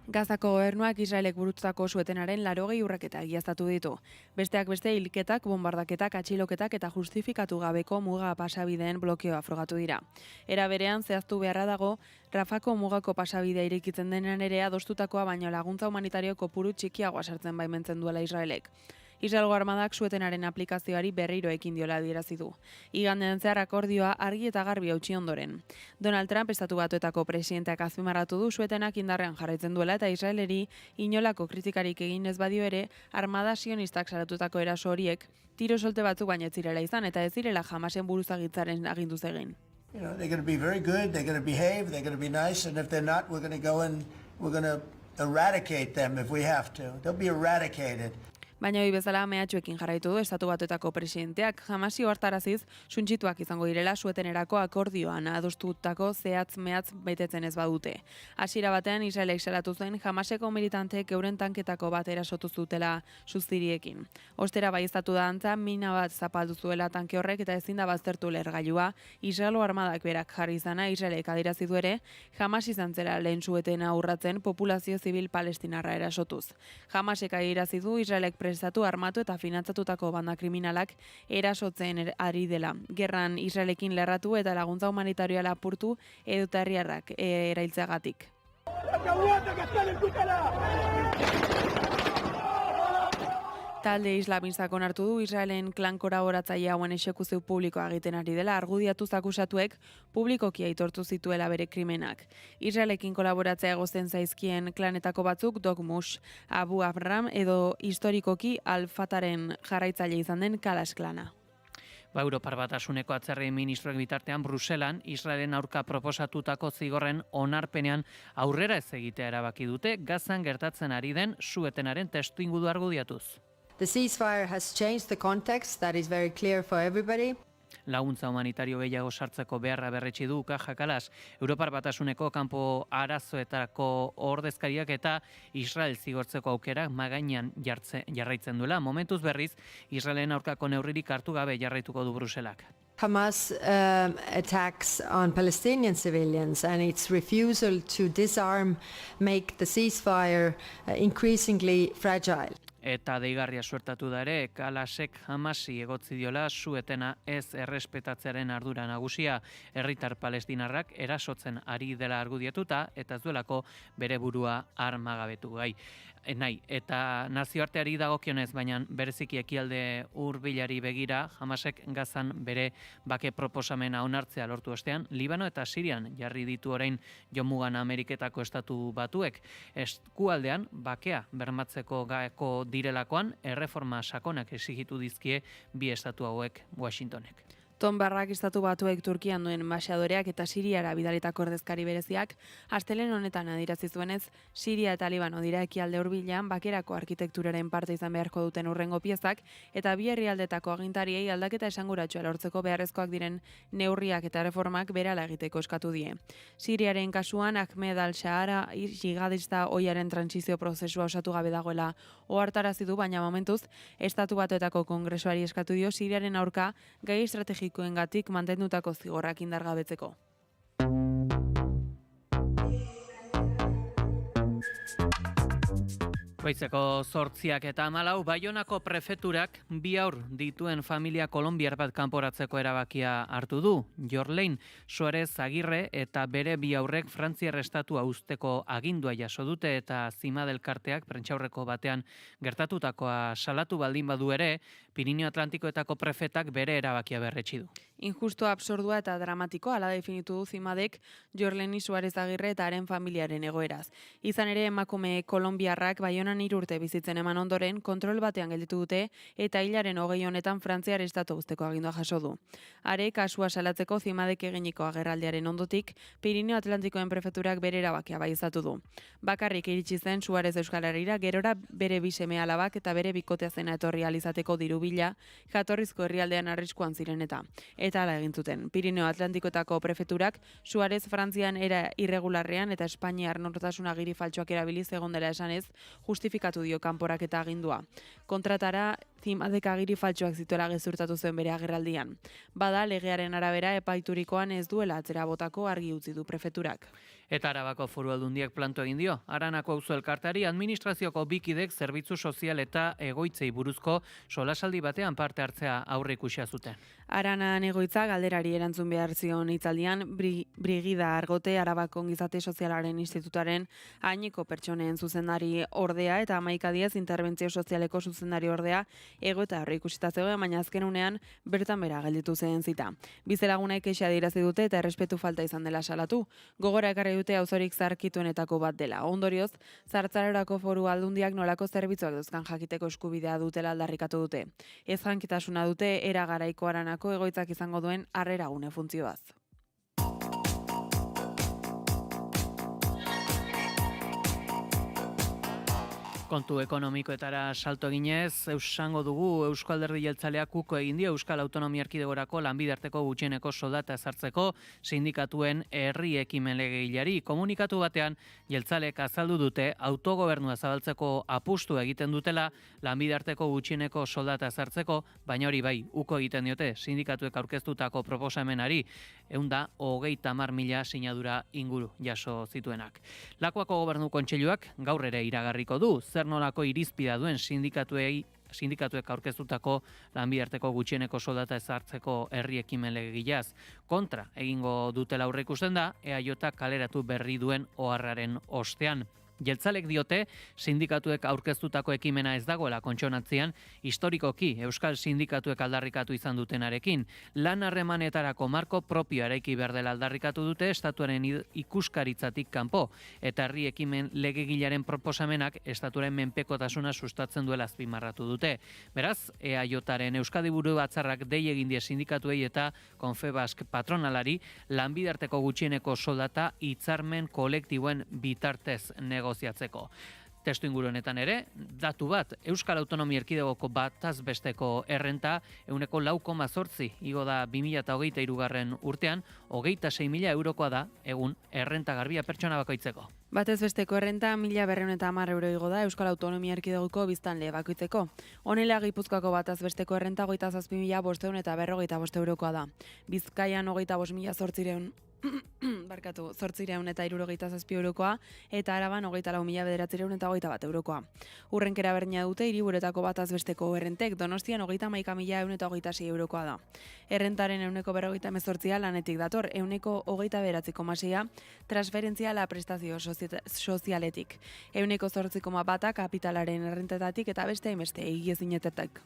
S3: Gazako gobernuak Israelek burututako suetenaren 80 urraketa egiaztatu ditu. Besteak beste hilketak, bombardaketak, atxiloketak eta justifikatu gabeko muga pasabideen blokeoa frogatu dira. Era berean zehaztu beharra dago, Rafako mugako pasabidea irekitzen denean ere adostutakoa baino laguntza humanitario kopuru txikiagoa sartzen baimentzen duela Israelek. Israelgo armadak suetenaren aplikazioari berriro ekin diola adierazi du. Igandean zehar akordioa argi eta garbi hautsi ondoren. Donald Trump Estatu Batuetako presidenteak azpimarratu du suetenak indarrean jarraitzen duela eta Israeleri inolako kritikarik egin ez badio ere armada sionistak saratutako eraso horiek tiro solte batzuk baina ez zirela izan eta ez zirela Hamasen buruzagitzaren aginduz egin.
S19: You know, they're going to be very good, they're going to behave, they're going to be nice, and if they're not, we're going to go and we're going to eradicate them if we have to. They'll be eradicated.
S3: Baina hori bezala mehatxuekin jarraitu du Estatu Batuetako presidenteak Hamasi ohartaraziz suntsituak izango direla suetenerako akordioan adostutako zehatz-mehatz betetzen ez badute. Hasiera batean Israelek salatu zuen Hamaseko militanteek euren tanketako bat erasotu zutela suziriekin. Ostera baieztatu da antza mina bat zapaldu zuela tanke horrek eta ezin da baztertu lehergailua. Israelo armadak berak jarri izana Israelek adierazi du ere Hamas izan zela lehen suetena urratzen populazio zibil palestinarra erasotuz. Hamasek adierazi du Israelek estatu armatu eta finantzatutako banda kriminalak erasotzen ari dela. Gerran Israelekin lerratu eta laguntza humanitarioa lapurtu edota herriarrak erailtzeagatik. Talde islamistak onartu du Israelen klan kolaboratzaile hauen exekuzio publikoa egiten ari dela argudiatuz akusatuek publikoki aitortu zituela bere krimenak. Israelekin kolaboratzea egozten zaizkien klanetako batzuk Dogmush, Abu Abram edo historikoki Al-Fataren jarraitzaile izan den Kalas klana.
S18: Europar Batasuneko atzerri ministroek bitartean Bruselan Israelen aurka proposatutako zigorren onarpenean aurrera ez egitea erabaki dute Gazan gertatzen ari den suetenaren testuinguru argudiatuz.
S2: The ceasefire has changed the context, that is very clear for everybody.
S18: Laguntza humanitario gehiago sartzeko beharra berretsi du Kaja Kalas. Europar Batasuneko kanpo arazoetako ordezkariak eta Israel zigortzeko aukerak magainan jarraitzen duela. Momentuz berriz, Israelen aurkako neurririk hartu gabe jarraituko du Bruselak.
S2: Hamas attacks on Palestinian civilians and its refusal to disarm make the ceasefire increasingly fragile.
S18: Eta deigarria suertatu da ere, Kalasek Hamasi egotzi diola suetena ez errespetatzearen ardura nagusia. Herritar palestinarrak erasotzen ari dela argudiatuta eta ez duelako bere burua armagabetu gai. Eta nazioarteari dagokionez, baina bereziki ekialde hurbilari begira, Hamasek Gazan bere bake proposamena onartzea lortu ostean, Libano eta Sirian jarri ditu orain jomugan Ameriketako Estatu Batuek. Eskualdean bakea bermatzeko gaeko direlakoan erreforma sakonak exigitu dizkie bi estatu hauek Washingtonek.
S3: Tom Barrak Estatu Batuek Turkian duen enbaxadoreak eta Siriara bidalitako ordezkari bereziak astelehen honetan adierazi zuenez, Siria eta Libano dira ekialde hurbilean bakerako arkitekturaren parte izan beharko duten hurrengo piezak eta bi herrialdetako agintariei aldaketa esanguratsua lortzeko beharrezkoak diren neurriak eta reformak berehala egiteko eskatu die. Siriaren kasuan Ahmed al-Shara jihadista ohiaren trantsizio prozesua osatu gabe dagoela ohartarazi du, baina momentuz Estatu Batuetako Kongresuari eskatu dio Siriaren aurka gai estrategikoengatik mantendutako zigorrak indargabetzeko.
S18: Goizeko 8 eta 14 Baionako prefeturak bi haur dituen familia kolonbiar bat kanporatzeko erabakia hartu du. Jorlein Suarez Agirre eta bere bi haurrek Frantziar estatua uzteko agindua jaso dute eta Zimadelkarteak prentsaurreko batean gertatutakoa salatu baldin badu ere, Pirinio Atlantikoetako prefetak bere erabakia berretsi du.
S3: Injusto, absurdua eta dramatiko hala definitu du Zimadek Jorlein Suarez Agirre eta haren familiaren egoeraz. Izan ere emakume kolonbiarrak Baionan 3 urte bizitzen eman ondoren kontrol batean gelditu dute eta hilaren 20 honetan Frantziar estatua uzteko agindua jaso du. Are kasua salatzeko Zimadek eginiko agerraldiaren ondotik Pirinio Atlantikoen prefeturak bere erabakia baieztatu du. Bakarrik iritsi zen Suarez Euskal Herrira gerora bere bi seme-alabak eta bere bikotea zena etorri ahal izateko diru bila jatorrizko herrialdean arriskuan ziren eta hala egin zuten. Pirineo Atlantikoetako prefeturak Suarez Frantzian era irregularrean eta Espainiar nortasun agiri faltsuak erabiliz egon dela esanez justifikatu dio kanporaketa agindua. Kontratara Zimadek agiri faltsuak zituela gezurtatu zen bere agerraldian. Bada legearen arabera epaiturikoan ez duela atzera botako argi utzi du prefeturak.
S18: Eta Arabako Foru Aldundiak planto egin dio, Aranako auzo elkarteari administrazioko bikidek zerbitzu sozial eta egoitzei buruzko solasaldi batean parte hartzea aurreikusia zuten.
S3: Aranan egoitza galderari erantzun behar zion hitzaldian, Brigida Argote Arabako Ongizate Sozialaren Institutuaren haineko pertsonen zuzendari ordea eta 11 diez interbentzio sozialeko zuzendari ordea ego eta aurreikusita zegoen, baina azken unean bertan bera gelditu zen zita. Bizelagunek kexa adierazi dute eta errespetu falta izan dela salatu. Gogora ekarri dute auzorik zarkituenetako bat dela. Ondorioz, Zartzarorako Foru Aldundiak nolako zerbitzuak duzkan jakiteko eskubidea dutela aldarrikatu dute. Ez jankitasuna dute era garaiko Aranako egoitzak izango duen harreragune funtzioaz.
S18: Kontu ekonomikoetara salto eginez, esango dugu Eusko Alderdi Jeltzaleak uko egin dio Euskal Autonomia Erkidegorako lanbide arteko gutxieneko soldata ezartzeko sindikatuen herri ekimen legegileari. Komunikatu batean, jeltzaleek azaldu dute autogobernua zabaltzeko apustu egiten dutela lanbide arteko gutxieneko soldata ezartzeko, baina hori bai, uko egiten diote sindikatuek aurkeztutako proposamenari 130.000 sinadura inguru jaso zituenak. Lakuako Gobernu Kontseiluak gaur ere iragarriko du, zer nolako irizpidea duen sindikatuek aurkeztutako lanbide arteko gutxieneko soldata ezartzeko herri ekimen legegileaz kontra egingo dutela aurreikusten da, EAJak kaleratu berri duen oharraren ostean. Jeltzalek diote, sindikatuek aurkeztutako ekimena ez dagoela kontsonatzean, historikoki Euskal Sindikatuek aldarrikatu izan dutenarekin. Lan harremanetarako marko propio eraiki behar dela aldarrikatu dute estatuaren ikuskaritzatik kanpo, eta herri ekimen legegilaren proposamenak estatuaren menpekotasuna sustatzen duela azpimarratu dute. Beraz, EAJaren Euskadi Buru Batzarrak dei egin die sindikatuei eta Confebask patronalari lanbide arteko gutxieneko soldata hitzarmen kolektiboen bitartez negoziatzeko. Testu inguru honetan ere, datu bat, Euskal Autonomia Erkidegoko bataz besteko errenta 4,8 igo da 2023 urtean, 26.000 eurokoa da, egun, errenta garbia pertsona bakoitzeko.
S3: Batez besteko errenta 1.210 euro igo da Euskal Autonomia Erkidegoko biztanle bakoitzeko. Honela Gipuzkoako bataz besteko errenta 27.500 eta 55 eurokoa da. Bizkaian 25.800 800 eta 67 eurokoa, eta Araban 24.900 eta 21 eurokoa. Urrenkera berdina dute hiriburuetako bataz besteko errentek, Donostian 30.100 eta 26 eurokoa da. Errentaren 148 lanetik dator, 129,6 transferentzia la prestazio sozialetik, 8,1 kapitalaren errentetatik eta beste hainbeste egiezinetetak.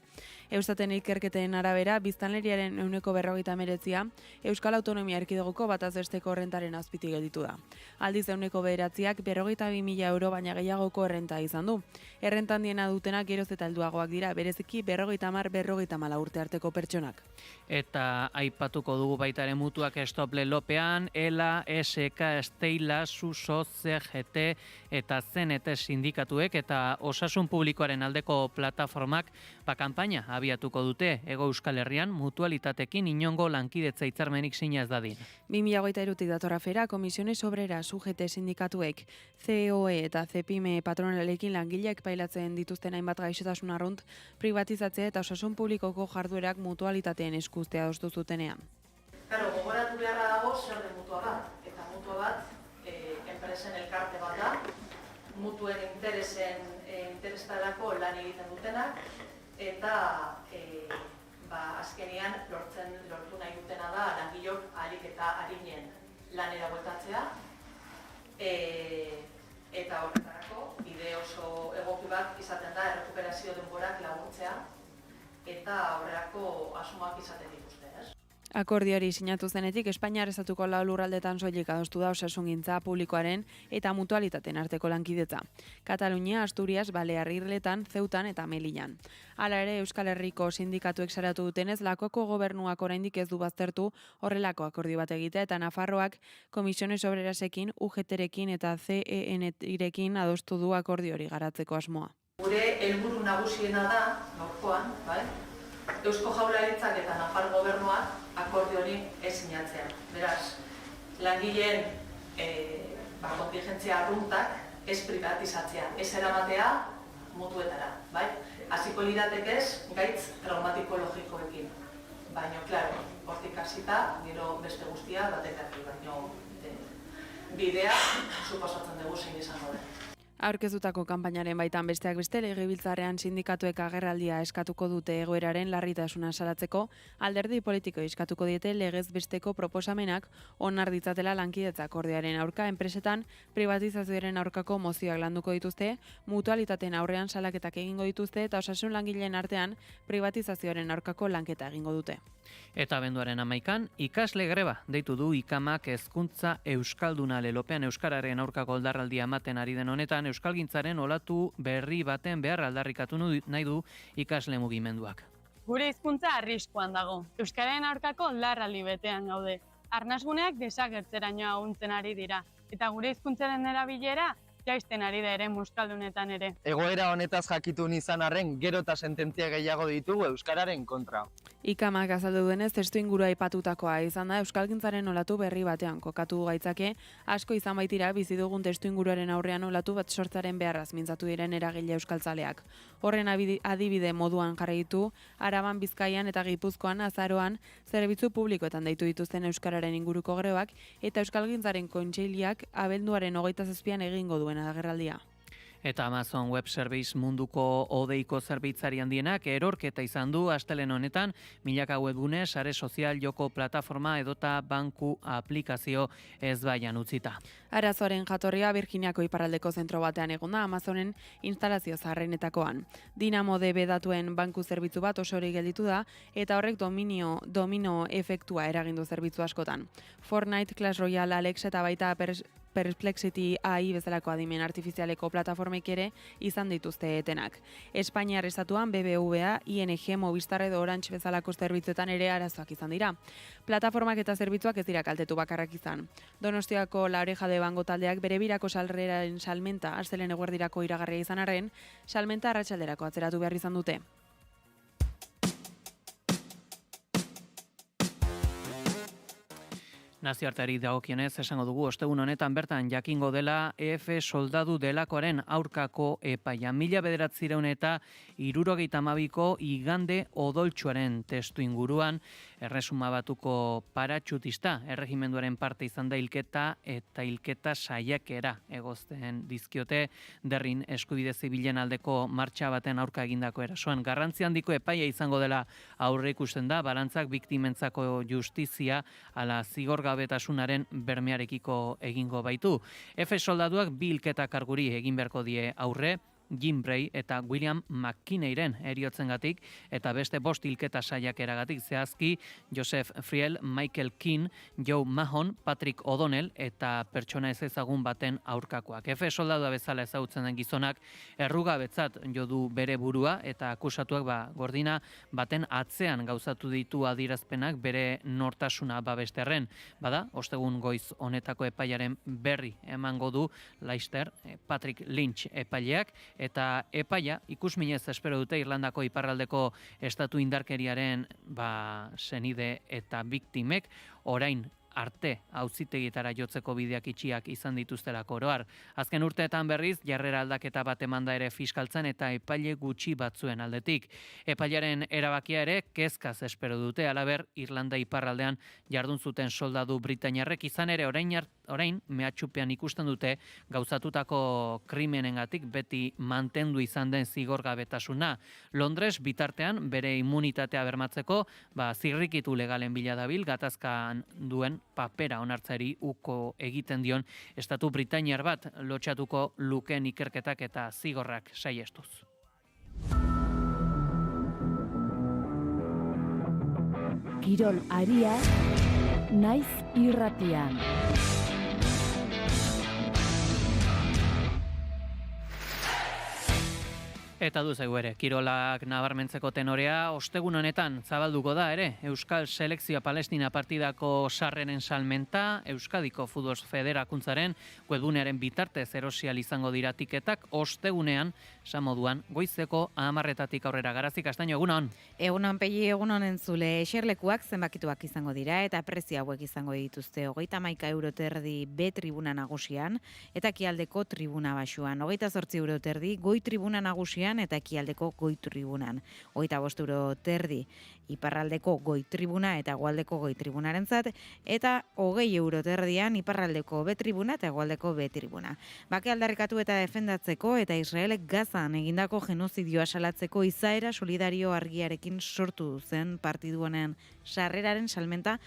S3: Eustaten ikerketen arabera, biztanleriaren 159 Euskal Autonomia Erkidegoko bataz besteko errentaren azpitik gelditu da. Aldiz 9,9ak 52.000 euro baina gehiagoko errenta izan du. Errentan diena dutenak geroz eta helduagoak dira, bereziki 50-54 urte arteko pertsonak.
S18: Eta aipatuko dugu baita ere mutuak Stop Lelopean, ELA, SK, Steila, SUSO, CGT eta CNT sindikatuek eta osasun publikoaren aldeko plataformak kanpaina abiatuko dute Hego Euskal Herrian mutualitatekin inongo lankidetza hitzarmenik sina ez dadin.
S3: 2023 datorra fera, Komisiones Obreras UGT sindikatuek, COE eta CPIME patronalekin langileak pailatzen dituzten hainbat gaixotasun arrunt privatizatzea eta osasun publikoko jarduerak mutualitateen eskuztea adostu zutenean.
S4: Claro, gogoratu beharra dago zer den mutua bat, eta mutua bat enpresen elkarte bat da, mutuen interesetarako lan egiten dutenak, eta azkenean lortu nahi dutena da langilok ahalik eta arinen lanera bueltatzea, eta horretarako bide oso egoki bat izaten da errekuperazio denborak laburtzea, eta horrelako asumak izaten dituzte, ez?
S3: Akordioari sinatu zenetik, Espainiar estatuko lau lurraldetan soilik adostu da osasungintza publikoaren eta mutualitateen arteko lankidetza. Katalunia, Asturias, Balear Irletan, Zeutan eta Melillan. Hala ere, Euskal Herriko sindikatuek saratu dutenez, Lakoko gobernuak oraindik ez du baztertu horrelako akordio bat egitea eta Nafarroak Komisiones Obrerasekin, UGT-rekin eta CEN-rekin adostu du akordio hori garatzeko asmoa.
S4: Gure helburu nagusiena da, gaurkoan, bai? Eusko Jaurlaritzak eta Nafar gobernuak akordio hori ez sinatzea. Beraz, langileen kontingentzia arruntak ez privatizatzea, ez eramatea mutuetara, bai? Hasiko liratekez gaitz traumatiko-logikoekin. Baina, klaro, hortik hasita, gero beste guztia batekatu, baina bidea suposatzen dugu zein izango den.
S3: Aurkezutako kanpainaren baitan besteak beste legebiltzarrean sindikatuek agerraldia eskatuko dute egoeraren larritasuna salatzeko, alderdi politiko eskatuko diete legez besteko proposamenak onar ditzatela lankidetza akordioaren aurka enpresetan privatizazioaren aurkako mozioak landuko dituzte, mutualitateen aurrean salaketak egingo dituzte eta osasun langileen artean privatizazioaren aurkako lanketa egingo dute.
S18: Eta abenduaren 11an, ikasle greba deitu du ikamak hezkuntza euskalduna lelopean euskararen aurkako oldarraldia ematen ari den honetan euskalgintzaren olatu berri baten behar aldarrikatu nahi du ikasle mugimenduak.
S7: Gure hizkuntza arriskuan dago. Euskararen aurkako oldarraldi betean gaude. Arnasguneak desagertzeraino ahuntzen ari dira eta gure hizkuntzaren erabilera jaisten ari da ere euskaldunetan ere.
S22: Egoera honetaz jakitun izan arren, gero eta sententzia gehiago ditugu euskararen kontra.
S3: Ikamak azaldu duenez, testuingurua aipatutakoa izan da euskalgintzaren olatu berri batean kokatu gaitzake, asko izan baitira bizi dugun testuinguruaren aurrean olatu bat sortzaren beharraz mintzatu diren eragile euskaltzaleak. Horren adibide moduan jarri ditu, Araban, Bizkaian eta Gipuzkoan azaroan zerbitzu publikoetan deitu dituzten euskararen inguruko grebak eta euskalgintzaren kontseiliak abenduaren 27an egingo duen agerraldia.
S18: Eta Amazon Web Service munduko odeiko zerbitzari handienak erorketa izan du astelehen honetan, milaka webgune, sare sozial, joko plataforma edota banku aplikazio ezbaian utzita.
S3: Arazoaren jatorria Virginiako iparraldeko zentro batean egon da Amazonen instalazio zaharrenetakoan. Dynamo DB datuen banku zerbitzu bat osorik gelditu da eta horrek domino efektua eragindu zerbitzu askotan. Fortnite, Clash Royale, Alexa eta baita Perplexity AI bezalako adimen artifizialeko plataformek ere izan dituzte etenak. Espainiar estatuan BBVA, ING, Movistar edo Orange bezalako zerbitzuetan ere arazoak izan dira. Plataformak eta zerbitzuak ez dira kaltetu bakarrak izan. Donostiako La Oreja de Bango taldeak bere birako salreraren salmenta astelehen eguerdirako iragarria izan arren, salmenta arratsalderako atzeratu behar izan dute.
S18: Nazioarteari dagokionez esango dugu ostegun honetan bertan jakingo dela EF soldadu delakoaren aurkako epaia. 1972ko igande odoltsuaren testu inguruan erresuma batuko paratxutista erregimenduaren parte izan da hilketa eta hilketa saiakera egozten dizkiote derrin eskubide zibilen aldeko martxa baten aurka egindako erasoan. Garrantzi handiko epaia izango dela aurre ikusten da balantzak biktimentzako justizia ala zigorgabetasunaren bermearekiko egingo baitu. F soldaduak bi hilketa karguri egin beharko die aurre, Jim Bray eta William McKinneyren eriotzengatik eta beste 5 hilketa saiakeragatik, zehazki Joseph Friel, Michael Keane, Joe Mahon, Patrick O'Donnell eta pertsona ez ezagun baten aurkakoak. F soldadua bezala ezagutzen den gizonak errugabetzat jo du bere burua eta akusatuak gordina baten atzean gauzatu ditu adierazpenak bere nortasuna babesterren. Bada, ostegun goiz honetako epaiaren berri emango du Leicester Patrick Lynch epaileak, eta epaia ikusminez espero dute Irlandako iparraldeko estatu indarkeriaren senide eta biktimek orain arte auzitegitara jotzeko bideak itxiak izan dituztelako oroar. Azken urteetan berriz, jarrera aldaketa bat emanda ere fiskaltzan eta epaile gutxi batzuen aldetik. Epailaren erabakia ere kezkaz espero dute, halaber Irlanda iparraldean jardun zuten soldadu britainiarrek izan ere orain mehatxupean ikusten dute gauzatutako krimenengatik beti mantendu izan den zigorgabetasuna. Londres bitartean bere immunitatea bermatzeko zirrikitu legalen bila dabil gatazkan duen papera onartzari uko egiten dion estatu britainiar bat lotxatuko lukeen ikerketak eta zigorrak saihestuz.
S5: Kirol aria naiz irratian.
S18: Eta du zaigu ere, kirolak nabarmentzeko tenorea, ostegun honetan zabalduko da ere, Euskal Selekzioa Palestina partidako sarreren salmenta, Euskadiko Futbol Federakuntzaren webgunearen bitartez erosial izango dira tiketak, ostegunean, samoduan, goizeko 10:00 aurrera. Garazi Castaño, egunon?
S16: Egunon, Pegi, egunon entzule, eserlekuak zenbakituak izango dira, eta prezio hauek izango dituzte, 31 euro terdi B tribuna nagusian, eta kialdeko tribuna basuan, 28 euro terdi goi tribuna nagusian,
S9: neurrian eta ekialdeko goi-tribunan. 25 euro terdi iparraldeko goi-tribuna eta hegoaldeko goi-tribunarentzat, eta 20 euro terdian iparraldeko B-tribuna eta hegoaldeko B-tribuna. Bake aldarrikatu eta defendatzeko eta Israelek Gazan egindako genozidioa salatzeko izaera solidario argiarekin sortu zen partidu honen sarreraren salmenta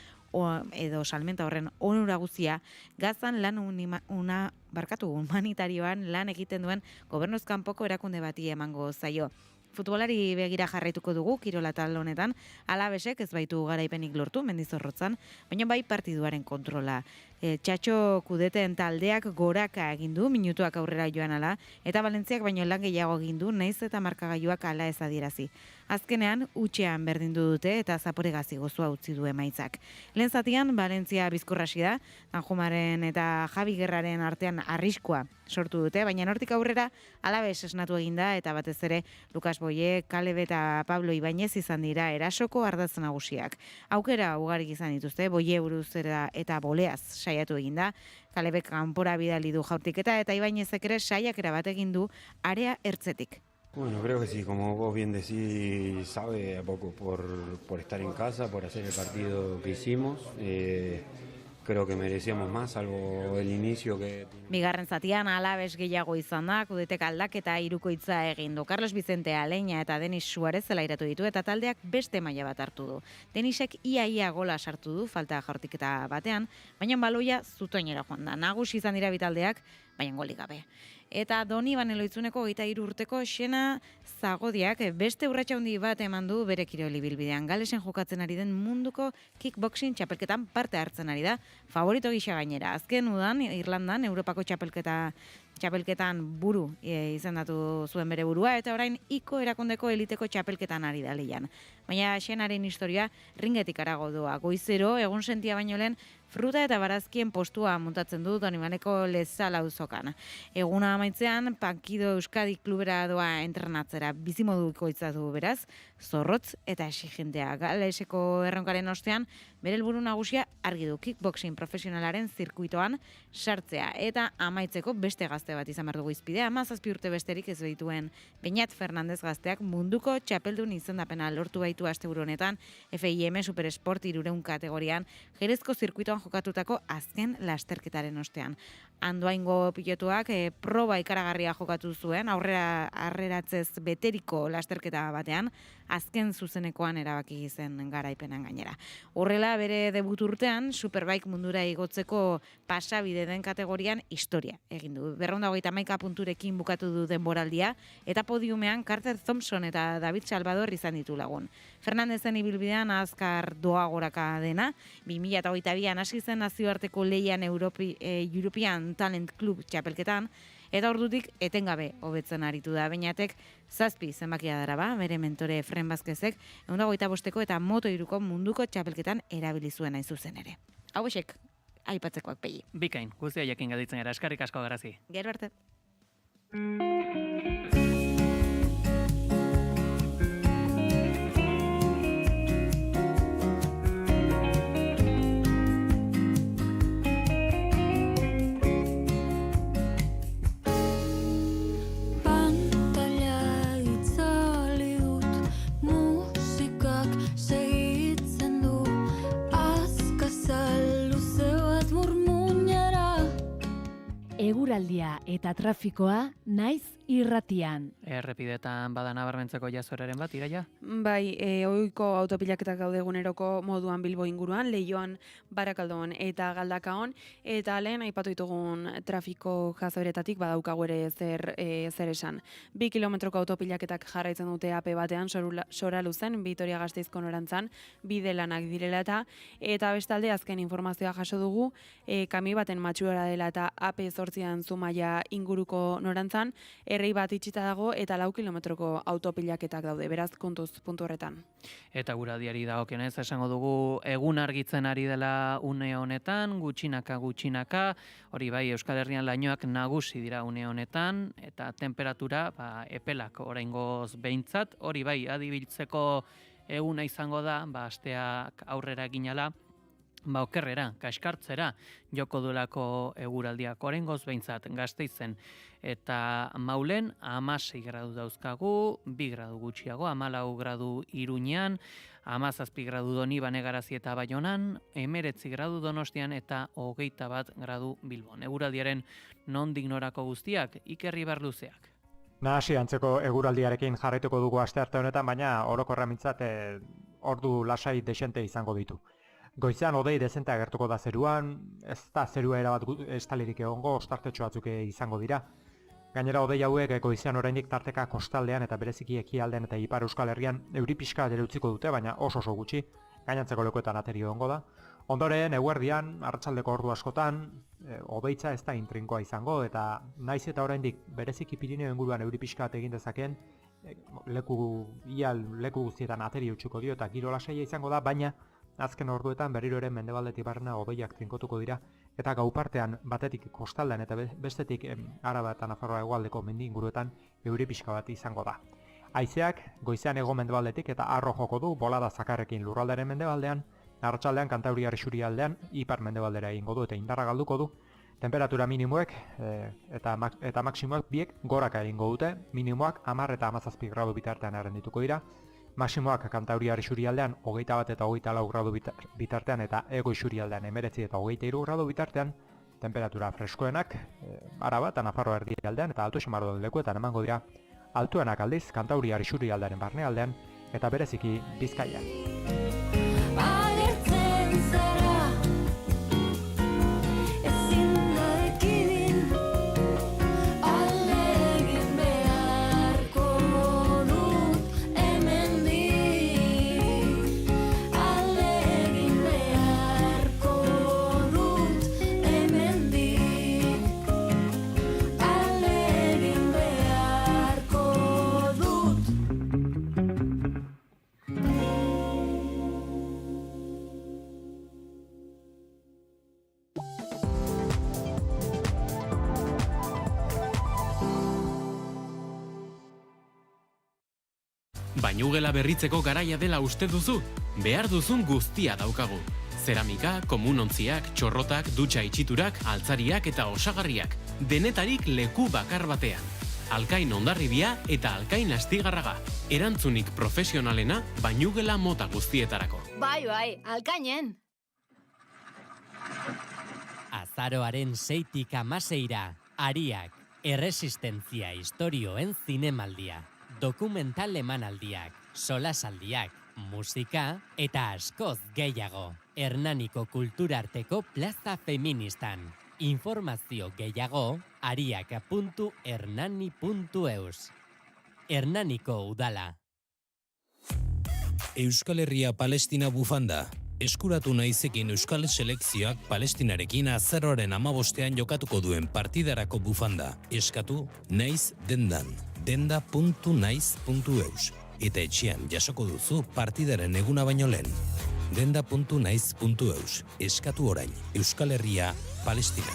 S9: edo salmenta horren onura guzia Gazan lan humanitarioan lan egiten duen gobernuz kanpoko erakunde bati emango zaio. Futbolari begira jarraituko dugu kirola tal honetan, Alabesek ez baitu garaipenik lortu Mendizorrotzan, baina bai partiduaren kontrola. Txatxo Kudeten taldeak goraka egin du minutuak aurrera joan ala, eta Valentziak baino lan gehiago egin du naiz eta markagailuak ala ez adierazi. Azkenean utxean berdindu dute eta Zaporegazi gozua utzi du emaitzak. Lehen zatian Valentzia bizkorrasi da, Danjumaren eta Javi Gerraren artean arriskua sortu dute, baina hortik aurrera Alabes esnatu eginda eta batez ere Lukas Boye, Kaleb eta Pablo Ibañez izan dira erasoko ardatz nagusiak. Aukera ugarik izan dituzte, Boye buruzera eta boleaz saiatu eginda, Kalebek kanpora bidali du jaurtiketa eta Ibañezek ere saiakera bat egin du area ertzetik.
S11: Bueno, creo que sí, como vos bien decís, sabe a poco por estar en casa, por hacer el partido que hicimos. Creo que merecíamos más, salvo el inicio que...
S9: Bigarren zatian Alabes gehiago izan da, Kudetek aldaketa hirukoitza egin du. Carlos Vicente Aleña eta Denis Suarez zelairatu ditu eta taldeak beste maila bat hartu du. Denisek ia gola sartu du, falta jaurtiketa batean, baina baloia zutoinera joan da. Nagusi izan dira bitaldeak, baina golik gabe. Eta Doni Baneloitzuneko 23 urteko Xena Zagodiak beste urratsa handi bat eman du bere kirol ibilbidean. Galesen jokatzen ari den munduko kickboxing txapelketan parte hartzen ari da, favorito gisa gainera. Azken udan Irlandan Europako txapelketan buru izendatu zuen bere burua, eta orain iko erakundeko eliteko txapelketan ari da lehian. Baina Xenaren historia ringetik arago doa. Goizero, egun sentia baino lehen, fruta eta barazkien postua muntatzen du Donibaneko Lezala auzokan. Eguna amaitzean, Pankido Euskadi klubera doa entrenatzera bizimoduko itzatu beraz, zorrotz eta exigentea. Galeseko erronkaren ostean, bere helburu nagusia argi du kickboxing profesionalaren zirkuitoan sartzea. Eta amaitzeko beste gazte bat izan behar dugu izpidea, 17 urte besterik ez behituen Beñat Fernandez gazteak munduko txapeldun izendapena lortu baitu asteburu honetan, FIM Supersport 300 kategorian, Jerezko zirkuitoan jokatutako azken lasterketaren ostean. Andoaingo pilotuak proba ikaragarria jokatu zuen, aurreratzez beteriko lasterketa batean, azken zuzenekoan erabaki zen garaipenan gainera. Horrela, bere debut urtean, Superbike mundura igotzeko pasabide den kategorian historia egin du. 221 punturekin bukatu du denboraldia, eta podiumean Carter Thompson eta David Salvador izan ditu lagun. Fernandezen ibilbidean azkar doagoraka dena, 2022an hasi zen nazioarteko lehian European Talent Club txapelketan, eta ordutik etengabe hobetzen aritu da. Beñatek 7 zenbakia daraba, bere mentore Fren Bazkezek, 125eko eta Moto3ko munduko txapelketan erabili zuen hain zuzen ere. Hauexek, aipatzekoak pegi.
S18: Bikain, guztia jakin gaditzen gara, eskarrik asko Garazi.
S9: Gero arte.
S5: Eguraldia eta trafikoa naiz irratian.
S18: Errepidetan bada nabarmentzeko jazoraren bat, Iraia?
S3: Bai, ohiko autopilaketak daude eguneroko moduan Bilbo inguruan, Leioan, Barakaldon eta Galdakaon, eta lehen aipatu ditugun trafiko jazoeretatik badaukagu ere zer esan. 2 kilometroko autopilaketak jarraitzen dute AP batean, Soraluzen, Vitoria-Gasteizko norantzan, bide lanak direla eta bestalde azken informazioa jaso dugu, kami baten matxura dela eta AP 8an Zumaia inguruko norantzan, errei bat itxita dago eta 4 kilometroko autopilaketak daude, beraz kontuz puntu horretan.
S18: Eta guraldiari dagokionez esango dugu egun argitzen ari dela une honetan, gutxinaka, hori bai Euskal Herrian lainoak nagusi dira une honetan, eta temperatura epelak oraingoz behintzat, hori bai adibiltzeko eguna izango da, asteak aurrera ginala, okerrera, kaskartzera joko duelako eguraldiak oraingoz behintzat Gasteizen eta Maulen 16 gradu dauzkagu, 2 gradu gutxiago, 14 gradu Iruñean, 17 gradu Donibane Garazi eta Baionan, 19 gradu Donostian eta 21 gradu Bilbon. Eguraldiaren nondik norako guztiak, Iker Ibarluzeak.
S6: Nahasi antzeko eguraldiarekin jarraituko dugu astearte honetan, baina orokorra mintzat ordu lasai desente izango ditu. Goizean hodei dezente agertuko da zeruan, ez da zerua erabat estalirik egongo, ostartetxo batzuk izango dira. Gainera hodei hauek goizean oraindik tarteka kostaldean eta bereziki ekialdean eta ipar Euskal Herrian euri pixka utziko dute, baina oso gutxi, gainantzeko lekuetan ateri egongo da. Ondoren, eguerdian, arratsaldeko ordu askotan, hodeitza ez da intrinkoa izango, eta naiz eta oraindik bereziki Pirineo inguruan euri pixka egin dezakeen, leku guztietan ateri utziko dio eta giro lasaia izango da, baina azken orduetan berriro ere mendebaldetik barrena hodeiak trinkotuko dira, eta gau partean batetik kostaldean eta bestetik Araba eta Nafarroa hegoaldeko mendi inguruetan euri pixka bat izango da. Haizeak goizean hego mendebaldetik eta harro joko du bolada zakarrekin lurraldearen mendebaldean, arratsaldean Kantauriar isurialdean ipar mendebaldera egingo du eta indarra galduko du. Temperatura minimoek eta maksimoak biek goraka egingo dute, minimoak 10 eta 17 gradu bitartean errendituko dira, maksimoak Kantauriar isurialdean 21 eta 24 gradu bitartean eta hego isurialdean 19 eta 23 gradu bitartean, temperatura freskoenak Araba eta Nafarroa erdialdean eta altu xamarro lekuetan emango dira, altuenak aldiz Kantauriar isurialdearen barnealdean eta bereziki Bizkaian.
S12: Bainugela berritzeko garaia dela uste duzu? Behar duzun guztia daukagu. Zeramika, komunontziak, txorrotak, dutxa itxiturak, altzariak eta osagarriak. Denetarik leku bakar batean. Alkain Hondarribia eta Alkain Astigarraga. Erantzunik profesionalena bainugela mota guztietarako.
S13: Bai, Alkainen!
S23: Azaroaren 6tik 16ra, Ariak, erresistentzia istorioen zinemaldia. Dokumental emanaldiak, solasaldiak, musika eta askoz gehiago. Hernaniko kulturarteko plaza feministan. Informazio gehiago ariak.hernani.eus. Hernaniko udala.
S24: Euskal Herria Palestina bufanda. Eskuratu naizekin Euskal Selekzioak Palestinarekin azaroaren 15ean jokatuko duen partidarako bufanda. Eskatu naiz dendan. denda.naiz.eus eta etxean jasoko duzu partidaren eguna baino lehen. denda.naiz.eus. Eskatu orain. Euskal Herria Palestina.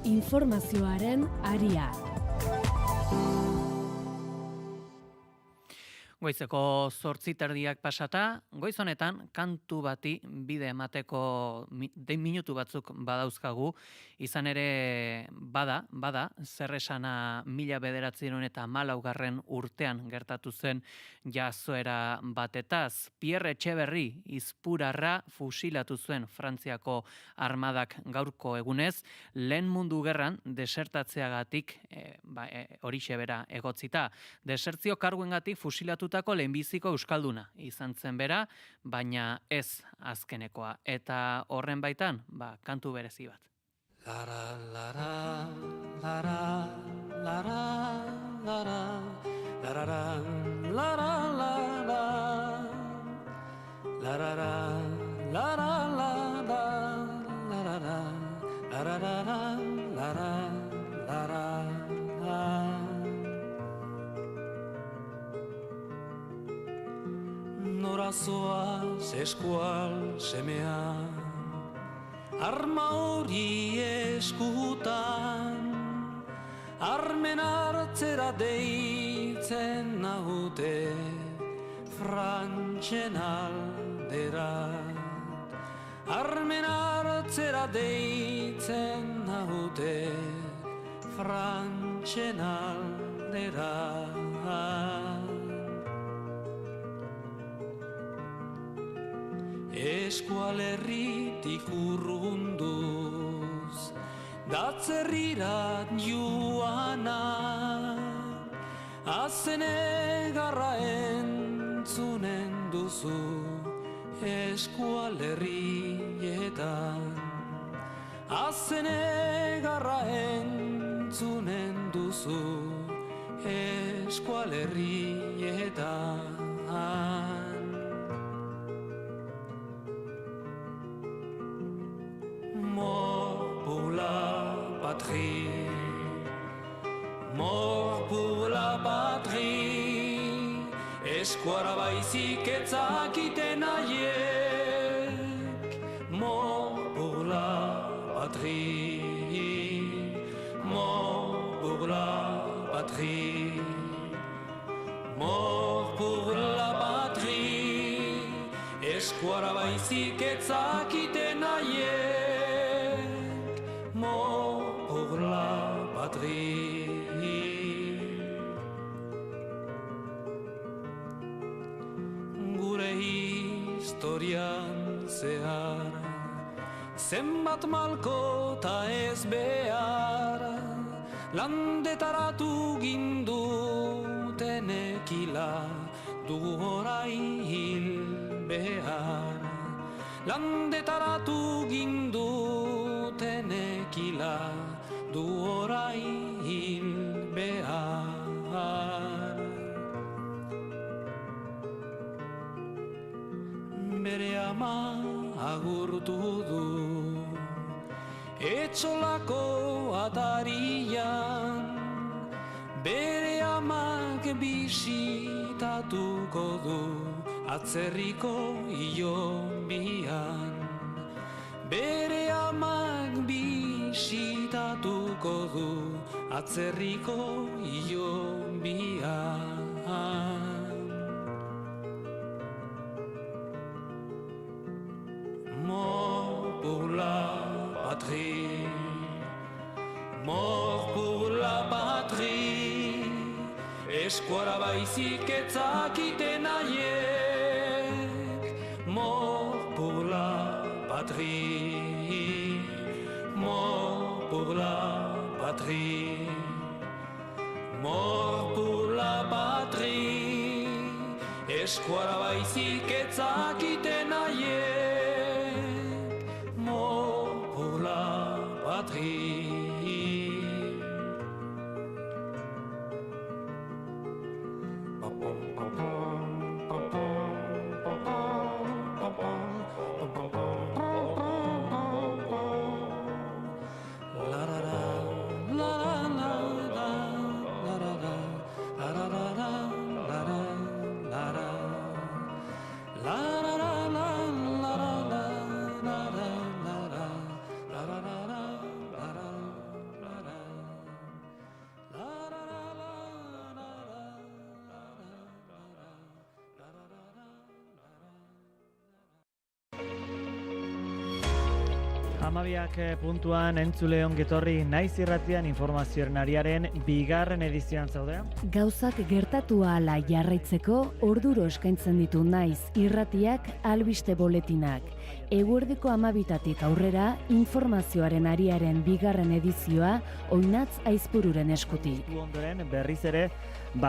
S5: Informazioaren aria.
S18: Goizeko 8:00 pasata, goiz honetan kantu bati bide emateko minutu batzuk badauzkagu, izan ere bada, zer esana 1914 urtean gertatu zen jazoera batetaz. Pierre Etxeberri izpurarra fusilatu zuen Frantziako armadak gaurko egunez, lehen mundu gerran desertatzeagatik horixe bera egotzita. Desertzio karguengatik fusilatu lehenbiziko euskalduna izan zen bera, baina ez azkenekoa. Eta horren baitan, kantu berezi bat.
S25: Lara, lara, lara, lara, lara, lara, lara, lara, lara, lara, lara, lara, Norazoaz eskual semea, arma hori eskutan, armen hartzera deitzen naute, frantxen alderat, armen hartzera deitzen naute, frantxen alderat. Eskualerritik urrunduz, datzerrirat joana, azenegarra entzunen duzu eskualerrietan. Azenegarra entzunen duzu eskualerrietan. Mort pour la patrie, mort pour la patrie, eskuara baizik etzakiten haiek. Mort pour la patrie, mort pour la patrie, mort pour la patrie, eskuara baizik etzakiten haiek. Mort pour la patrie. Gure historian zehar, zenbat malko ta ez behar, landetaratu gindutenekila dugu orain hil behar. Landetaratu gindutenekila du orain hil behar. Bere ama agurtu du etxolako atarian, bere amak bisitatuko du atzerriko ilonbian. Bere amak bisitatuko du atzerriko ilonbian. Mort pour la patrie, mort pour la patrie, eskuara baizik etzakiten haiek. Mort pour la patrie, mort pour la patrie, mort pour la patrie, eskuara baizik etzakiten haiek. Mort pour la patrie.
S8: Amabiak puntuan entzule ongetorri naiz irratian informazioaren ariaren bigarren edizioan zaude.
S5: Gauzak gertatu ahala jarraitzeko orduro eskaintzen ditu naiz irratiak albiste boletinak. Eguerdiko 12tatik aurrera informazioaren ariaren bigarren edizioa Oinatz Aizpururen eskutik.
S8: Ondoren berriz ere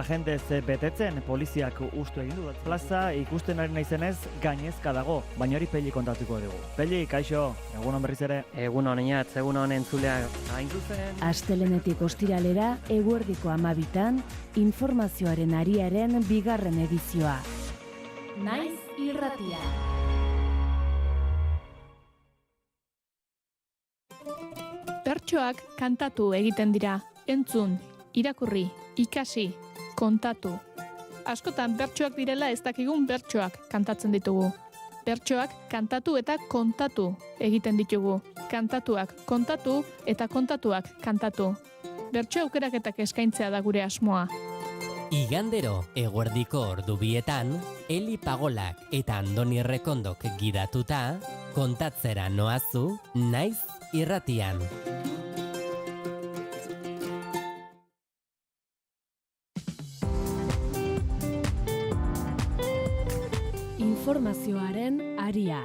S8: jendez betetzen poliziak ustu egin du. Plaza ikusten ari naizenez gainezka dago, baina hori Peli kontatuko dugu. Peli, kaixo, egunon berriz ere.
S10: Egunon Oinatz, egunon entzuleak.
S5: Astelenetik ostiralera eguerdiko 12tan informazioaren ariaren bigarren edizioa. Naiz irratia.
S14: Bertsoak kantatu egiten dira, entzun, irakurri, ikasi, kontatu. Askotan bertsoak direla ez dakigun bertsoak kantatzen ditugu. Bertsoak kantatu eta kontatu egiten ditugu. Kantatuak kontatu eta kontatuak kantatu. Bertso aukeraketak eskaintzea da gure asmoa.
S23: Igandero eguerdiko ordu bietan, Eli Pagolak eta Andoni Errekondok gidatuta, kontatzera noazu, naiz irratian.
S5: Informazioaren aria.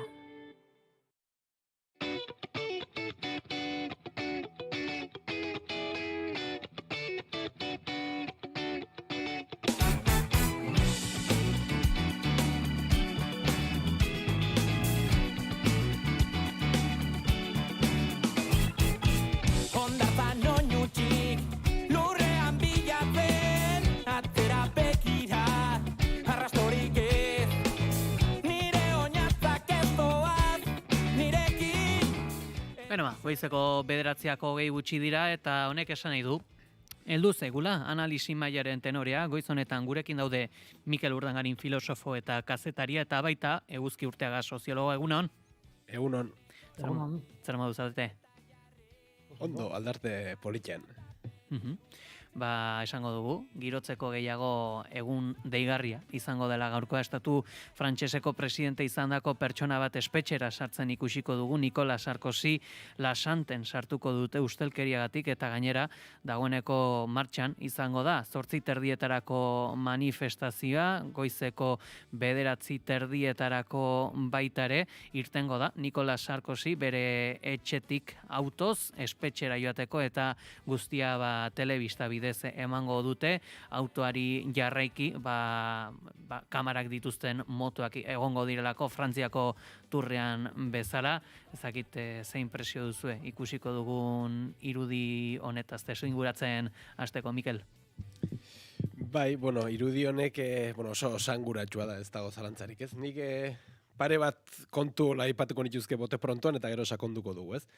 S18: Goizeko 9:00 gutxi dira eta honek esan nahi du. Heldu zaigula analisi mailaren tenorea, goiz honetan gurekin daude Mikel Urdangarin filosofo eta kazetaria eta baita Eguzki Urteaga soziologa. Egunon?
S1: Egunon.
S18: Zer modu zaudete?
S1: Ondo, aldarte politian.
S18: Esango dugu, girotzeko gehiago egun deigarria izango dela gaurkoa. Estatu frantseseko presidente izandako pertsona bat espetxera sartzen ikusiko dugu. Nicolas Sarkozy Lasanten sartuko dute ustelkeriagatik eta gainera dagoeneko martxan izango da 8:30 manifestazioa, goizeko 9:30 baita ere irtengo da Nicolas Sarkozy bere etxetik autoz espetxera joateko eta guztia telebista bidez emango dute, autoari jarraiki kamarak dituzten motoak egongo direlako Frantziako turrean bezala. Ezakit ze impresio duzue ikusiko dugun irudi honetaz, teso inguratzen hasteko, Mikel?
S1: Bai, irudi honek oso osanguratsua da, ez dago zalantzarik, ez? Nik pare bat kontu aipatuko nituzke bote prontoan eta gero sakonduko dugu, ez?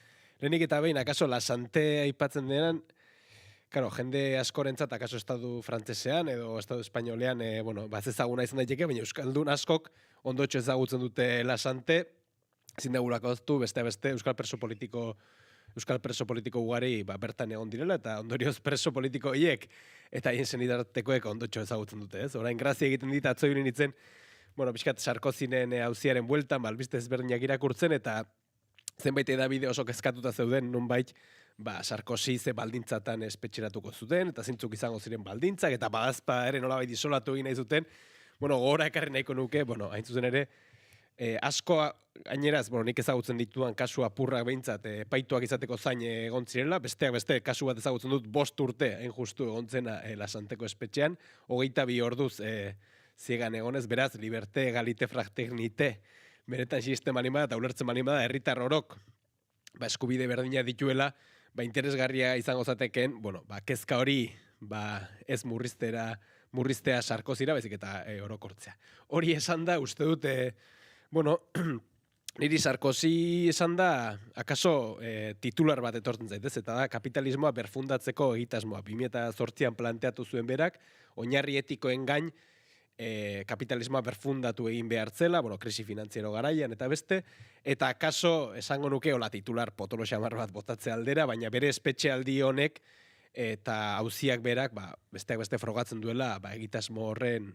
S1: Lehenik eta behin, akaso Lasante aipatzen denan, claro, jende askorentzat akaso estatu frantsesean edo estatu espainolean, ez ezaguna izan daiteke, baina euskaldun askok ondotxo ezagutzen dute Lasante, ezin degulako duztu, beste euskal preso politiko ugari bertan egon direla, eta ondorioz preso politiko hiek eta hien senitartekoek ondotxo ezagutzen dute, ez? Orain grazia egiten dit atzo ibili nintzen, pixkat Sarkozynen auziaren bueltan, albiste ezberdinak irakurtzen, eta zenbait edabide oso kezkatuta zeuden, nonbait, Sarkozy ze baldintzatan espetxeratuko zuten, eta zintzuk izango ziren baldintzak, eta badazpa ere nolabait isolatu egin nahi zuten, gogora ekarri nahiko nuke, hain zuzen ere, asko gaineraz, nik ezagutzen dituan kasu apurrak behintzat, epaituak izateko zain egon zirela, besteak beste kasu bat ezagutzen dut 5 urte, hain justu egontzena Lasanteko espetxean, 22 orduz ziegan egonez, beraz, liberte, egalite, fraternite, benetan sistema anima eta ulertzen manima da, herritar orok, eskubide berdina dituela, interesgarria izango zateken, kezka hori, ez murriztea Sarkozyra, baizik eta orokortzea. Hori esan da, uste dut, niri Sarkozy esan da, akaso titular bat etortzen zaitez, eta da, kapitalismoa berfundatzeko egitasmoa. 2008an planteatu zuen berak, oinarri etikoen gain, kapitalismoa berfundatu egin behartzela, krisi finantziero garaian eta beste, eta akaso esango nuke hola titular potolo xamar bat botatze aldera, baina bere espetxealdi honek eta auziak berak besteak beste frogatzen duela egitasmo horren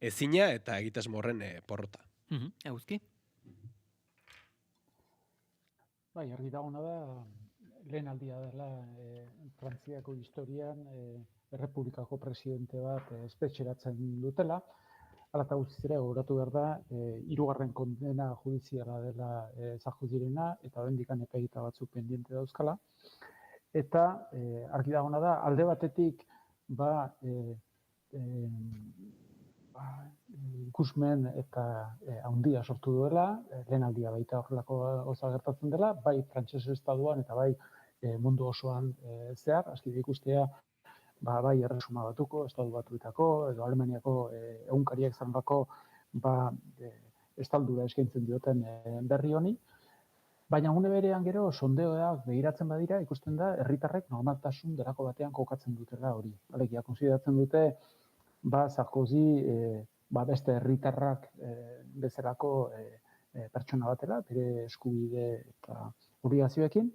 S1: ezina eta egitasmo horren porrota.
S18: Eguzki?
S15: Bai, argi dagona da, lehen aldia dela Frantziako historian Errepublikako presidente bat espetxeratzen dutela. Hala eta guztiz ere, gogoratu behar da, 3. kondena judiziala dela Sarkozyrena, eta oraindik epaiketa batzuk pendiente dauzkala. Eta argi dagona da, alde batetik ikusmen eta handia sortu duela, lehen aldia baita horrelako gauza gertatzen dela, bai frantses estatuan eta bai mundu osoan zehar, aski da ikustea, bai Erresuma Batuko, Estatu Batuetako, edo Alemaniako egunkariak zanbako estaldura eskaintzen dioten berri honi. Baina une berean gero, sondeoak begiratzen badira, ikusten da, herritarrek normaltasun delako batean kokatzen dutela hori. Alegia, konsideratzen dute, Sarkozy beste herritarrak bezalako pertsona batela, bere eskubide eta obligazioekin,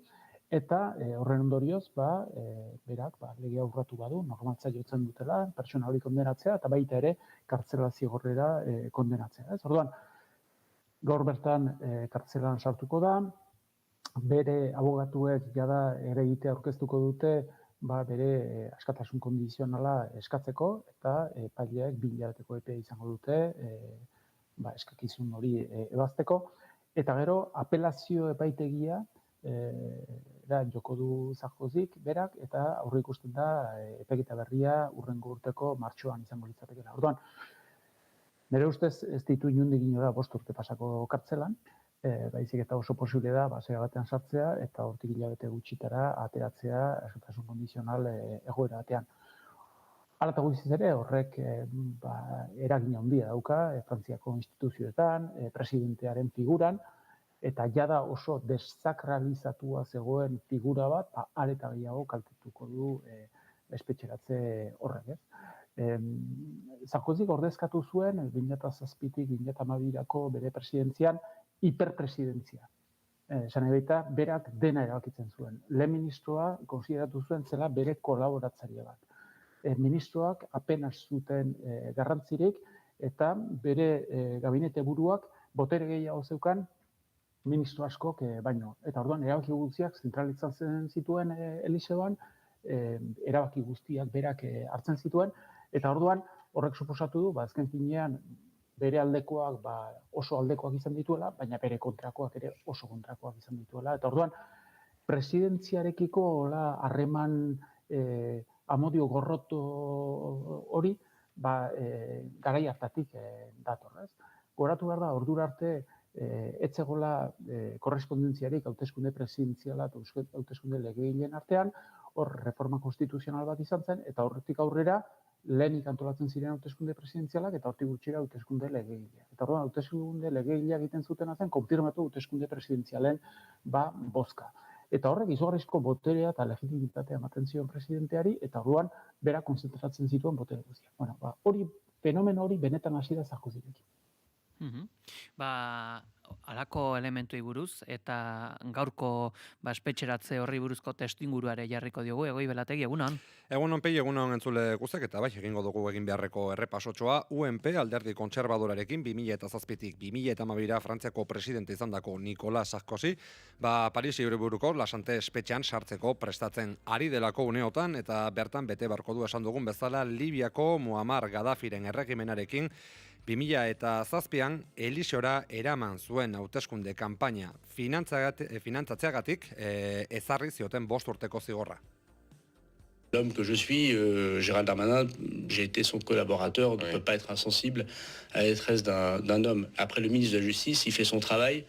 S15: Eta horren ondorioz, berak legea urratu badu, normaltza jotzen dutela, pertsona hori kondenatzea, eta baita ere kartzela zigorrera kondenatzea. Orduan, gaur bertan kartzelan sartuko da, bere abogatuek jada ere egitea aurkeztuko dute, bere askatasun kondizionala eskatzeko, eta epaileak 2 hilabeteko epea izango dute, eskakizun hori ebazteko, eta gero apelazio epaitegia joko du Sarkozyk berak, eta aurreikusten da epeketa berria hurrengo urteko martxoan izango litzatekeela. Orduan, nire ustez ez ditu inondik inora 5 urte pasako kartzelan, baizik eta oso posible da zera batean sartzea eta hortik hilabete gutxitara ateratzea askatasun kondizional egoera batean. Hala eta guztiz ere horrek eragin handia dauka Frantziako instituzioetan, presidentearen figuran, eta jada oso desakralizatua zegoen figura bat, are eta gehiago kaltetuko du espetxeratze horrek. Sarkozyk ordezkatu zuen 2007-tik 2012-rako bere presidentzian hiperpresidentzia. Esan baita, berak dena erabakitzen zuen. Lehen ministroa konsideratu zuen zela bere kolaboratzaile bat. Ministroak apenas zuten garrantzirik eta bere gabinete buruak botere gehiago zeukan ministro askok baino. Eta orduan erabaki guztiak zentralizatzen zituen Eliseoan, erabaki guztiak berak hartzen zituen, eta orduan horrek suposatu du, azken finean bere aldekoak oso aldekoak izan dituela, baina bere kontrakoak ere oso kontrakoak izan dituela. Eta orduan, presidentziarekiko harreman amodio gorroto hori, garai hartatik dator. Goratu behar da, ordura arte, etzegola korrespondentziarik hauteskunde presidentziala eta hauteskunde legegileen artean, hor reforma konstituzional bat izan zen, eta horretik aurrera, lehenik antolatzen ziren hauteskunde presidentzialak eta hortik gutxira hauteskunde legegileak. Eta orduan, hauteskunde legegileak egiten zutena zen, konfirmatu hauteskunde presidentzialen bozka. Eta horrek izugarrizko boterea eta legitimitatea ematen zion presidenteari, eta orduan, bera konzentratzen zituen botere guztiak. Hori, fenomeno hori benetan hasi da Sarkozyrekin.
S18: Halako elementuei buruz eta gaurko espetxeratze horri buruzko testuinguruare jarriko diogu. Egoi Belategi, egunon?
S2: Egunon pei, egunon entzule guztek, eta egingo dugu egin beharreko errepasotxoa. UNP alderdi kontserbadorarekin 2007-tik 2012 Frantziako presidente izandako Nicolas Sarkozy, Paris hiriburuko Lasante espetxean sartzeko prestatzen ari delako uneotan, eta bertan bete beharko du esan dugun bezala Libiako Muammar Gaddafiren erregimenarekin 2007an Eliseora eraman zuen hauteskunde kanpaina finantzatzeagatik ezarri zioten 5 urteko zigorra.
S17: L'homme que je suis, Gérald Darmanin, j'ai été son collaborateur, ne peut pas être insensible à la détresse d'un homme. Après, le ministre de la Justice, il fait son travail.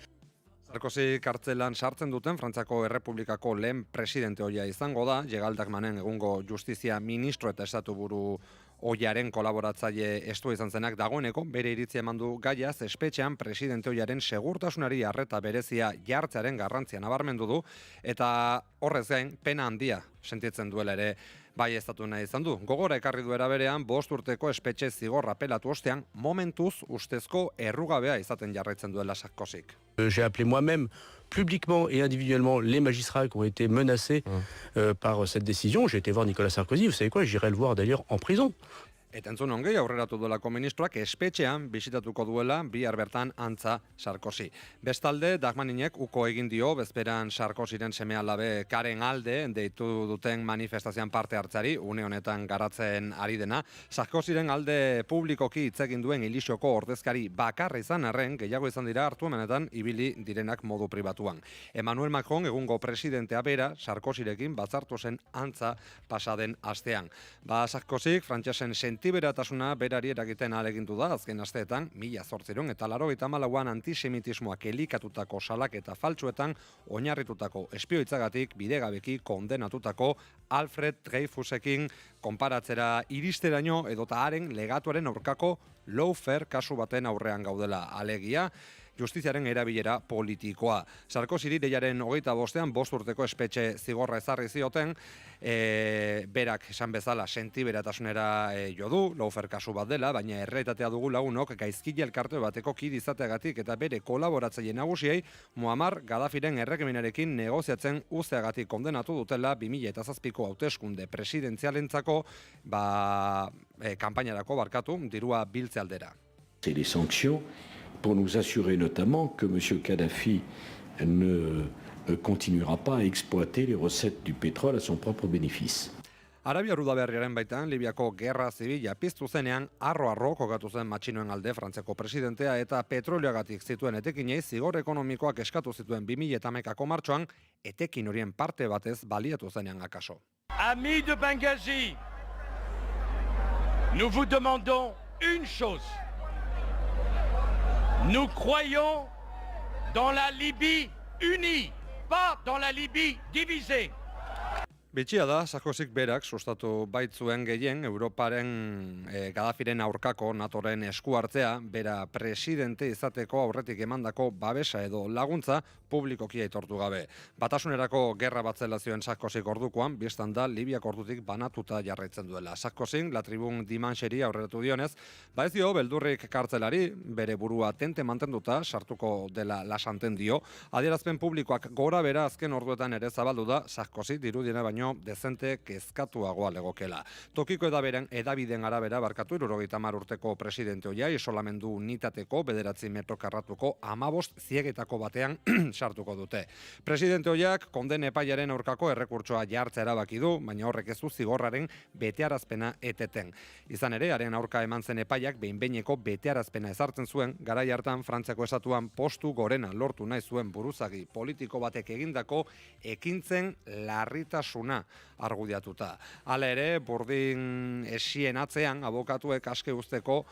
S2: Sarkozy kartzelan sartzen duten Frantziako Errepublikako lehen presidente hoia izango da, Gérald Darmanin egungo justizia ministro eta estatuburu oiaren kolaboratzaile estua izan zenak dagoeneko, bere iritzia eman du gaiaz, espetxean presidente oiaren segurtasunari arreta berezia jartzearen garrantzia nabarmendu du, eta horrez gain, pena handia sentitzen duela ere bai estatu nahi izan du. Gogora ekarri duera berean, 5 urteko espetxe zigorra pelatu ostean, momentuz ustezko errugabea izaten jarraitzen duela Sarkozyk.
S17: J'ai appelé moi-même publiquement et individuellement les magistrats qui ont été menacés par cette décision. J'ai été voir Nicolas Sarkozy, vous savez quoi, j'irai le voir d'ailleurs en prison.
S2: Eta entzun ongei aurreratu duelako ministroak espetxean bisitatuko duela bihar bertan antza Sarkozy. Bestalde, Darmaninek uko egin dio bezperan Sarkozyren seme-alabe Karen alde deitu duten manifestazioan parte hartzari, une honetan garatzen ari dena. Sarkozyren alde publikoki hitz egin duen Elisioko ordezkari bakarra izan arren, gehiago izan dira hartu hemenetan ibili direnak modu pribatuan. Emmanuel Macron egungo presidentea bera Sarkozyrekin batzartu zen antza pasaden astean. Sarkozyk frantsesen sentiberatasuna berari eragiten ahalegindu da azken asteetan 1894an antisemitismoak elikatutako salaketa faltsuetan oinarritutako espioitzagatik bidegabeki kondenatutako Alfred Dreyfusekin konparatzera iristeraino edota haren legatuaren aurkako lawfare kasu baten aurrean gaudela, alegia, justiziaren erabilera politikoa. Sarkozyri deiaren 25ean 5 urteko espetxe zigorra ezarri zioten, berak esan bezala sentiberatasunera jo du, lawfare kasu bat dela, baina errealitatea dugu lagunok gaizkile elkarte bateko kide izateagatik eta bere kolaboratzaile nagusiei Muammar Gaddafiren erregimenarekin negoziatzen uzteagatik kondenatu dutela 2007ko hauteskunde presidentzialentzako kanpainarako dirua biltze aldera.
S4: C'est les sanctions pour nous assurer notamment que M. Kadhafi ne continuera pas à exploiter les recettes du pétrole à son propre bénéfice.
S2: Arabia Udaberriaren baitan, Libiako gerra zibila piztu zenean, arro kokatu zen matxinoen alde Frantziako presidentea eta petrolioagatik zituen etekinei zigor ekonomikoak eskatu zituen 2011ko martxoan, etekin horien parte batez baliatu zenean akaso.
S25: Amis de Benghazi, nous vous demandons une chose. Nous croyons dans la Libye unie, pas dans la Libye divisée.
S2: Bitxia da, Sarkozyk berak sustatu baitzuen gehien Europaren Gaddafiren aurkako NATOren esku hartzea, bera presidente izateko aurretik emandako babesa edo laguntza publikoki aitortu gabe. Batasunerako gerra bat zela zioen Sarkozyk ordukoan, bistan da Libiak ordutik banatuta jarraitzen duela. Sarkozyk, La Tribune Dimancheri aurreratu dionez, ez dio beldurrik kartzelari, bere burua tente mantenduta, sartuko dela lasanten dio. Adierazpen publikoak gora bera azken orduetan ere zabaldu da, Sarkozy dirudiena baino dezente kezkatuagoa legokela. Tokiko edabideen arabera 70 urteko presidente hoia isolamendu unitateko 9 metro karratuko 15 ziegetako batean sartuko dute. Presidente hoiak kondene epaiaren aurkako errekurtsoa jartzea erabaki du, baina horrek ez du zigorraren betearazpena eteten. Izan ere, haren aurka eman zen epaiak behin-behineko betearazpena ezartzen zuen, garai hartan Frantziako estatuan postu gorena lortu nahi zuen buruzagi politiko batek egindako ekintzen larritasuna argudiatuta. Hala ere, burdin esien atzean abokatuek aske usteko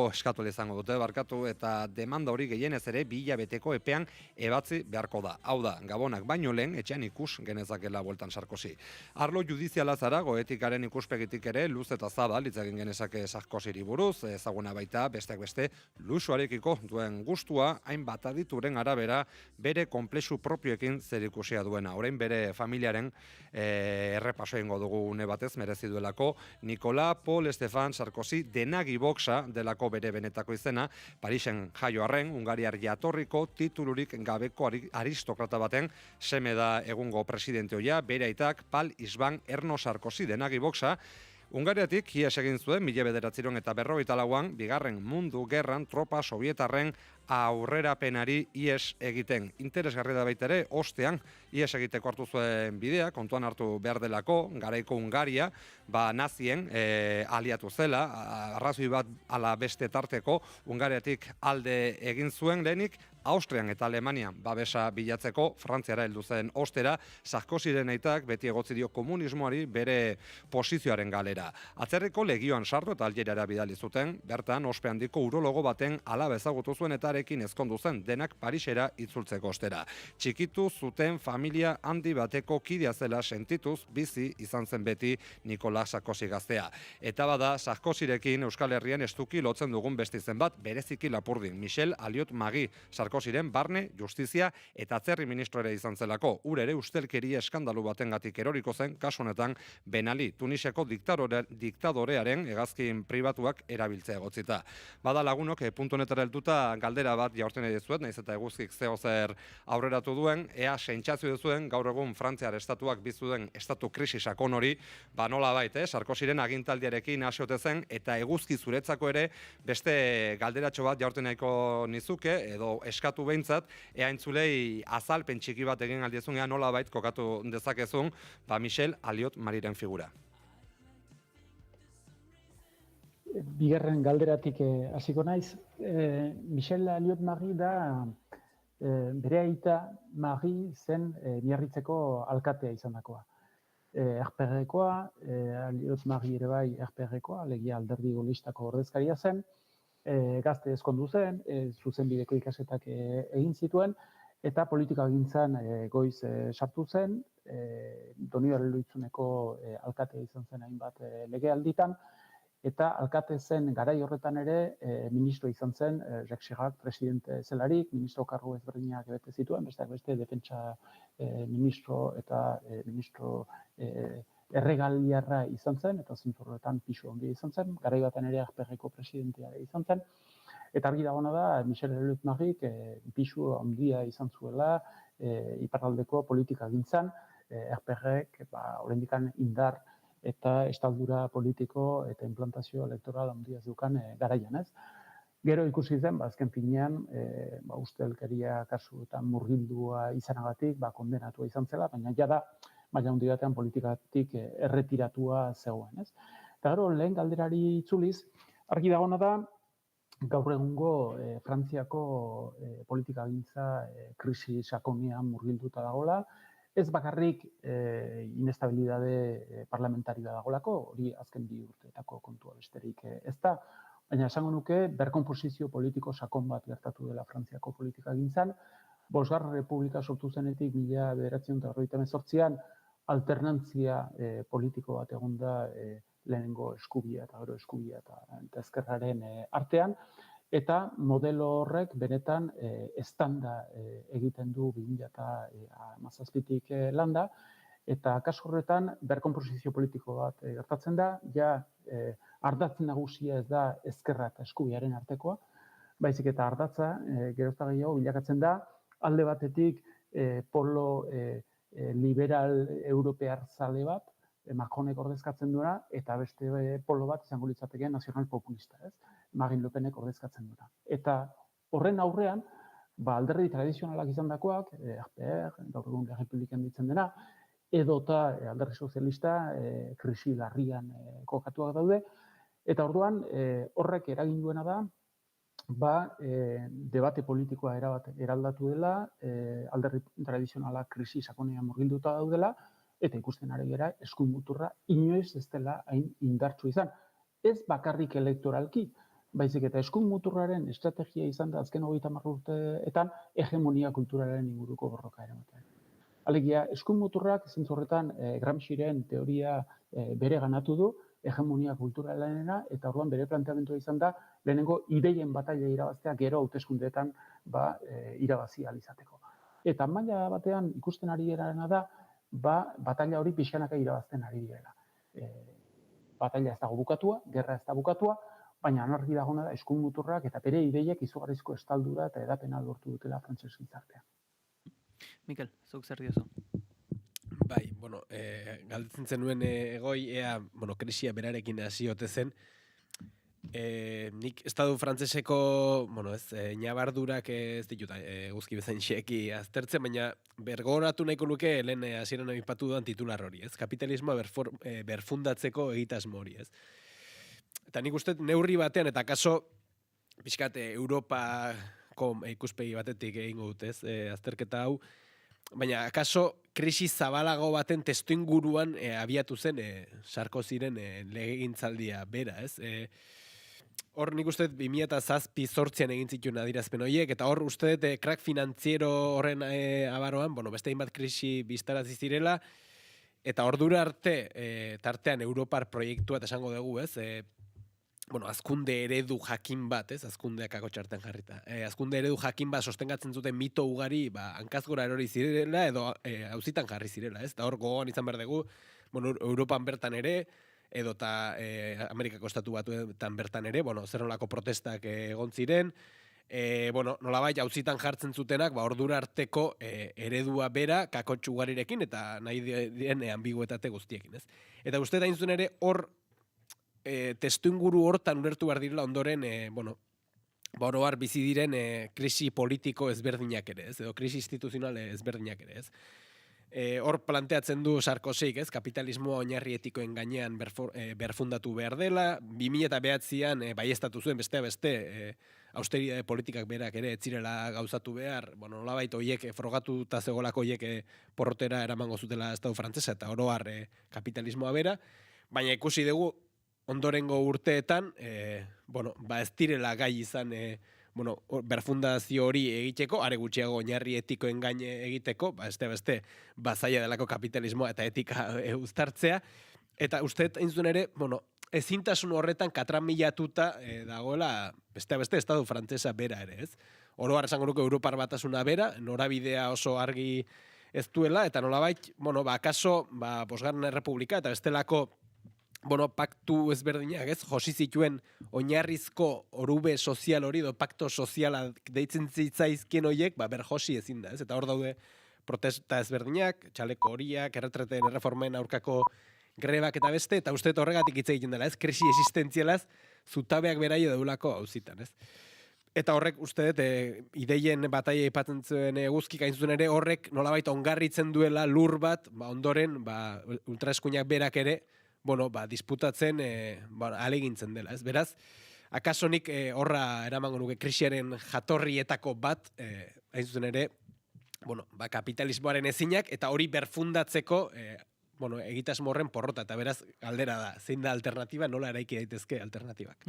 S2: eskatu izango dute barkatu eta demanda hori gehienez ere 2 hilabeteko epean ebatzi beharko da. Hau da, Gabonak baino lehen etxean ikus genezakela bueltan Sarkozy. Arlo judiziala zarago etikaren ikuspegitik ere luz eta zabal hitz egin genezake Sarkozyri buruz, ezaguna baita besteak beste luxuarekiko duen gustua hainbat adituren arabera bere konplexu propioekin zerikusia duena. Orain bere familiaren errepaso egingo dugu une batez merezi duelako Nicolas Paul Stéphane Sarkozy denagi boxa delako bere benetako izena, Parisen jaio arren, Hungariar jatorriko titulurik gabeko aristokrata baten seme da egungo presidente hoia, bere aitak Pal Isban Erno Sarkozy denagi boxa, Hungariatik ihes egin zuen 1954an Bigarren Mundu Gerran tropa sovietarren aurrerapenari ihes egiten. Interesgarri da baita ere, ostean ihes egiteko hartu zuen bidea, kontuan hartu behar delako, garaiko Hungaria, nazien aliatu zela, arrazoi bat ala beste tarteko, Hungariatik alde egin zuen lehenik, Austrian eta Alemanian babesa bilatzeko, Frantziara heldu zen ostera, Sarkozyren aitak beti egotzi dio komunismoari bere posizioaren galera. Atzerriko legioan sartu eta Algeriara bidali zuten, bertan ospe handiko urologo baten alaba ezagutu zuen eta arekin ezkondu zen denak Parisera itzultzeko ostera. Txikitu zuten familia handi bateko kidea zela sentituz bizi izan zen beti Nicolas Sarkozy gaztea. Eta bada Sarkozyrekin Euskal Herrian estuki lotzen dugun beste izen bat bereziki lapurdin, Michel Alliot-Marie Sarkozyren barne, justizia eta atzerri ministro ere izan zelako. Ur ere ustelkeria eskandalu batengatik eroriko zen kasu honetan Ben Ali, Tunisiako diktadorearen hegazkin pribatuak erabiltzea egotzita. Bada lagunok puntu honetara helduta galdera bat jaurten dizuet, naiz eta eguzkik zeo zer aurreratu duen, ea sentsazio duzuen gaur egun Frantziar estatuak bizi duen estatu krisi sakon hori, nolabait, Sarkozyren agintaldiarekin hasi ote zen eta eguzki zuretzako ere beste galderatxo bat jaurten nahiko nizuke edo eskatu behintzat, ea entzulei azalpen txiki bat egin aldiezun, ea nolabait kokatu dezakezun, Michel Alliot-Mariren figura.
S15: Bigarren galderatik hasiko naiz. Michel Alliot-Marie da bere aita Marie zen Miarritzeko alkatea izandakoa. Erperrekoa, Alliot-Marie ere bai erperrekoa, alegia alderdi golistako ordezkaria zen, gazte ezkondu zen, zuzenbideko ikasetak egin zituen, eta politikagintzan goiz sartu zen, Donibane Lohitzuneko alkatea izan zen hainbat legealditan, eta alkate zen garai horretan ere ministro izan zen, Jacques Chirac presidente zelarik, ministro kargu ezberdinak bete zituen, besteak beste defentsa ministro eta ministro erregaliarra izan zen, eta zintzurretan pisu handia izan zen, garai baten ere ARPEG-eko presidentea izan zen, eta argi dagoena da, Michel Leutmarik pisu handia izan zuela iparraldeko politika gintzan, ARPEG-ek oraindik indar eta estaldura politiko eta implantazio elektoral handia zeukan garaian, ez? Gero ikusi zen, azken finean, ustelkeria kasuetan murgildua izanagatik, kondenatua izan zela, baina jada maila handi batean politikatik erretiratua zegoen, ez? Eta gero, lehen galderari itzuliz, argi dagoena da, gaur egungo Frantziako politikagintza krisi sakonean murgilduta dagoela, ez bakarrik inestabilidade parlamentarioa dagolako, hori azken 2 urteetako kontua besterik ez da, baina esango nuke berkonposizio politiko sakon bat gertatu dela Frantziako politikagintzan, 5. Republika sortu zenetik 1998an alternantzia politiko bat egon da lehenengo eskubia eta gero eskubia eta ezkerraren artean, eta modelo horrek benetan eztanda egiten du 2017tik landa, eta kasu horretan berkonposizio politiko bat gertatzen da, ja ardatz nagusia ez da ezkerra eta eskubiaren artekoa, baizik eta ardatza gerozta gehiago bilakatzen da, alde batetik polo liberal europear zale bat, Macronek ordezkatzen duena, eta beste polo bat izango litzateke nazional populista, ez? Marine Le Penek ordezkatzen duena. Eta horren aurrean, alderdi tradizionalak izandakoak, ARPEG, gaur egun Errepublikan ditzen dena, edota alderdi sozialista krisi larrian kokatuak daude, eta orduan horrek eragin duena da, debate politikoa eraldatu dela, alderdi tradizionalak krisi sakonean murgilduta daudela, eta ikusten ari gara eskuin muturra inoiz ez dela hain indartsu izan. Ez bakarrik elektoralki, baizik eta eskuin muturraren estrategia izan da azken 30 urteetan hegemonia kulturalaren inguruko borroka eramaten. Alegia, eskuin muturrak zentzorretan Gramsciren teoria bere ganatu du, hegemonia kulturalena, eta orduan bere planteamentua izan da, lehenengo ideien bataila irabaztea gero hauteskundeetan irabazi ahal izateko. Eta maila batean ikusten ari garena da, bataila hori pixkanaka irabazten ari direla. Bataila ez dago bukatua, gerra ez da bukatua, baina argi dagoena da eskuin muturrak eta bere ideiek izugarrizko estaldura eta edapena lortu dutela frantses gizartean.
S18: Mikel, zuk zer diozu?
S1: Bai, galdetzen zenuen egoi, krisia berarekin hasi ote zen. Nik estadu frantseseko, ñabardurak ez ditut guzki bezain xeki aztertzen, baina bergoratu nahiko nuke lehen hasieran aipatu dudan titular hori, ez? Kapitalismoa berfundatzeko egitasmo hori, ez? Eta nik uste neurri batean, eta kaso pixkat Europako ikuspegi batetik egingo dut, ez? Azterketa hau, baina akaso krisi zabalago baten testuinguruan abiatu zen Sarkozyren legegintzaldia bera, ez? Hor nik uste 2007-2008an egin zituen adierazpen horiek, eta hor uste crack finantziero horren abaroan, beste hainbat krisi biztarazi zirela, eta ordura arte, tartean Europar proiektua eta esango dugu, ez? Azkunde eredu jakin bat, ez? Azkundeak akotxartean jarrita. Azkunde eredu jakin bat sostengatzen zuten mito ugari, hankazgora erori zirela, edo auzitan jarri zirela, ez? Eta hor gogoan izan behar dugu, Europan bertan ere, edota Amerikako estatu batuetan bertan ere, zer nolako protestak egon ziren, nolabait auzitan jartzen zutenak, ordura arteko eredua bera kakotx ugarirekin, eta nahi diren ambiguetate guztiekin, ez? Eta uste da inzun ere, hor testuinguru hortan ulertu behar direla ondoren, oroar bizi diren krisi politiko ezberdinak ere, ez? Edo krisi instituzional ezberdinak ere, ez? Hor planteatzen du Sarkozyk, ez? Kapitalismoa oinarri etikoen gainean berfundatu behar dela, 2009an baieztatu zuen beste austeridade politikak berak ere etzirela gauzatu behar, nolabait horiek frogatuta zegoelako horiek porrotera eramango zutela estatu frantsesa eta oroar kapitalismoa bera, baina ikusi dugu ondorengo urteetan, ez direla gai izan berfundazio hori egiteko, are gutxiago oinarri etikoen gaine egiteko, beste bazaia delako kapitalismoa eta etika uztartzea, eta uste hain ere, ezintasun horretan katramilatuta dagoela, beste estatu frantsesa bera ere, ez? Oro har esango nuke Europar Batasuna bera, norabidea oso argi ez duela, eta nolabait, akaso, Bosgarren Errepublika, eta bestelako, paktu ezberdinak, ez? Josi zituen oinarrizko orube sozial hori, pakto soziala deitzen zitzaizkien horiek, berjosi ezin da, ez? Eta hor daude protesta ezberdinak, txaleko horiak, erretreten erreformen aurkako grebak eta beste, eta uste horregatik hitz egiten dela, ez? Krisi existentzialaz, zutabeak beraio deulako hauzitan, ez? Eta horrek uste dut, ideien bataia ipatzen zuen eguzkik hain zuen ere, horrek nolabait ongarritzen duela lur bat, ondoren, ultraeskuinak berak ere, disputatzen, alegintzen dela, ez? Beraz, akasonik horra eramango nuke krisiaren jatorrietako bat, hain zuen ere, kapitalismoaren ezinak, eta hori berfundatzeko, egitasmo horren porrota, eta beraz, galdera da, zein da alternatiba, nola eraiki daitezke alternatibak.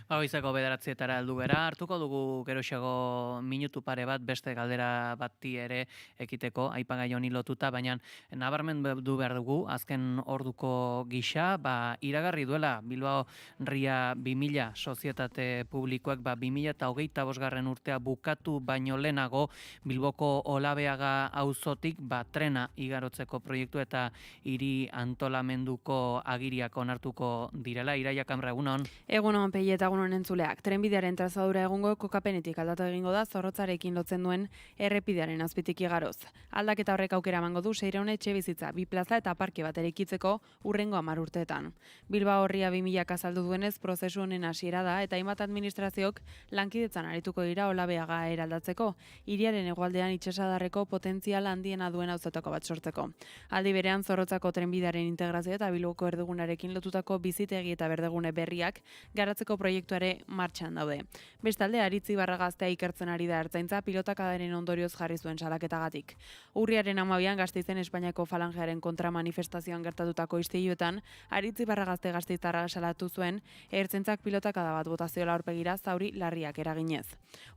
S18: Goizeko 9:00 heldu gera, hartuko dugu geroxeago minutu pare bat, beste galdera bati ere ekiteko, aipagai honi lotuta, baina nabarmen du behar dugu, azken orduko gisa, iragarri duela Bilbao Ria 2000 sozietate publikoak, 2025 urtea bukatu baino lehenago, Bilboko Olabeaga auzotik trena igarotzeko proiektu eta hiri antolamenduko agiriak onartuko direla. Iraia Kamra, egunon?
S3: Egunon, Pei eta egunon entzuleak. Trenbidearen trazadura egungo kokapenetik aldatu egingo da Zorrotzarekin lotzen duen errepidearen azpitik igaroz. Aldaketa horrek aukera emango du 600 etxebizitza, 2 plaza eta parke bat eraikitzeko hurrengo 10 urteetan. Bilbao Ria 2000 azaldu duenez prozesu honen hasiera da eta hainbat administraziok lankidetzan arituko dira Olabeaga eraldatzeko, hiriaren hegoaldean itsasadarreko potentzial handiena duen auzotako bat sortzeko. Aldi berean Zorrotzako trenbidearen integrazio eta Bilboko erdigunarekin lotutako bizitegi eta berdegune berriak garatzeko proiektuare martxan daude. Bestalde, Aritzibarra gaztea ikertzen ari da ertzaintza pilotakadaren ondorioz jarri zuen salaketagatik. Urriaren 12an Gasteizen Espainiako falangearen kontra manifestazioan gertatutako istiluetan, Aritzibarra gazteiztarra salatu zuen ertzaintzak pilotakada bat botazioa aurpegira zauri larriak eraginez.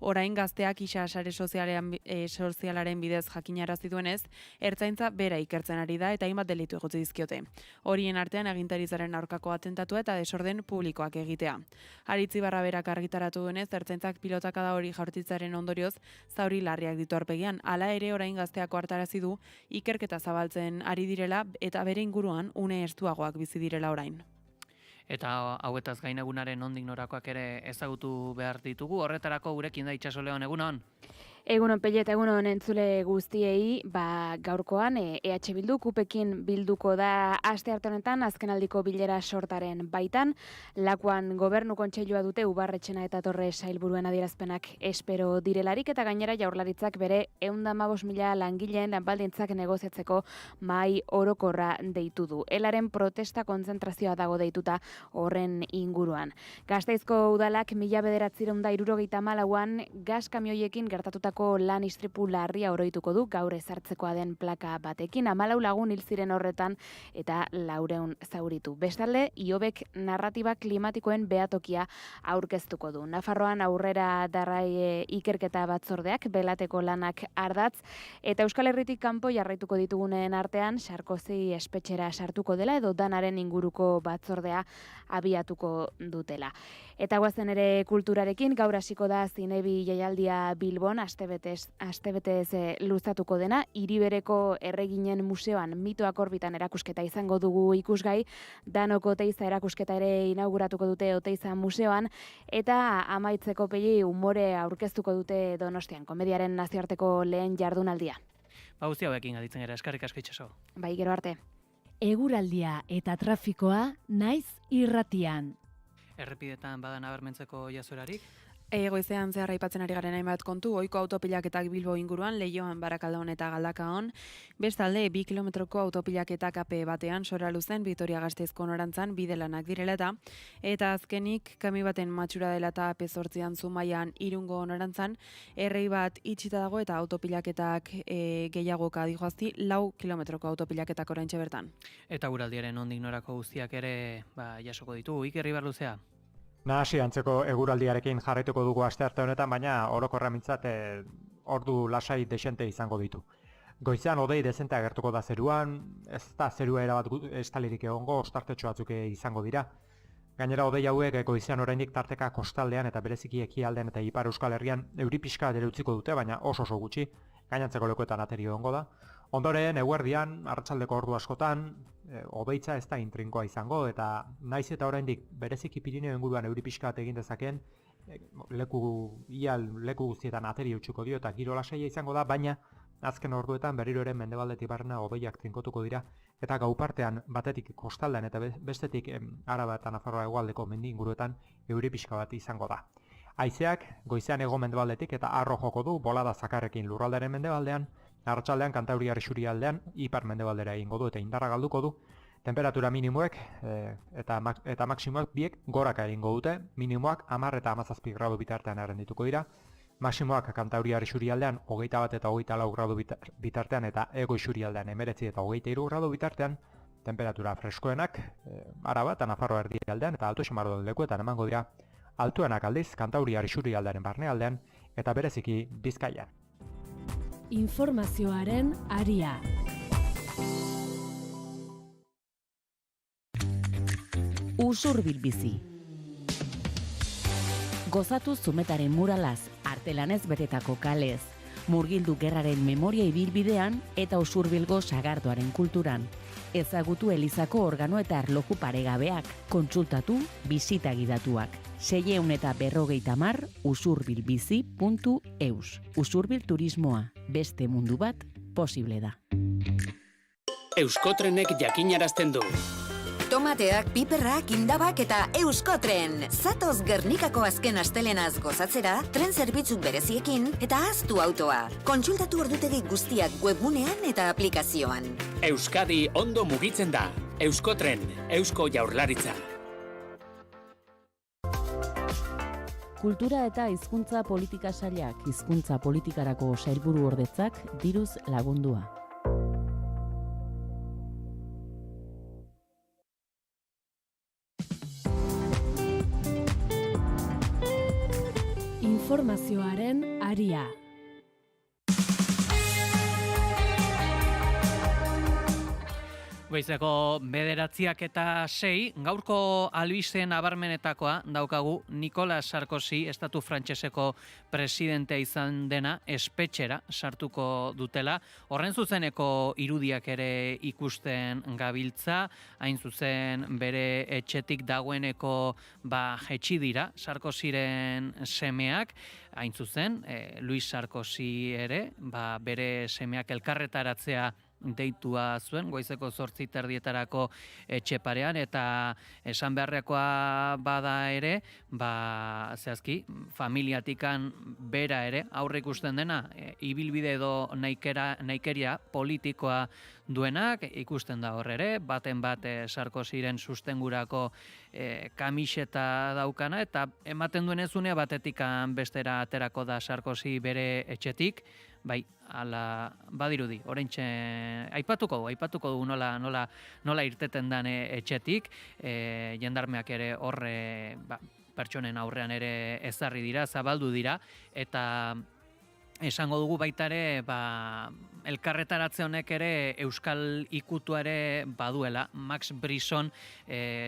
S3: Orain gazteak isa sare sozialaren bidez jakinarazi duenez, ertzaintza bera ikertzen ari da eta hainbat delitu egotzi dizkiote. Horien artean agintaritzaren aurkako atentatua eta desorden publikoak egitea. Aritzibarra berak argitaratu duenez, ertzaintzak pilotakada hori jaurtitzaren ondorioz zauri larriak ditu aurpegian. Hala ere orain gazteako hartarazi du ikerketa zabaltzen ari direla eta bere inguruan une estuagoak bizi direla orain.
S18: Eta hauetaz gain egunaren nondik norakoak ere ezagutu behar ditugu. Horretarako gurekin da Itxaso Leon, egunon?
S7: Egunon Pelle eta egunon entzule guztiei, gaurkoan EH Bildu kupekin bilduko da aste arte honetan azkenaldiko bilera sortaren baitan, lakuan gobernu kontseilua dute Ubarretxena eta Torre sailburuen adierazpenak espero direlarik eta gainera Jaurlaritzak bere 115.000 langileen lanbaldintzak negoziatzeko mahai orokorra deitu du. Elaren protesta kontzentrazioa dago deituta horren inguruan. Gasteizko udalak 1974an gas kamioiekin gertatutako lan istripu larria oroituko du gaur ezartzekoa den plaka batekin. 14 lagun hil ziren horretan eta 400 zauritu. Bestalde, Iobek narratiba klimatikoen behatokia aurkeztuko du. Nafarroan aurrera darrai ikerketa batzordeak belateko lanak ardatz eta Euskal Herritik kanpo jarraituko ditugunen artean Sarkozy espetxera sartuko dela edo danaren inguruko batzordea abiatuko dutela. Eta guazen ere kulturarekin gaur hasiko da Zinebi jaialdia Bilbon astebetez luzatuko dena, Hiribereko Erreginen Museoan mitoak orbitan erakusketa izango dugu ikusgai, Danoko Oteiza erakusketa ere inauguratuko dute Oteiza Museoan, eta amaitzeko Pei umore aurkeztuko dute Donostian, komediaren nazioarteko lehen jardunaldia.
S18: Guzti hauekin aditzen gara, eskarrik asko Itxaso.
S7: Bai, gero arte.
S5: Eguraldia eta trafikoa naiz irratian.
S18: Errepidetan bada nabarmentzeko jazorarik?
S3: Goizean zehar aipatzen ari garen hainbat kontu, ohiko autopilaketak Bilbo inguruan, Leioan, Barakaldon eta Galdakaon. Bestalde, 2 kilometroko autopilaketak AP batean, Soraluzen, Vitoria-Gasteizko norantzan, bidelanak direla eta azkenik, kami baten matxura dela eta AP 8an Zumaian Irungo norantzan, errei bat itxita dago eta autopilaketak gehiagoka dihoazti, 4 kilometroko autopilaketak oraintxe bertan.
S18: Eta guraldiaren ondik norako guztiak ere jasoko ditu, Iker Ibarluzea.
S6: Nahasi antzeko eguraldiarekin jarraituko dugu astearte honetan, baina orokorra mintzat ordu lasai desente izango ditu. Goizean hodei dezente agertuko da zeruan, ez da zerua erabat estalirik egongo, ostartetxo batzuk izango dira. Gainera hodei hauek goizean oraindik tarteka kostaldean eta bereziki ekialdean eta ipar Euskal Herrian euri pixka ere utziko dute, baina oso gutxi, gainantzeko lekuetan ateri egongo da. Ondoren, eguerdian, arratsaldeko ordu askotan, hodeitza ez da intrinkoa izango, eta naiz eta oraindik bereziki Pirineo inguruan euri pixka egin dezaken, leku guztietan ateri utzuko dio eta giro lasaia izango da, baina azken orduetan berriro ere mendebaldetik barrena hodeiak trinkotuko dira, eta gau partean batetik kostaldean eta bestetik Araba eta Nafarroa hegoaldeko mendi inguruetan euri pixka bat izango da. Haizeak goizean hego mendebaldetik eta harro joko du bolada zakarrekin lurraldearen mendebaldean, arratsaldean Kantauriar isurialdean ipar mendebaldera egingo du eta indarra galduko du. Temperatura minimoek eta maksimoek biek goraka egingo dute, minimoak 10 eta 17 gradu bitartean errendituko dira, maksimoak Kantauriar isurialdean 21 eta 24 gradu bitartean eta hego isurialdean 19 eta 23 gradu bitartean, temperatura freskoenak Araba eta Nafarroa erdialdean eta Alto Xamargo lekuetan emango dira, altuenak aldiz Kantauriar isurialdearen barnealdean eta bereziki Bizkaian.
S5: Informazioaren aria.
S16: Usurbil bizi. Gozatu zumetaren muralaz, artelanez betetako kalez, murgildu gerraren memoria ibilbidean eta Usurbilgo sagardoaren kulturan. Ezagutu Elizako organo eta arloju paregabeak, kontsultatu bisita gidatuak. 650 usurbilbizi.eus. Usurbil turismoa, beste mundu bat posible da.
S12: Euskotrenek jakinarazten du.
S19: Tomateak, piperrak, indabak eta Euskotren. Zatoz Gernikako azken astelenaz gozatzera, tren zerbitzu bereziekin eta ahaztu autoa. Kontsultatu ordutegi guztiak webgunean eta aplikazioan.
S12: Euskadi ondo mugitzen da. Euskotren, Eusko Jaurlaritza.
S16: Kultura eta hizkuntza politika sailak, hizkuntza politikarako sailburu ordetzak diruz lagundua.
S5: Informazioaren aria.
S18: Goizeko 9:06, gaurko albisteen nabarmenetakoa daukagu Nicolas Sarkozy, estatu frantseseko presidentea izan dena, espetxera sartuko dutela. Horren zuzeneko irudiak ere ikusten gabiltza, hain zuzen bere etxetik dagoeneko jetxi dira Sarkozyren semeak, hain zuzen Luis Sarkozy ere bere semeak elkarretaratzea deitua zuen, goizeko 8:30 etxeparean, eta esan beharrekoa bada ere, zehazki, familiatikan bera ere, aurre ikusten dena, ibilbide edo naikeria politikoa duenak, ikusten da hor ere, baten bat Sarkozyren sustengurako kamiseta daukana, eta ematen duen ezunea batetikan bestera aterako da Sarkozy bere etxetik, bai, ala badirudi, oraintxe aipatuko du nola irteten dan etxetik, jendarmeak ere horre pertsonen aurrean ere ezarri dira, zabaldu dira, eta esango dugu baita ere, elkarretaratze honek ere euskal ikutua ere baduela. Max Brisson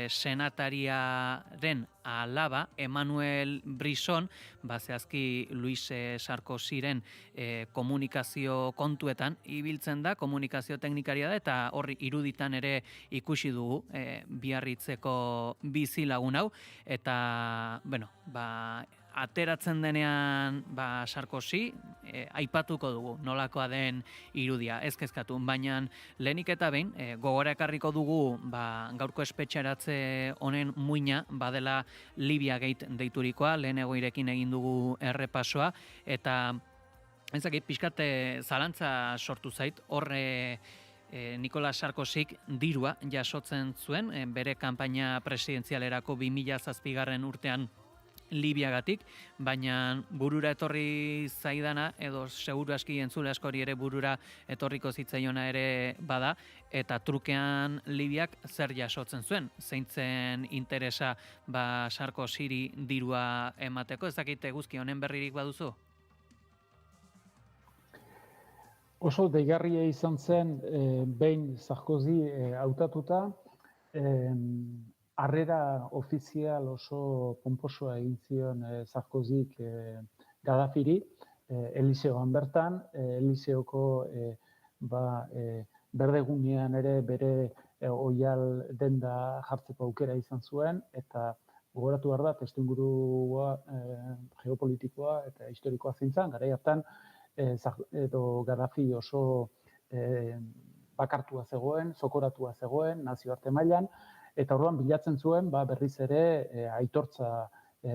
S18: senatariaren alaba, Emmanuel Brisson, zehazki Luis Sarkozyren komunikazio kontuetan ibiltzen da, komunikazio teknikaria da, eta horri iruditan ere ikusi dugu Biarritzeko bizilagun hau, eta, ateratzen denean Sarkozy, aipatuko dugu nolakoa den irudia, ez kezkatu, baina lehenik eta behin, gogora ekarriko dugu gaurko espetxeratze honen muina, badela Libia Gate deiturikoa, lehenego irekin egin dugu errepasoa, eta ezakit pixkat zalantza sortu zait, horre Nicolas Sarkozyk dirua jasotzen zuen, bere kanpaina presidenzialerako 2007 urtean Libiagatik, baina burura etorri zaidana, edo seguru aski entzule askori ere burura etorriko zitzaiona ere bada, eta trukean Libiak zer jasotzen zuen, zeintzen interesa Sarkoziri dirua emateko, ez dakite guzki honen berririk baduzu?
S15: Oso deigarria izan zen, behin Sarkozy hautatuta, harrera ofizial oso pomposoa egin zion Sarkozyk Gaddafiri, Eliseoan bertan, Eliseoko berdegunean ere bere oihal denda jartzeko aukera izan zuen, eta gogoratu behar da, testuingurua geopolitikoa eta historikoa zintzen, garai hartan Gaddafi oso bakartua zegoen, zokoratua zegoen, nazioarte mailan, eta orduan bilatzen zuen berriz ere aitortza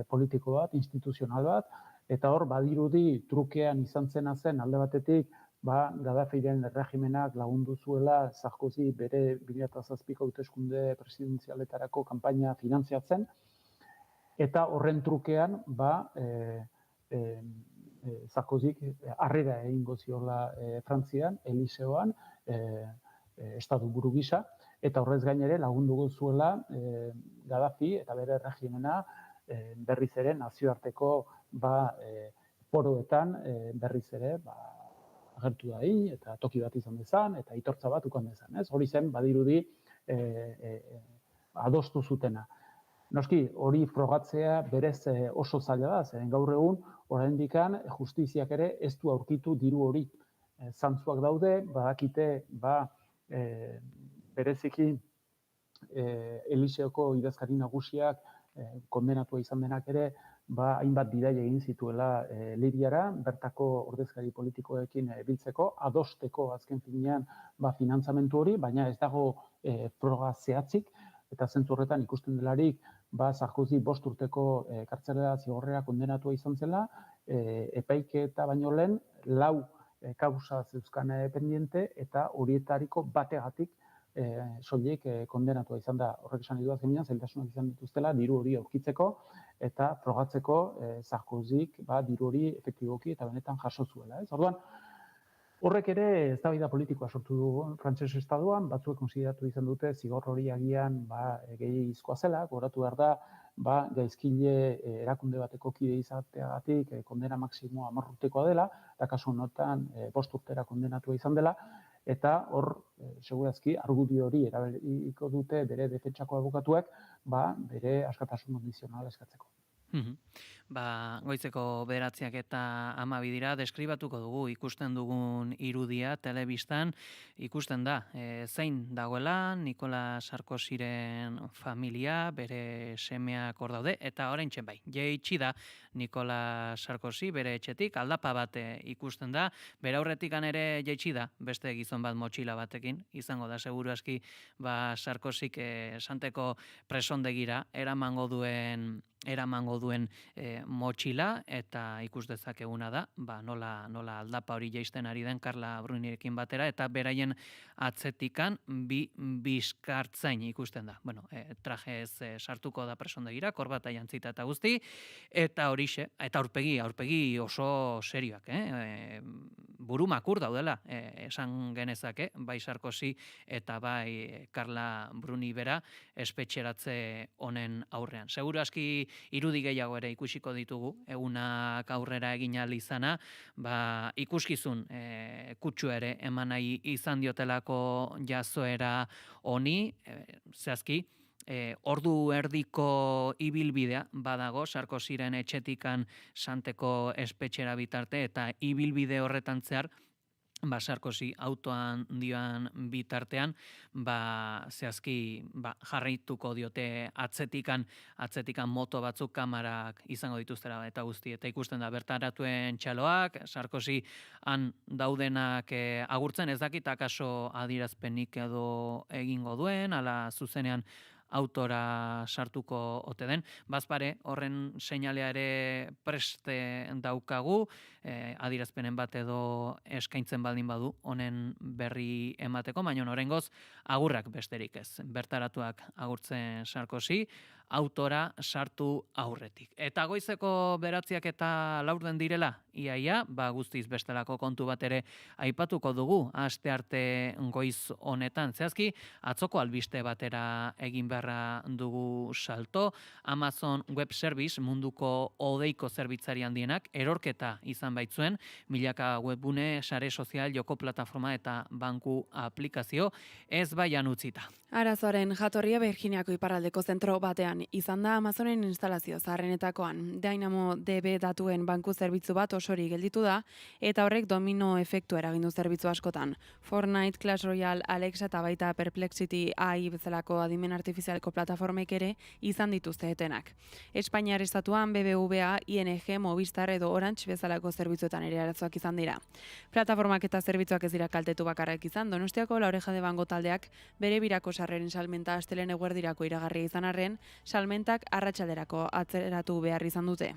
S15: politiko bat, instituzional bat, eta hor badirudi trukean izan zena zen alde batetik Gaddafiren regimenak lagundu zuela Sarkozy bere 2007ko hauteskunde presidenzialetarako kanpaina finantziatzen, eta horren trukean Sarkozyk harrera egingo ziola Frantzian, Eliseoan, estatu buru gisa, eta horrez gain ere lagundu zuela Gaddafi eta bere regimena berriz ere nazioarteko foroetan berriz ere agertu dahi, eta toki bat izan dezan, eta aitortza bat ukan dezan. Hori zen, badirudi adostu zutena. Noski, hori frogatzea berez oso zaila da, zeren gaur egun, oraindikan justiziak ere ez du aurkitu diru hori. Zantzuak daude, badakite, bereziki Eliseoko idazkari nagusiak kondenatua izan denak ere, hainbat bidai egin zituela Libiara, bertako ordezkari politikoekin biltzeko, adosteko azken finean finantzamentu hori, baina ez dago froga zehatzik, eta zentzu horretan ikusten delarik Sarkozy 5 urteko kartzelera zigorrera kondenatua izan zela, epaiketa baino lehen 4 kausa zeuzkan pendiente, eta horietariko bategatik soilik kondenatua izan da. Horrek esan nahi du azkenean, zailtasunak izan dituztela diru hori aurkitzeko eta frogatzeko Sarkozyk diru hori efektiboki eta benetan jaso zuela. Orduan, horrek ere eztabaida politikoa sortu du frantses estatuan, batzuek konsideratu izan dute zigor hori agian gehiagizkoa zela, gogoratu behar da, gaizkile erakunde bateko kide izateagatik kondena maksimoa 10 urtekoa dela, eta kasu honetan 5 urtera kondenatua izan dela, eta hor, segurazki, argudio hori erabiliko dute bere defentsako abokatuek, bere askatasun kondizionala eskatzeko.
S18: Goizeko 9:12 dira, deskribatuko dugu ikusten dugun irudia telebistan, ikusten da zein dagoela Nikola Sarkozyren familia, bere semeak hor daude, eta oraintxe bai, jaitsi da Nikola Sarkozy bere etxetik, aldapa bat ikusten da, bere aurretik ere jaitsi da, beste gizon bat motxila batekin, izango da seguru aski Sarkozyk santeko presondegira eramango duen motxila, eta ikus dezakeguna da, nola aldapa hori jaisten ari den Carla Brunirekin batera, eta beraien atzetikan bi bizkartzain ikusten da. Trajez sartuko da presondegira, korbata jantzita eta guzti, eta horixe, eta aurpegi oso serioak, buru makur daudela, esan genezake, bai Sarkozy eta bai Carla Bruni bera espetxeratze honen aurrean. Seguru aski irudi gehiago ere ikusiko ditugu, egunak aurrera egin ahal izana, ikuskizun kutsu ere eman nahi izan diotelako jazoera honi, zehazki, ordu erdiko ibilbidea badago Sarkozyren etxetikan santeko espetxera bitarte, eta ibilbide horretan zehar Sarkozy autoan dioan bitartean, zehazki jarraituko diote atzetikan moto batzuk kamarak izango dituztera eta guzti, eta ikusten da bertaratuen txaloak, Sarkozy han daudenak agurtzen, ez dakit akaso adierazpenik edo egingo duen, ala zuzenean autora sartuko ote den. Bazpare, horren seinalea ere preste daukagu, adierazpenen bat edo eskaintzen baldin badu honen berri emateko, baina oraingoz agurrak besterik ez. Bertaratuak agurtzen Sarkozy, autora sartu aurretik. Eta goizeko 9:04 direla, iaia, guztiz bestelako kontu bat ere aipatuko dugu, astearte goiz honetan. Zehazki, atzoko albiste batera egin beharra dugu salto, Amazon Web Service munduko odeiko zerbitzari handienak, erorketa izan baitzuen, milaka webbune, sare sozial, joko plataforma eta banku aplikazio ez baian utzita.
S3: Arazoaren jatorria Virginiako iparraldeko zentro batean izan da Amazonen instalazio zaharrenetakoan. Dynamo DB datuen banku zerbitzu bat osori gelditu da, eta horrek domino efektu eragindu zerbitzu askotan. Fortnite, Clash Royale, Alexa eta baita Perplexity AI bezalako adimen artifizialko plataformek ere izan dituzte etenak. Espainiar estatuan BBVA, ING, Movistar edo Orange bezalako zerbitzuetan ere arazoak izan dira. Plataformak eta zerbitzuak ez dira kaltetu bakarrak izan, Donostiako La Oreja de Bango taldeak bere birako sarreren salmenta astelen eguerdirako iragarria izan arren, salmentak arratsalderako atzeratu behar izan dute.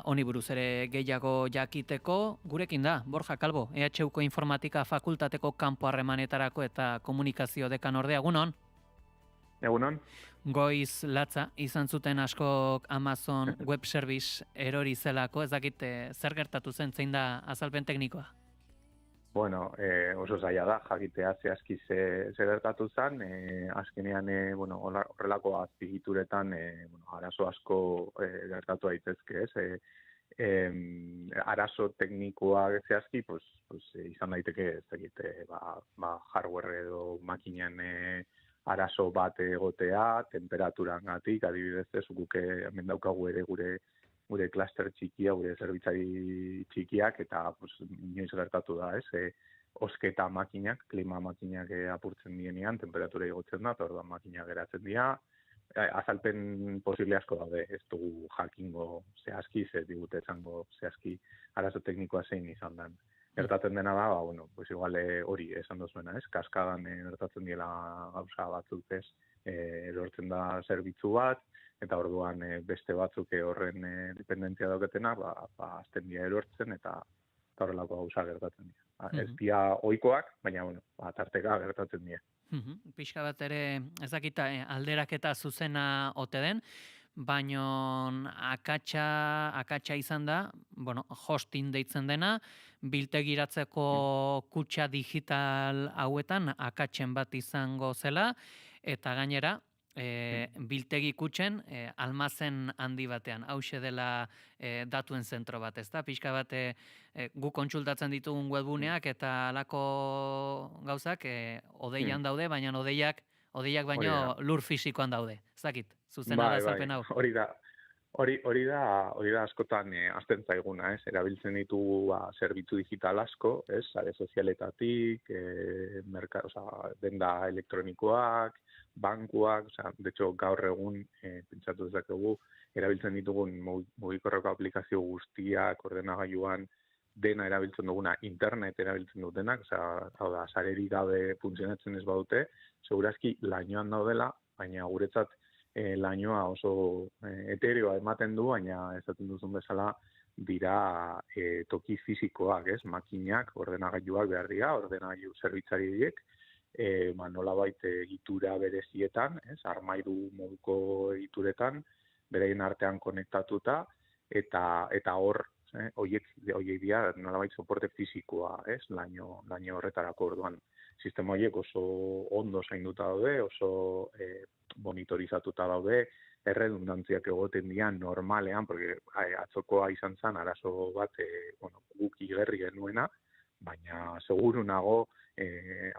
S18: Honi buruz ere gehiago jakiteko, gurekin da, Borja Calvo, EHUko Informatika Fakultateko kanpo harremanetarako eta komunikazio dekan ordea, egunon?
S9: Egunon.
S18: Goiz latza izan zuten askok Amazon Web Service erori zelako, ez dakit zer gertatu zen, zein da azalpen teknikoa?
S9: Bueno, oso zaila da, jakitea zehazki ze gertatu zen, azkenean horrelako azpigituretan arazo asko gertatu daitezke, ez? Arazo teknikoa zehazki, izan daiteke, ez dakit, hardware edo makinan arazo bat egotea, temperaturangatik, adibidez ez, guke hemen daukagu ere gure kluster txikia, gure zerbitzari txikiak, eta inoiz gertatu da, ez? Osketa makinak, klima makinak apurtzen dienean, temperatura igotzen da, eta orduan makinak geratzen dira. Azalpen posible asko daude, ez dugu jakingo zehazki, ez digute esango zehazki arazo teknikoa zein izan den. Gertatzen dena da, igual hori esan duzuena, ez? Kaskadan gertatzen diela gauza batzuk, ez? Erortzen da zerbitzu bat, eta orduan beste batzuk horren dependentzia dauketena, azten dira erortzen, eta horrelako gauza gertatzen dira. Ez dira ohikoak, baina, tarteka gertatzen dira.
S18: Pixka bat ere, ez dakita alderaketa zuzena ote den, baino akatsa izan da, hosting deitzen dena, biltegiratzeko kutxa digital hauetan akatsen bat izango zela, eta gainera, biltegi kutxen almazen handi batean, hause dela datuen zentro bat, ez da? Pixka bat gu kontsultatzen ditugun webguneak eta alako gauzak odeian daude, baina odeiak baino lur fisikoan daude. Ez dakit, zuzena da azalpen hau.
S9: Hori da askotan azten zaiguna, ez? Erabiltzen ditugu zerbitzu digital asko, ez? Sare sozialetatik, denda elektronikoak, bankuak, de hecho gaur egun pentsatu dezakegu erabiltzen ditugun mugikorreko aplikazio guztiak ordenagailuan dena erabiltzen duguna, internet erabiltzen dutenak, hau da, sarerik gabe funtzionatzen ez badute, segurazki lainoan daudela, baina guretzat lainoa oso etereoa ematen du, baina esaten duzun bezala dira toki fisikoak, ez? Makinak, ordenagailuak behar dira, ordenagailu zerbitzari horiek, nolabait egitura berezietan, ez? Armairu moduko egituretan, beraien artean konektatuta, eta hor, horiek dira nolabait soporte fisikoa, ez? Laino horretarako orduan. Sistema horiek oso ondo zainduta daude, oso monitorizatuta daude, erredundantziak egoten dira normalean, porque atzokoa izan zen arazo bat guk igerri genuena, baina seguru nago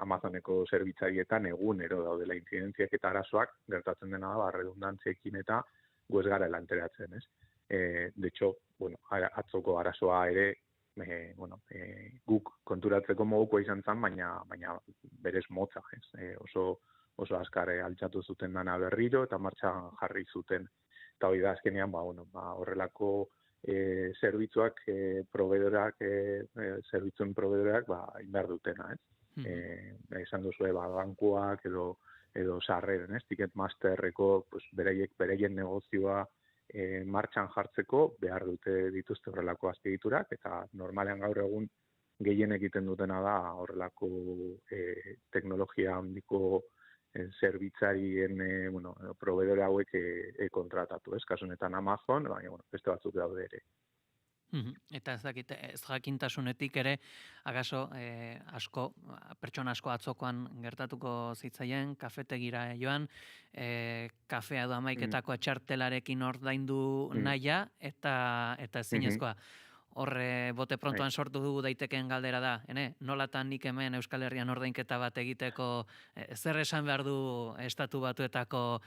S9: Amazoneko zerbitzarietan egunero daudela intzidentziak eta arazoak gertatzen dena da redundantziekin eta gu ez gara elanteratzen, ez? De hecho, atzoko arazoa ere guk konturatzeko moduko izan zen, baina berez motza, ez? Oso azkar altxatu zuten dana berriro eta martxan jarri zuten. Eta hori da azkenean, horrelako zerbitzuak, zerbitzuen proveedorak inbar dutena, ez? Esan duzue, bankuak edo sarreren, ez? Ticketmasterreko beraien negozioa martxan jartzeko behar dute dituzte horrelako azpiegiturak, eta normalean gaur egun gehien egiten dutena da horrelako teknologia handiko zerbitzarien proveedore hauek kontratatu, ez? Kasu honetan Amazon, baina beste batzuk daude ere.
S18: Eta ez jakintasunetik ere, agaso, pertsona asko atzokoan gertatuko zitzaien, kafetegira joan, kafea edo amaiketako txartelarekin ordaindu nahia, eta ezinezkoa. Horre, bote prontoan sortu daitekeen galdera da, nolatan nik hemen Euskal Herrian ordainketa bat egiteko, zer esan behar du Estatu Batuetako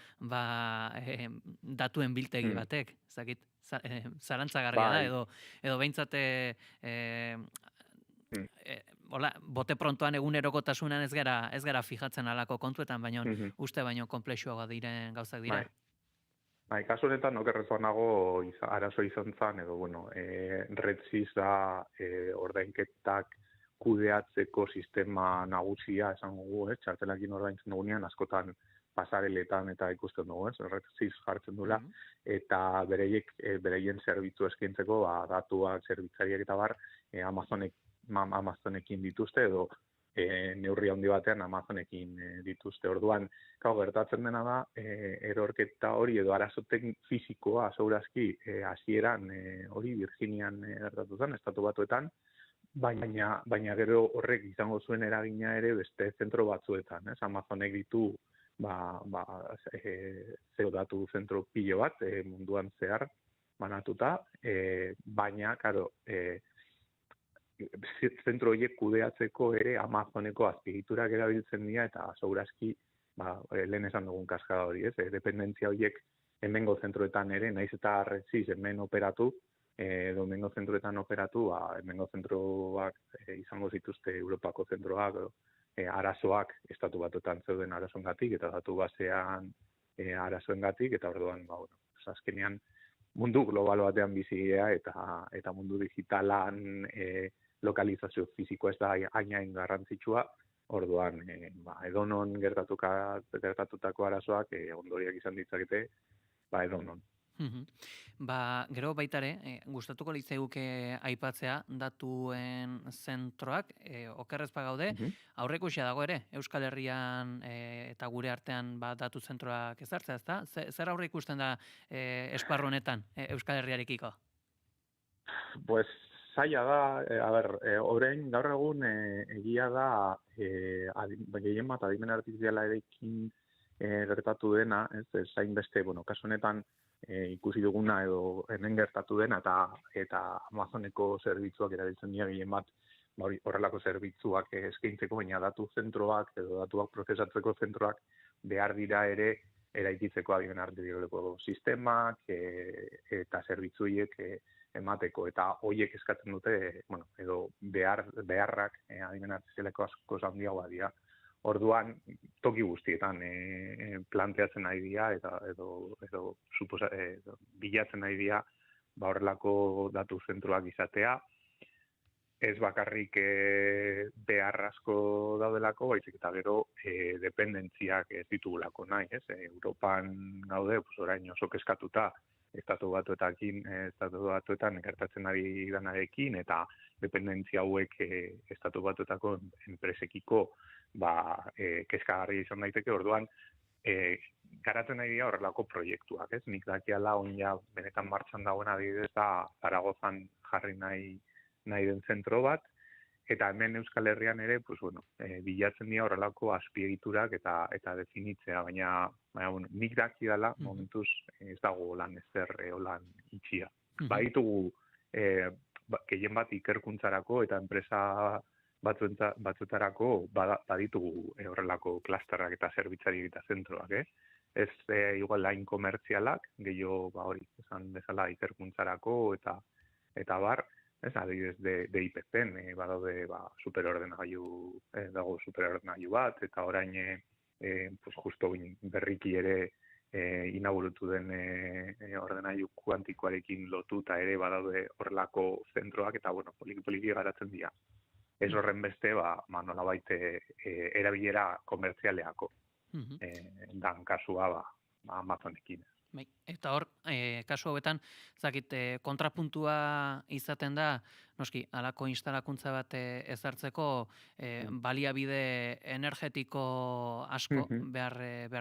S18: datuen biltegi batek, zarantzagarria da, edo behintzate bote prontoan egunerokotasunan ez gara fijatzen alako kontuetan, baina uste baino konplexuagoa diren gauzak dira.
S9: Kasu honetan, okerrezoanago arazo izan zen, edo, RedSys da ordainketak kudeatzeko sistema nagusia, esan dugu, txartelakin ordaintzen dugunean, askotan pasareletan eta ikusten dugu, RedSys jartzen dula, eta bereien zerbitzu eskaintzeko, datuak, zerbitzariak eta bar, Amazonekin dituzte, edo neurri handi batean Amazonekin dituzte. Orduan, gertatzen dena da, erorketa hori edo arazotek fizikoa, segurazki, hasieran hori Virginian gertatu zen, Estatu Batuetan, baina gero horrek izango zuen eragina ere beste zentro batzuetan. Amazonek ditu datu zentro pilo bat munduan zehar banatuta, baina, zentro horiek kudeatzeko ere Amazoneko azpiegiturak erabiltzen dira eta segurazki lehen esan dugun kaskada hori, dependentzia horiek hemengo zentroetan ere, naiz eta RedSys hemen operatu, edo hemengo zentroetan operatu, hemengo zentroak izango zituzte Europako zentroak, arazoak Estatu Batuetan zeuden arazoengatik eta datu basean arazoengatik, eta orduan, azkenean mundu global batean bizi gara eta mundu digitalan lokalizazio fizikoa ez da hain garrantzitsua, orduan edonon gertatutako arazoak ondoriak izan ditzakete, edonon.
S18: Gero baitare, gustatuko litzaiguke aipatzea datuen zentroak, okerrez gaude, aurreikusia dago ere, Euskal Herrian eta gure artean datu zentroak ezartzea, ezta? Zer aurre ikusten da esparru honetan Euskal Herriarekiko?
S9: Pues zaila da, orain gaur egun egia da gehien bat adimen artifizialarekin gertatu dena, zain beste, kasu honetan ikusi duguna edo hemen gertatu dena eta Amazoneko zerbitzuak erabiltzen dira gehien bat horrelako zerbitzuak eskaintzeko, baina datu zentroak edo datuak prozesatzeko zentroak behar dira ere eraikitzeko adimen artifizialeko sistemak eta zerbitzuiek emateko, eta hoiek eskatzen dute, edo beharrak adimen artifizialeko asko handiagoa dira. Orduan, toki guztietan planteatzen nahi dira edo bilatzen nahi dira horrelako datu zentroak izatea. Ez bakarrik behar asko daudelako, baizik eta gero dependentziak ez ditugulako nahi. Europan gaude, orain oso kezkatuta, Estatu Batuetan gertatzen ari danarekin, eta dependentzia hauek Estatu Batuetako enpresekiko kezkagarri izan daiteke, orduan garatzen nahi dira horrelako proiektuak, nik dakiala benetan martxan dagoen adibidez da Zaragozan jarri nahi den zentro bat, eta hemen Euskal Herrian ere, bilatzen dira horrelako azpiegiturak eta definitzea, baina nik dakidala, momentuz ez dago lan ezer lan itxia. Baditugu gehien bat ikerkuntzarako eta enpresa batzuetarako baditugu horrelako klasterrak eta zerbitzari eta zentroak, ez igual lain komertzialak, gehiago hori, esan bezala ikerkuntzararako eta bar, ez adibidez de IPPen, badaude dago superordenagailu bat, eta orain justo berriki ere inaugurutu den ordenagailu kuantikoarekin lotuta ere badaude horrelako zentroak, eta poliki garatzen dira. Ez horren beste, nolabait erabilera komertzialeako dan kasua Amazonekin.
S18: Bai, eta hor, kasu hauetan, zakit, kontrapuntua izaten da, noski, halako instalakuntza bat ezartzeko baliabide energetiko asko behar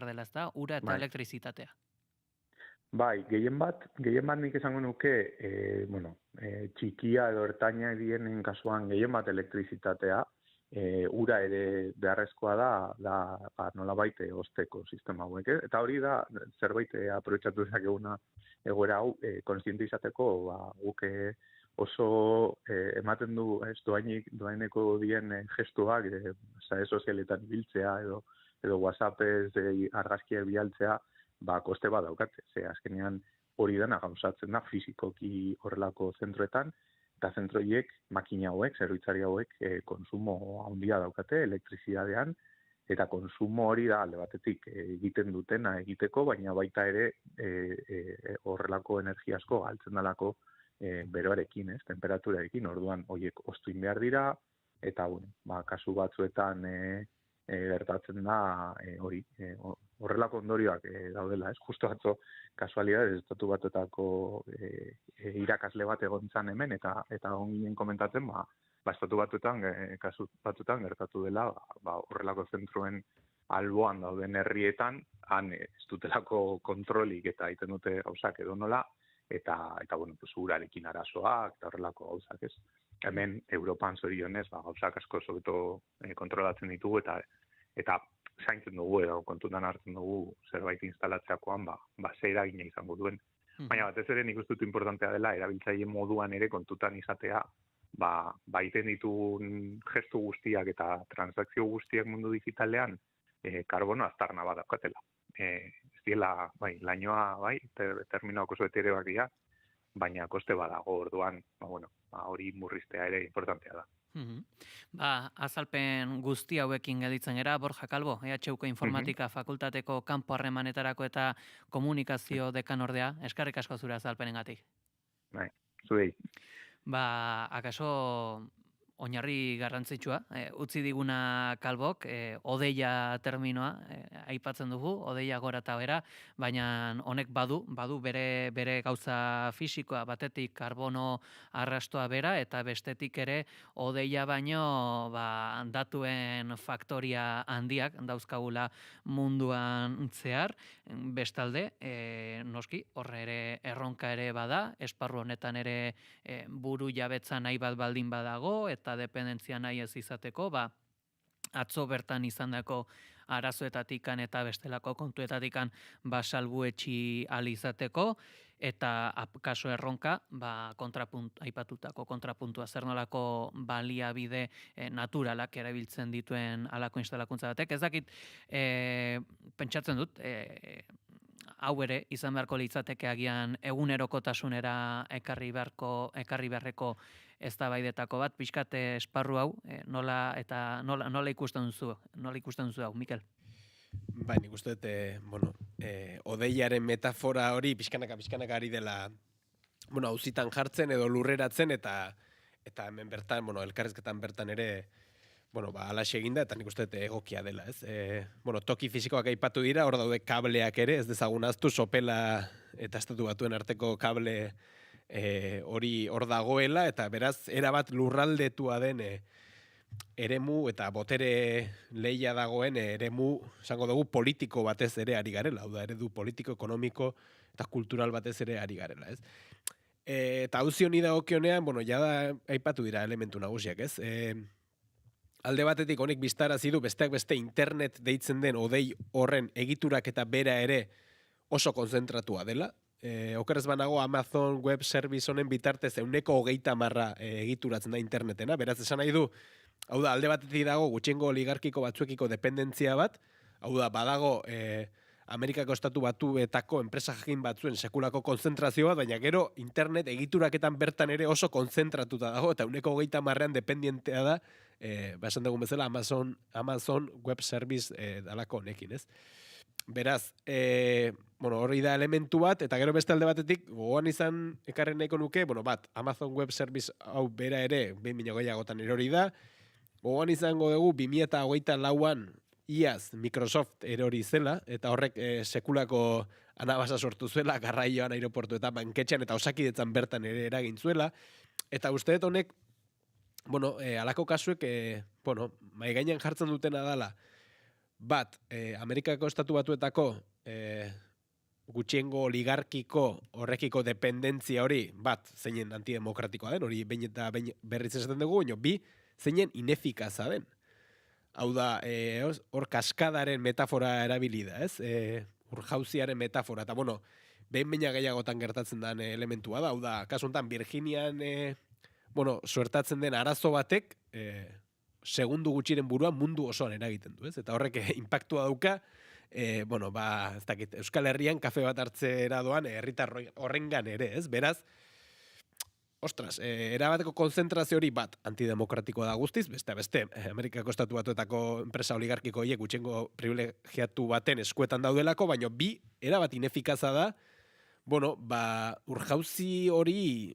S18: dela, ezta? Ura eta elektrizitatea.
S9: Bai, gehien bat nik esango nuke, txikia edo ertaina dienen kasuan gehien bat elektrizitatea, ura ere beharrezkoa da nolabait osteko sistema hauek. Eta hori da, zerbait aprobetxatu dezakeguna egoera hau, kontziente izateko, guk oso ematen du doaineko dien gestuak, sare sozialetan biltzea edo WhatsAppez argazkiak bialtzea, koste bat daukate. Ze azkenean hori dena gauzatzen da fizikoki horrelako zentroetan, eta zentroiek, makina hauek, zerbitzari hauek, konsumo handia daukate, elektrizidadean, eta konsumo hori da alde batetik egiten dutena egiteko, baina baita ere horrelako energia asko galtzen dalako beroarekin, temperaturarekin, orduan horiek ostuin behar dira, eta kasu batzuetan gertatzen da hori, horrelako ondorioak daudela, justo atzo kasualidades estatu batuetako irakasle bat egon zan hemen, eta egon ginen komentatzen, estatu batuetan, kasu batuetan gertatu dela, horrelako zentroen alboan dauden herrietan, han ez dutelako kontrolik eta egiten dute gauzak edo nola, eta urarekin arazoak, eta horrelako gauzak ez. Hemen, Europan zorionez, gauzak asko sobeto kontrolatzen ditugu, eta zaintzen dugu edo kontutan hartzen dugu zerbait instalatzeakoan, ze eragina izango duen. Baina batez ere nik uste dut importantea dela, erabiltzaile moduan ere kontutan izatea, baiten ditugun gestu guztiak eta transakzio guztiak mundu digitalean, karbono aztarna bat daukatela. Ez diela, lainoa, terminoak oso etereak dira, baina koste badago orduan, hori murriztea ere importantea da.
S18: Azalpen guzti hauekin gelditzen gera, Borja Calvo, EHUko Informatika Fakultateko kanpo harremanetarako eta komunikazio dekanordea, eskerrik asko zure azalpenengatik.
S9: Bai, zuei.
S18: Akaso oinarri garrantzitsua, utzi diguna Calvok, odeia terminoa, aipatzen dugu, odeia gora eta bera, baina honek badu bere gauza fisikoa, batetik karbono arrastoa bera, eta bestetik ere odeia baino datuen faktoria handiak dauzkagula munduan zehar, bestalde, noski, horre ere erronka ere bada, esparru honetan ere buru jabetza nahi bat baldin badago, eta dependentzia nahi ez izateko, atzo bertan izandako arazoetatikan eta bestelako kontuetatikan salbuetsi ahal izateko, eta kaso erronka, aipatutako kontrapuntua zer nolako baliabide naturalak erabiltzen dituen halako instalakuntza batek. Ez dakit, pentsatzen dut, hau ere izan beharko litzateke agian egunerokotasunera ekarri beharreko eztabaidetako bat, pixkat esparru hau, nola ikusten duzu hau, Mikel?
S1: Nik uste dut, odeiaren metafora hori pixkanaka ari dela, auzitan jartzen edo lurreratzen, eta hemen bertan, elkarrizketan bertan ere, alaxe eginda, eta nik uste dut egokia dela, ez? Toki fisikoak aipatu dira, hor daude kableak ere, ez dezagun aztu, Sopela eta Estatu Batuen arteko kable hori hor dagoela, eta beraz, erabat lurraldetua den eremu eta botere lehia dagoen eremu, esango dugu, politiko batez ere ari garela, hau da, eredu politiko, ekonomiko eta kultural batez ere ari garela, ez? Eta hauzi honi dagokionean, jada aipatu dira elementu nagusiak, ez? Alde batetik honek biztarazi du, besteak beste internet deitzen den odei horren egiturak eta bera ere oso konzentratua dela. Okerrez banago Amazon Web Service honen bitartez 130% egituratzen da internetena, beraz esan nahi du, hau da, alde batetik dago gutxiengo oligarkiko batzuekiko dependentzia bat, hau da, badago Amerikako Estatu Batuetako enpresa jakin batzuen sekulako konzentrazio bat, baina gero internet egituraketan bertan ere oso konzentratuta dago, eta 130%an dependientea da, esan dugun bezala, Amazon Web Service dalako honekin, ez? Beraz, hori da elementu bat, eta gero beste alde batetik, gogoan izan ekarren nahiko nuke, Amazon Web Service hau bera ere, 2000 gehiagotan erori da, gogoan izango dugu 2024an iaz Microsoft erori zela, eta horrek sekulako anabasa sortu zuela, Garraioan, aireportu eta banketxean, eta Osakidetzan bertan ere eragin zuela, eta uste dut honek, bueno, alako kasuek, mai gainean jartzen dutena dala, bat, Amerikako Estatu Batuetako gutxiengo oligarkiko horrekiko dependentzia hori, bat, zeinen antidemokratikoa den, hori behin eta berriz esaten dugu, bi, zeinen inefikaza den. Hau da, hor kaskadaren metafora erabili da, ez? Urjauziaren metafora, eta bueno, behin gehiagotan gertatzen den elementua da, hau da, kasu honetan Virginian, suertatzen den arazo batek, segundu gutxiren buruan mundu osoan eragiten du, ez? Eta horrek inpaktua dauka, ez dakit, Euskal Herrian kafe bat hartzera doan herritar horrengan ere, ez? Beraz, ostras, erabateko konzentrazio hori bat antidemokratikoa da guztiz, beste, Amerikako Estatu Batuetako enpresa oligarkiko horiek gutxengo privilegiatu baten eskuetan daudelako, baina bi, erabat inefikaza da, urjauzi hori,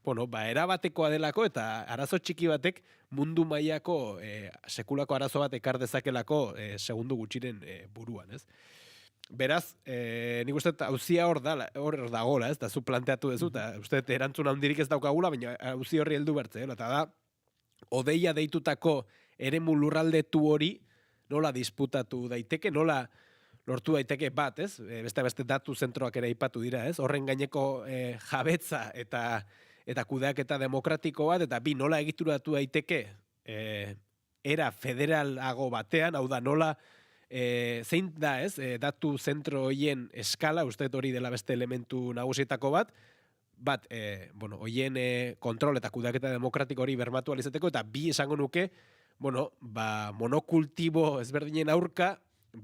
S1: erabatekoa delako eta arazo txiki batek mundu mailako sekulako arazo bat ekar dezakelako segundu gutxiren buruan, ez? Beraz, nik uste auzia hor dagoela, ez? Da zu planteatu duzu, eta uste erantzun handirik ez daukagula, baina auzi horri heldu bertze, eta da, odeia deitutako eremu lurraldetu hori nola disputatu daiteke, nola lortu daiteke bat, ez? Beste datu zentroak ere aipatu dira, ez? Horren gaineko jabetza eta kudeaketa demokratiko bat, eta bi, nola egituratu daiteke era federalago batean, hau da, nola zein da, ez, datu zentro horien eskala, uste hori dela beste elementu nagusietako bat, horien kontrol eta kudeaketa demokratiko hori bermatu alizateko, eta bi esango nuke, monokultibo ezberdinen aurka,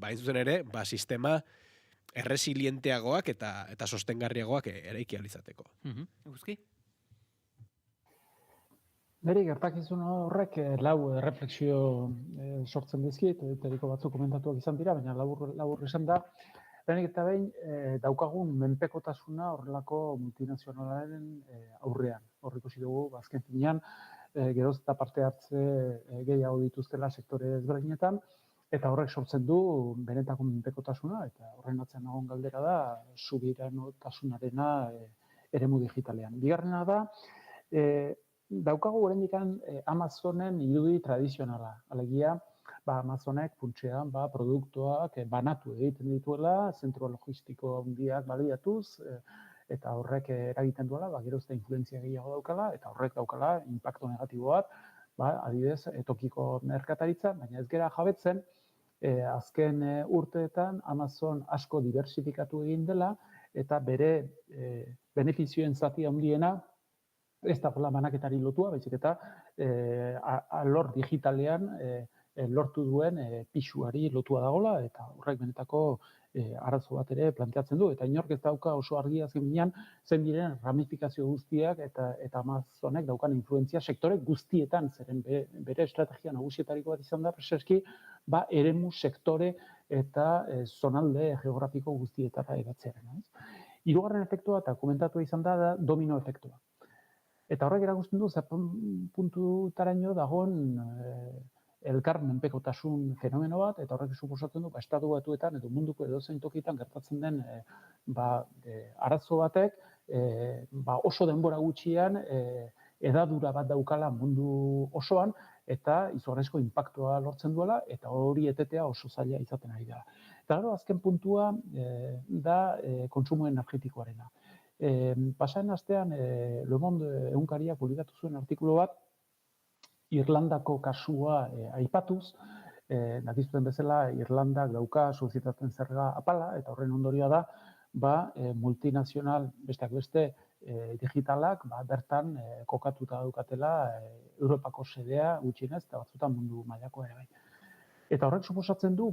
S1: hain zuzen ere, sistema erresilienteagoak eta sostengarriagoak eraiki alizateko.
S18: Eguzki?
S15: Neri gertakizun horrek lau refleksio sortzen dizkit, teriko batzuk komentatuak izan dira, baina labur esan da. Lehenik eta behin daukagun menpekotasuna horrelako multinazionalaren aurrean. Hor ikusi dugu, azken finean, geroz eta parte hartze gehiago dituztela sektore ezberdinetan, eta horrek sortzen du benetako menpekotasuna, eta horren atzean nagon galdera da, subiranotasunarena eremu digitalean. Bigarrena da, daukagu oraindikan Amazonen irudi tradizionala. Alegia, Amazonek funtsean produktuak banatu egiten dituela, zentro logistiko handiak baliatuz, eta horrek eragiten duela, geroz eta influentzia gehiago daukala, eta horrek daukala inpakto negatibo bat, adibidez, tokiko merkataritza, baina ez gera jabetzen, azken urteetan Amazon asko diversifikatu egin dela, eta bere benefizioen zati handiena, ez da banaketari lotua, baizik eta alor digitalean lortu duen pisuari lotua dagola, eta horrek benetako arazo bat ere planteatzen du. Eta inork ez dauka oso argi azken binean, zen diren ramifikazio guztiak eta Amazonek daukan influentzia sektore guztietan, zeren bere estrategia nagusietariko bat izan da, preseski, eremu sektore eta zonalde geografiko guztietara edatzearen. Hirugarren efektua, eta komentatu izan da, domino efektua. Eta horrek erakusten du, puntutaraino dagoen elkar menpekotasun fenomeno bat, eta horrek suposatzen du, estatu batuetan edo munduko edozein tokitan gertatzen den arazo batek, oso denbora gutxian edadura bat daukala mundu osoan, eta izugarrizko inpaktua lortzen duela, eta hori etetea oso zaila izaten ari da. Eta gero, azken puntua da kontsumo energetikoarena. Pasaren astean, Le Monde egunkariak publikatu zuen artikulu bat, Irlandako kasua aipatuz, dakizuen bezala Irlandak dauka sozietateen zerga apala, eta horren ondorioa da, multinazional besteak beste digitalak bertan kokatuta daukatela Europako sedea gutxienez, eta batzutan mundu mailako ere bai. Eta horrek suposatzen du,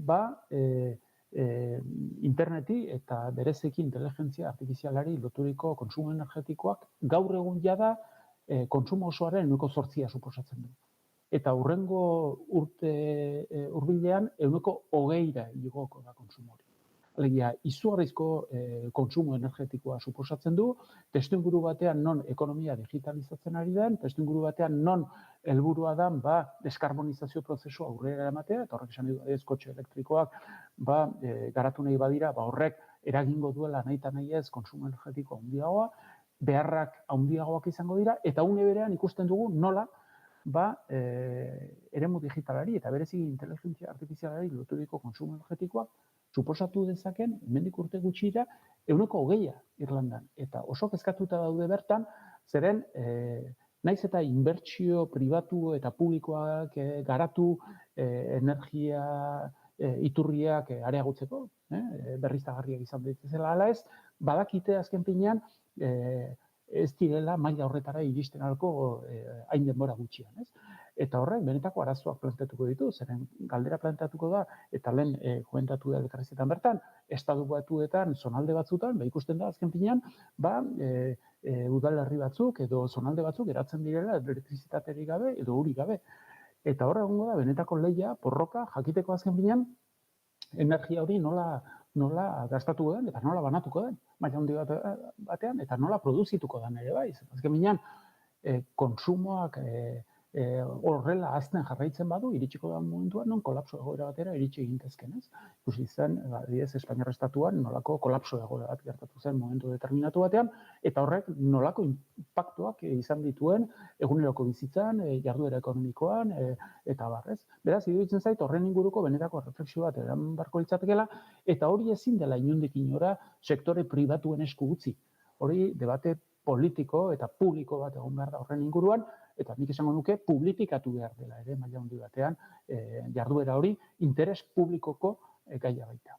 S15: interneti eta bereziki inteligentzia artifizialari loturiko kontsumo energetikoak gaur egun jada kontsumo osoaren 8% suposatzen du. Eta hurrengo urte hurbilean 20% igoko da kontsumo hori. Alegia, izugarrizko kontsumo energetikoa suposatzen du, testuinguru batean non ekonomia digitalizatzen ari den, testuinguru batean non helburua da deskarbonizazio prozesua aurrera eramatea, eta horrek esan du kotxe elektrikoak garatu nahi badira, horrek eragingo duela nahi eta nahi ez kontsumo energetiko handiagoa, beharrak handiagoak izango dira, eta une berean ikusten dugu nola eremu digitalari eta berezi inteligentzia artifizialari loturiko kontsumo energetikoak suposatu dezaken, hemendik urte gutxira, 20% Irlandan. Eta oso kezkatuta daude bertan, zeren naiz eta inbertsio pribatu eta publikoak garatu energia iturriak areagotzeko, berriztagarriak izan daitezela ala ez, badakite azken finean ez direla maila horretara iristen alko hain denbora gutxian, ez? Eta horrek benetako arazoak planteatuko ditu, zeren galdera planteatuko da, eta lehen komentatu da elkarrizketan bertan, estatu batuetan, zonalde batzutan, ikusten da azken finean, udalerri batzuk edo zonalde batzuk eratzen direla elektrizitaterik gabe edo urik gabe. Eta horra egongo da, benetako lehia, porroka, jakiteko azken finean, energia hori nola gastatuko den eta nola banatuko den, maila handi batean, eta nola produzituko den ere bai. Azken finean, konsumoak horrela azten jarraitzen badu, iritsiko da momentuan, non kolapso egoera batera iritsi egintezken, ez? Ikusi zen, adibidez, Espainiar estatuan nolako kolapso egoera bat gertatu zen momentu determinatu batean, eta horrek nolako inpaktuak izan dituen eguneroko bizitzan, jarduera ekonomikoan, eta bar, ez? Beraz, iruditzen zait, horren inguruko benetako refleksio bat eran barko litzatekeela, eta hori ezin dela inondik inora sektore pribatuen esku utzi. Hori debate politiko eta publiko bat egon behar da horren inguruan, eta nik esango nuke publifikatu behar dela ere maila handi batean jarduera hori interes publikoko gaia baita.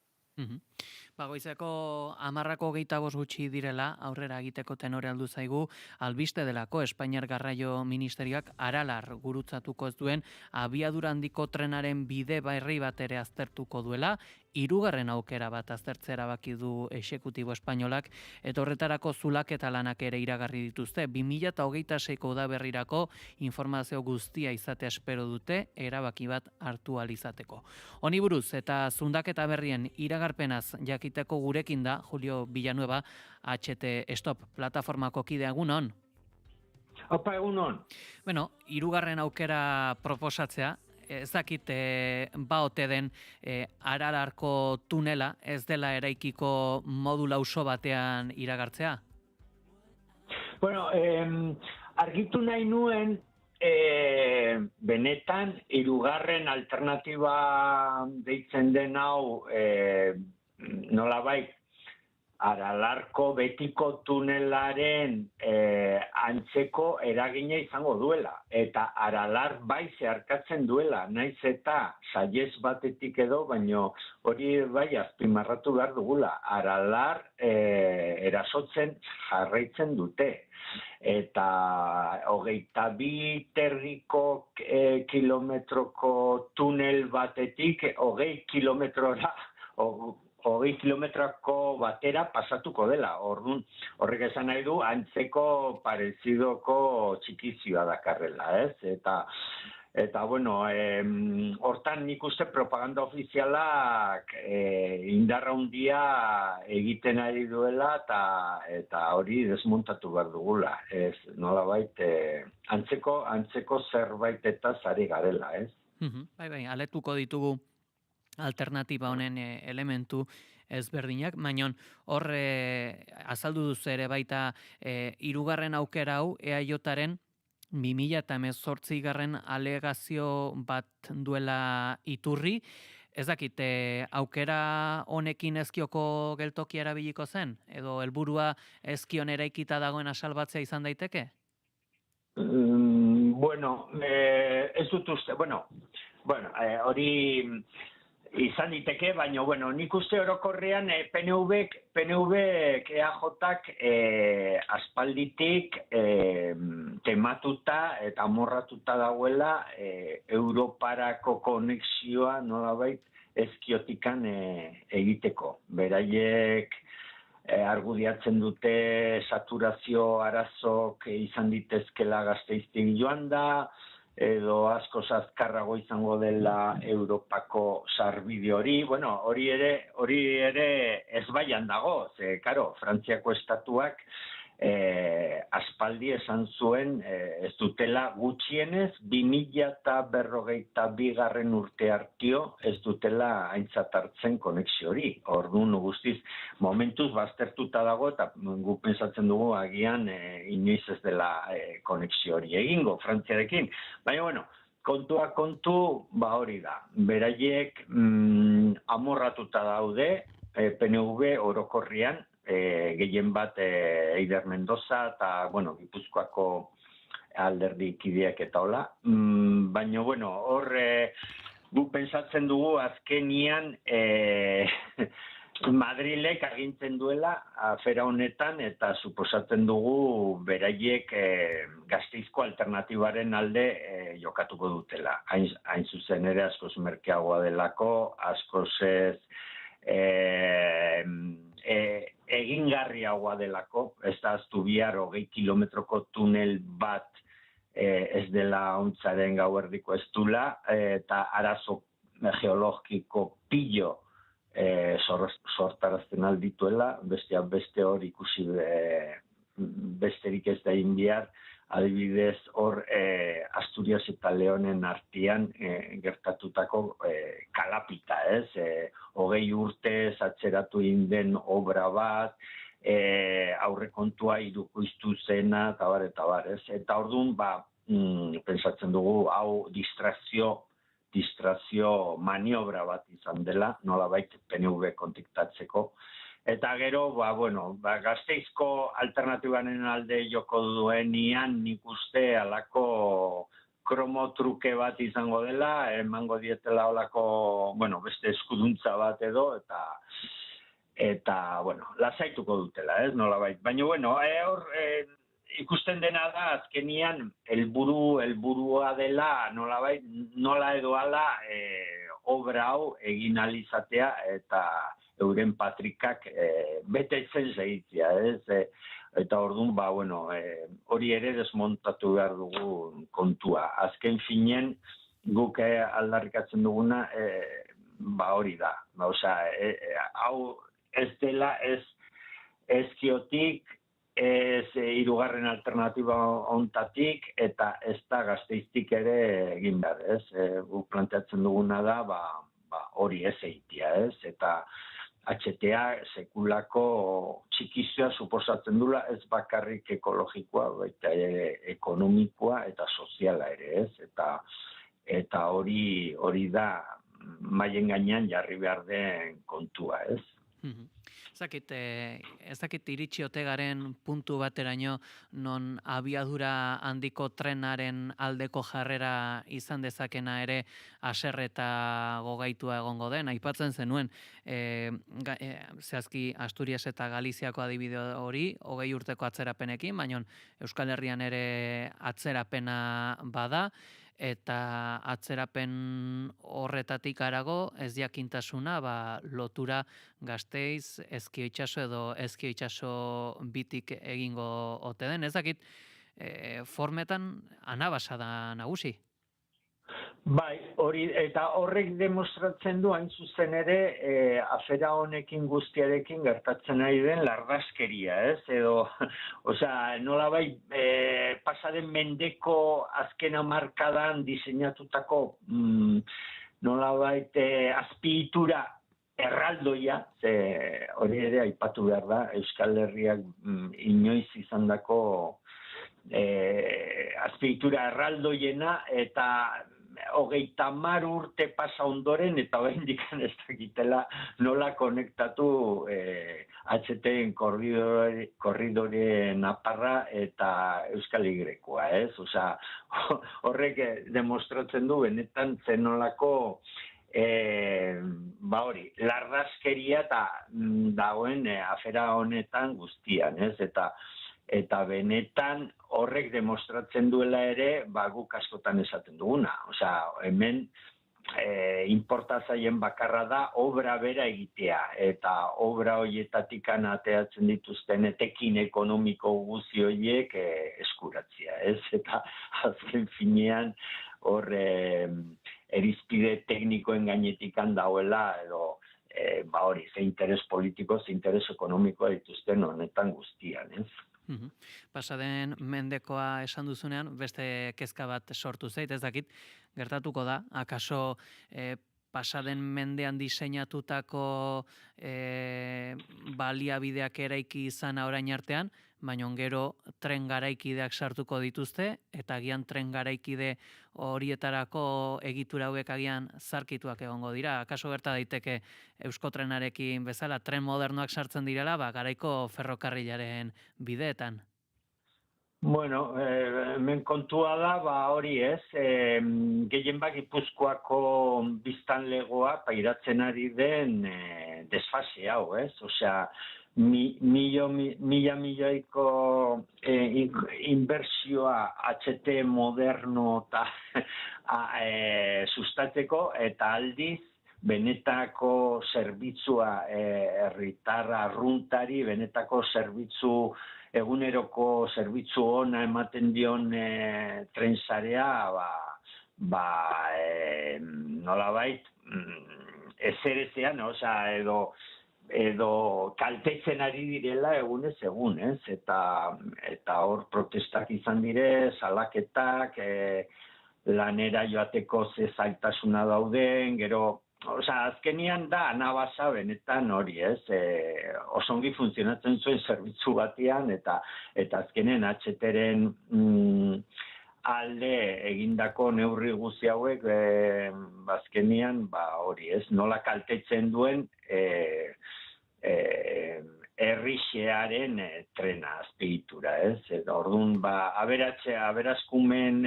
S18: Goizeko 10:25 gutxi direla, aurrera egiteko tenore aldu zaigu, albiste delako Espainiar Garraio Ministerioak Aralar gurutzatuko ez duen abiadura handiko trenaren bide berri bat ere aztertuko duela, 3. aukera bat aztertzea erabaki du exekutibo espainolak, eta horretarako zulaketa lanak ere iragarri dituzte. 2026ko udaberrirako informazio guztia izatea espero dute, erabaki bat hartu ahal izateko. Honi buruz eta zundaketa berrien iragarpenaz jakiteko gurekin da Julio Villanueva, HT Stop plataformako kide, egunon.
S11: Opa, egunon.
S18: 3. aukera proposatzea, ez dakit baote den Aralarko tunela ez dela eraikiko modu lauso batean iragartzea?
S11: Bueno, argitu nahi nuen benetan 3. alternatiba deitzen den hau nolabait Aralarko betiko tunelaren antzeko eragina izango duela. Eta Aralar bai zeharkatzen duela, naiz eta saiez batetik edo, baino hori bai azpimarratu behar dugula. Aralar erasotzen jarraitzen dute. Eta 22 terriko kilometroko tunel batetik 20 kilometrora 20 kilometrako batera pasatuko dela. Orduan, horrek esan nahi du, antzeko parezidoko txikizioa dakarrela, ez? Eta bueno, hortan nik uste propaganda ofizialak indarra handia egiten ari duela eta hori desmontatu behar dugula. Ez, nolabait, antzeko zerbait eta zari garela, ez?
S18: Bai, aletuko ditugu alternatiba honen elementu ezberdinak, baina horre azaldu duzu ere baita 3. aukera hau EAJaren 2018 alegazio bat duela iturri. Ez dakit, aukera honekin ezkioko geltokia erabiliko zen? Edo helburua ezkion eraikita dagoen asalbatzea izan daiteke?
S11: Bueno, ez dut uste, hori izan diteke, baina, nik uste orokorrean PNV-ek EAJak aspalditik tematuta eta amorratuta dagoela Europarako konexioa nolabait ezkiotikan egiteko. Beraiek argudiatzen dute saturazio arazok izan ditezkela Gasteiztik joan da, edo asko azkarrago izango dela Europako sarbide hori, bueno, hori ere ezbaian dago, ze, karo, Frantziako estatuak aspaldi esan zuen ez dutela gutxienez 2052 urte artio ez dutela aintzat hartzen konexio hori. Orduan guztiz momentuz baztertuta dago eta gu pensatzen dugu agian inoiz ez dela konexio hori egingo Frantziarekin. Baina bueno, kontua kontu, hori da. Beraiek amorratuta daude PNV orokorrian, gehien bat Eider Mendoza eta, Gipuzkoako alderdi kideak eta hola. Baina, hor guk pentsatzen dugu azkenian Madrilek agintzen duela afera honetan eta suposatzen dugu beraiek Gasteizko alternatibaren alde jokatuko dutela. Hain zuzen ere askoz merkeagoa delako, askoz ez egingarriagoa delako, ez da aztu bihar 20 kilometroko tunel bat ez dela ontzaren gauerdiko ez dula, eta arazo geologiko pillo sortarazten aldituela, besteak beste hor ikusi besterik ez da inbiar, adibidez hor Asturias eta Leonen artean gertatutako kalapita, ez? 20 urtez atzeratu inden obra bat, aurrekontua irukoiztu zena, eta bar, ez? Eta orduan, pensatzen dugu, hau distrazio maniobra bat izan dela, nolabait PNV kontaktatzeko. Eta gero, Gasteizko alternatibanen alde joko duenian nik uste alako kromotruke bat izango dela, emango dietela olako, beste eskuduntza bat edo, eta lasaituko dutela, ez, nolabait. Baina, hor, ikusten dena da, azkenian, helburua dela, nolabait, nola edo ala, obra hau egin alizatea, eta euren patrikak betetzen segitzia, ez? Eta orduan, hori ere desmontatu behar dugu kontua. Azken finen, guk aldarrikatzen duguna, hori da. Hau ez dela ez Kiotik, ez hirugarren alternatiba ontatik, eta ez da Gasteiztik ere egin behar, ez? Guk planteatzen duguna da, hori ez eitia, ez? Eta HTA sekulako txikizioa suposatzen dula ez bakarrik ekologikoa, baita ekonomikoa eta soziala ere, ez? Eta hori da maien gainean jarri behar den kontua, ez?
S18: Ez dakit iritsi ote garen puntu bateraino non abiadura handiko trenaren aldeko jarrera izan dezakena ere haserreta gogaitua egongo den. Aipatzen zenuen, zehazki Asturias eta Galiziako adibide hori, 20 urteko atzerapenekin, baina Euskal Herrian ere atzerapena bada, eta atzerapen horretatik harago ez jakintasuna lotura Gasteiz, Ezkio itsaso edo Ezkio itsaso bitik egingo ote den. Ez dakit formetan anabasa da nagusi.
S11: Bai, hori, eta horrek demostratzen du hain zuzen ere afera honekin guztiarekin gertatzen ari den lardaskeria, ez? Edo, nolabait pasaden mendeko azken hamarkadan diseinatutako nolabait azpiegitura erraldoia, hori ere aipatu behar da, Euskal Herriak inoiz izandako azpiegitura erraldoiena, eta 30 urte pasa ondoren eta oraindik ez dakitela nola konektatu HT-en korridore naparra eta Euskal Y-koa, ez? Horrek demostratzen du benetan zenolako lardaskeria eta dagoen afera honetan guztian, ez? Eta benetan horrek demostratzen duela ere, guk askotan esaten duguna. Hemen inportazaien bakarra da obra bera egitea, eta obra horietatik ateatzen dituzten etekin ekonomiko guzi horiek eskuratzea, ez? Eta azken finean hor erizpide teknikoen gainetik handauela, edo hori, ze interes politiko, ze interes ekonomikoa dituzten honetan guztian, ez?
S18: Pasaden mendekoa esan duzunean, beste kezka bat sortu zait, ez dakit, gertatuko da, akaso pasaden mendean diseinatutako baliabideak eraiki izan orain artean, baina gero tren garaikideak sartuko dituzte, eta agian tren garaikide horietarako egitura hauek agian zarkituak egongo dira. Akaso gerta daiteke Euskotrenarekin bezala, tren modernoak sartzen direla, garaiko ferrokarrilaren bideetan.
S11: Bueno, hemen kontua da, hori ez, gehien Gipuzkoako biztanlegoa pairatzen ari den desfase hau, ez? Osea, milioiko inbertsioa HT moderno eta sustatzeko, eta aldiz benetako zerbitzua herritar arruntari, benetako zerbitzu eguneroko zerbitzu ona ematen dion trensarea, nolabait ezerezean, edo kaltetzen ari direla egunez egun, ez? Eta hor protestak izan dire, salaketak, lanera joateko ze zailtasuna dauden, gero, azkenian da anabasa benetan hori, ez? Osongi funtzionatzen zuen zerbitzu batean, eta azkenen HT-ren alde egindako neurri guzti hauek, azkenian, hori, ez? Nola kaltetzen duen herrixearen trena azpiegitura, ez? Eta orduan, aberazkumen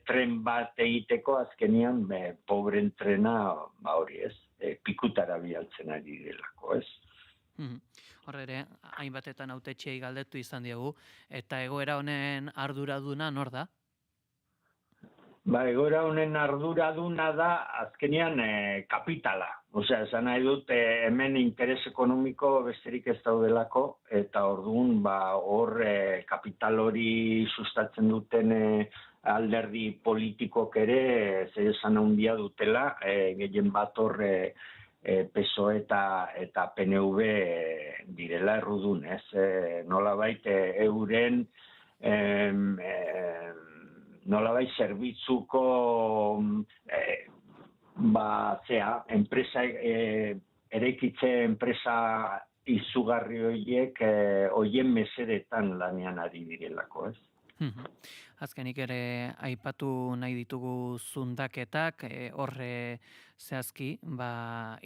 S11: tren bat egiteko azkenian pobren trena, hori, ez? Pikutara bialtzen ari delako, ez?
S18: Hor ere, hainbatetan hautetxeei galdetu izan diegu, eta egoera honen arduraduna nor da?
S11: Egoera honen arduraduna da, azkenean kapitala. Osea, esan nahi dut, hemen interes ekonomiko besterik ez daudelako, eta orduan, hor kapital hori sustatzen duten alderdi politikok ere, zer esan handia dutela, gehien bat hor PSOE eta PNV direla errudun, ez? Nolabait euren nolabait zerbitzuko enpresa eraikitze enpresa izugarri horiek hoien mesedetan lanean ari direlako, ez?
S18: Azkenik ere aipatu nahi ditugu zundaketak, horre zehazki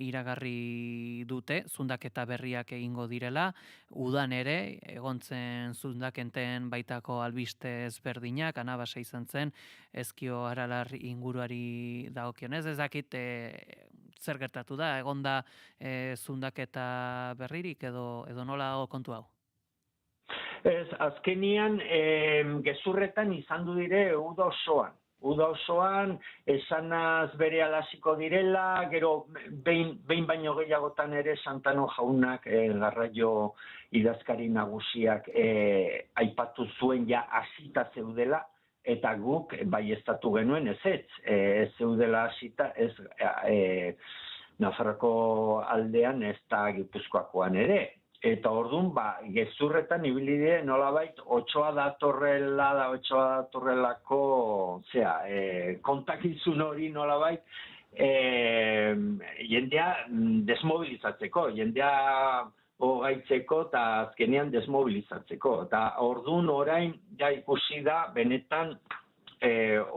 S18: iragarri dute zundaketa berriak egingo direla, udan ere egontzen zundakenten baitako albiste ezberdinak, anabasa izan zen, Ezkio Aralar inguruari dagokionez, ez dakit zer gertatu da, egonda zundaketa berririk edo nola dago kontu hau?
S11: Ez, azkenian gezurretan izan du dire uda osoan. Uda osoan esanaz bere alaziko direla, gero behin baino gehiagotan ere Santano jaunak garraio idazkari nagusiak aipatu zuen ja hasita zeudela, eta guk baieztatu genuen ez zeudela hasita, ez Nafarroko aldean ez da Gipuzkoakoan ere. Eta orduan, gezurretan ibili dire nolabait otsoa datorrelako, kontakizun hori nolabait, jendea desmobilizatzeko, jendea hogaitzeko eta azkenean desmobilizatzeko. Eta orduan orain ikusi da benetan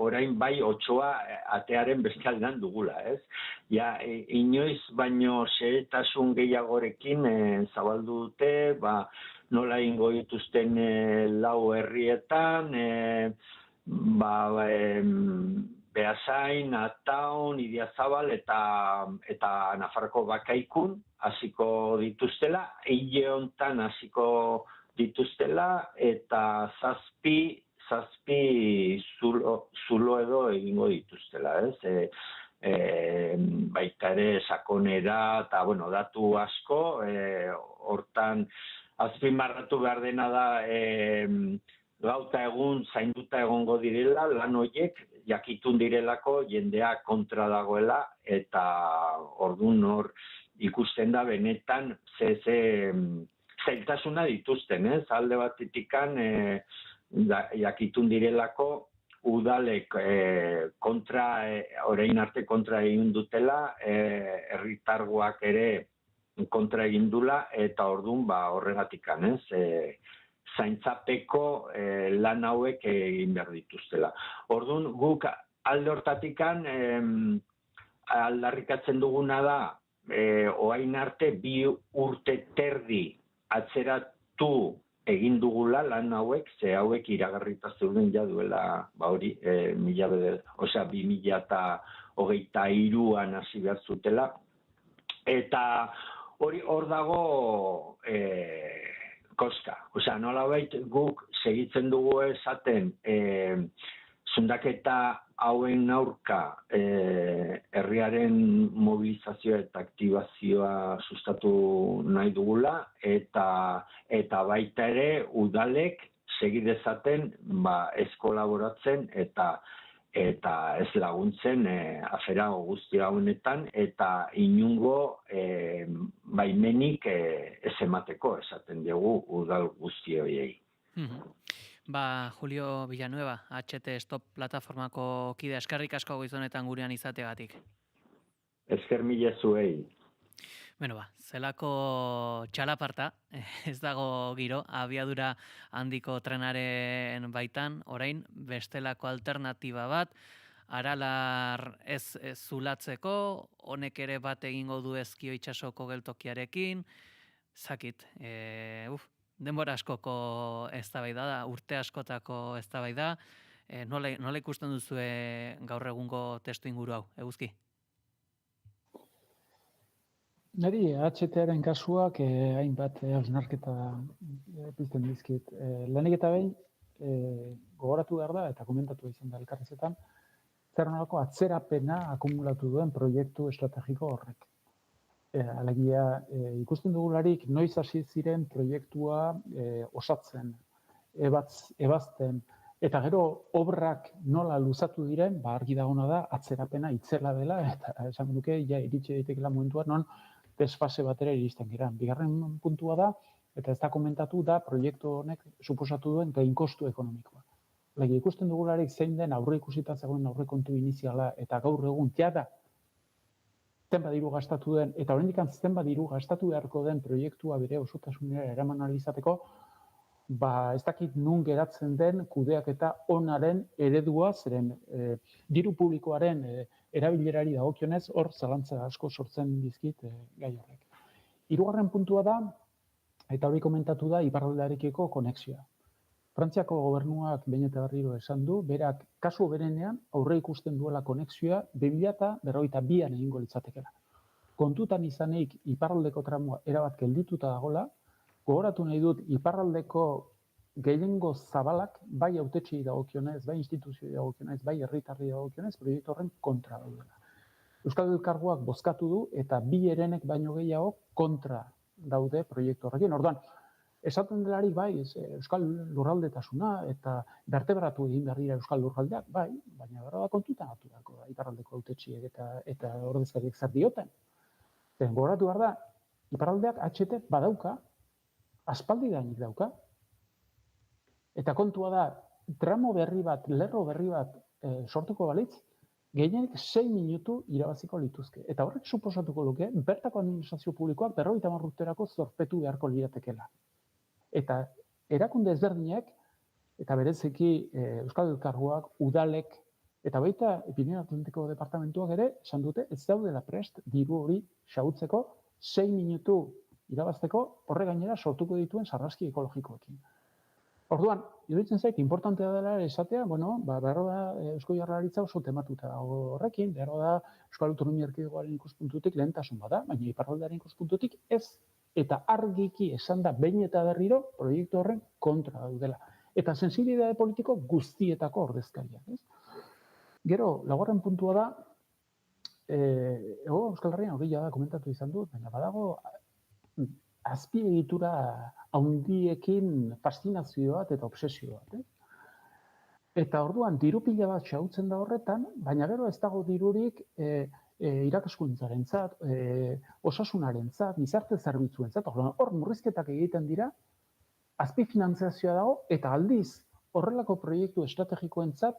S11: orain bai otsoa atearen beste aldean dugula, ez? Ja, inoiz baino xehetasun gehiagorekin zabaldu dute, nola ingo dituzten lau herrietan, Beasain, Ataun, Idiazabal eta Nafarroko Bakaikun hasiko dituztela, hile hontan hasiko dituztela, eta zazpi zulo edo egingo dituztela, ez? Baita ere sakonera eta, datu asko, hortan azpimarratu behar dena da gauta egun zainduta egongo direla, lan horiek jakitun direlako jendea kontra dagoela, eta ordun hor ikusten da benetan zailtasuna dituzten, ez? Alde batetikan jakitun direlako udalek orain arte kontra egin dutela, herritargoak ere kontra egin dula, eta ordun horregatikan, ez? Zaintzapeko lan hauek egin behar dituztela. Ordun guk alde hortatikan aldarrikatzen duguna da, orain arte 2 urte terdi atzeratu egin dugula lan hauek, ze hauek iragarrita zeuden ja duela, 2023an hasi behar zutela, eta hor dago koska. Osea, nolabait guk segitzen dugu esaten zundaketa hauen aurka herriaren mobilizazioa eta aktibazioa sustatu nahi dugula, eta baita ere udalek segi dezaten ez kolaboratzen eta ez laguntzen afera guzti honetan, eta inungo baimenik ez emateko esaten dugu udal guzti horiei.
S18: Julio Villanueva, HT Stop plataformako kide, eskerrik asko goizonetan gurean izategatik.
S11: Esker mila zuei.
S18: Zelako txalaparta, ez dago giro, abiadura handiko trenaren baitan, orain bestelako alternatiba bat, Aralar ez zulatzeko, honek ere bat egingo du Ezkio itsasoko geltokiarekin, zakit, denbora askoko eztabaida da, urte askotako eztabaida, nola ikusten duzue gaur egungo testu inguru hau, Eguzki?
S15: Neri, HT-aren kasuak hainbat hausnarketa pizten dizkit. Lehenik eta behin, gogoratu behar da, eta komentatu izan da elkarrezetan, zer nolako atzerapena akumulatu duen proiektu estrategiko horrek. Alegia, ikusten dugularik noiz hasi ziren proiektua osatzen, ebazten, eta gero obrak nola luzatu diren, argi dagona da, atzerapena itzela dela, eta esan duke, iritsi daitekela momentuan, non desfase batera iristen giran. Bigarren puntua da, eta ez da komentatu da, proiektu honek suposatu duen gainkostu ekonomikoa. Lege, ikusten dugularik zein den aurre ikusita zegoen aurrekontu iniziala, eta gaur egun jada zenbat diru gastatu den, eta oraindik zenbat diru gastatu beharko den proiektua bere osotasunera eraman ahal izateko, ez dakit nun geratzen den kudeaketa onaren eredua, zeren diru publikoaren erabilerari dagokionez, hor zalantza asko sortzen dizkit gai horrek. Hirugarren puntua da, eta hori komentatu da, iparraldearekiko konexioa. Frantziako gobernuak behin eta berriro esan du, berak kasu berenean aurre ikusten duela konexioa 2052an egingo litzatekela. Kontutan izanik iparraldeko tramua erabat geldituta dagola, gogoratu nahi dut iparraldeko gehiengo zabalak bai hautetxeei dagokionez, bai instituzioei dagokionez, bai herritarrei dagokionez, proiektu horren kontra daudela. Euskal Elkargoak bozkatu du eta bi herenek baino gehiago kontra daude proiektu horrekin. Orduan, esaten delarik bai, Euskal lurraldetasuna eta bertebratu egin behar dira Euskal lurraldeak, bai, baina berra da kontutan harturako da, iparraldeko hautetxiek eta ordezkariek zer dioten. Gogoratu behar da, iparraldeak HT badauka, aspaldi gainik dauka, eta kontua da, tramo berri bat, lerro berri bat sortuko balitz, gehienek 6 minutu irabaziko lituzke. Eta horrek suposatuko luke, bertako administrazio publikoak 50 urterako zorpetu beharko liratekela. Eta erakunde ezberdinek, eta bereziki Euskal Elkargoak, udalek, eta baita Pirineo Atlantiko Departamentuak ere, esan dute, ez daudela prest diru hori xahutzeko 6 minutu irabazteko horre gainera sortuko dituen sarraski ekologikoekin. Orduan, iruditzen zait, importantea dela esatea, behar da Eusko Jaurlaritza oso tematuta dago horrekin, behar da Euskal Autonomia Erkidegoaren ikuspuntutik lehentasun bada, baina iparraldearen ikuspuntutik ez, eta argiki esan da behin eta berriro proiektu horren kontra daudela. Eta sensibilitate politiko guztietako ordezkariak, ez? Gero, laugarren puntua da, Euskal Herrian hori da komentatu izan dut, baina badago azpiegitura handiekin fascinazio bat eta obsesio bat. Eta orduan diru pila bat xautzen da horretan, baina gero ez dago dirurik irakaskuntzarentzat, osasunarentzat, gizarte zerbitzuentzat. Hor murrizketak egiten dira, azpifinantziazioa dago, eta aldiz horrelako proiektu estrategikoentzat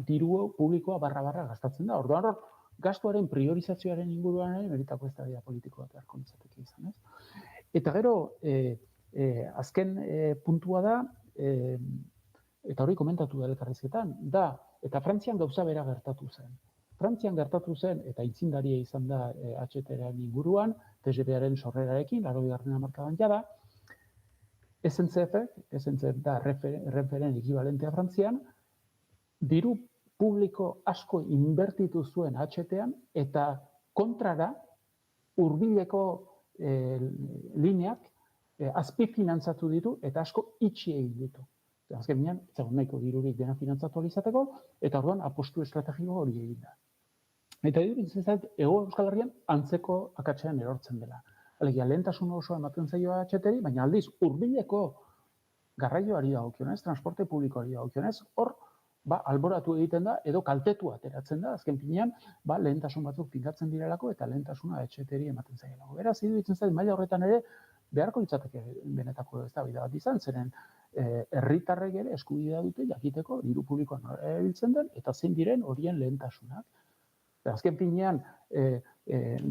S15: diru publikoa barra gastatzen da. Orduan hor, gastuaren priorizazioaren inguruan ere meritako eztabaida politiko bat beharko litzateke izan, ez? Eta gero, azken puntua da, eta hori komentatu da elkarrizketan, eta Frantzian gauza bera gertatu zen. Frantzian gertatu zen, eta aitzindaria izan da HTaren inguruan, TGV-aren sorrerarekin, 80. hamarkadan jada, SNCF da Renferen ekibalentea Frantzian, diru publiko asko inbertitu zuen HTan, eta kontrara hurbileko lineak azpifinantzatu ditu, eta asko itxi egin ditu. Azken binean, zegoen nahiko dirurik dena finantzatu alizateko, eta orduan apostu estrategiko hori egin da. Eta iruditzen zait, Hego Euskal Herrian antzeko akatsean erortzen dela. Alegia, lehentasun osoa ematen zaioa HTri, baina aldiz, hurbileko garraioari dagokionez, transporte publikoari dagokionez, hor, alboratu egiten da, edo kaltetu ateratzen da, azken finean, lehentasun batzuk pingatzen direlako, eta lehentasuna HTri ematen zaielako. Beraz, iruditzen zait, maila horretan ere, beharko litzateke benetako eztabaida bat izan, zeren herritarrek ere eskubidea dute jakiteko diru publikoa nola erabiltzen den, eta zein diren horien lehentasunak. Azken finean,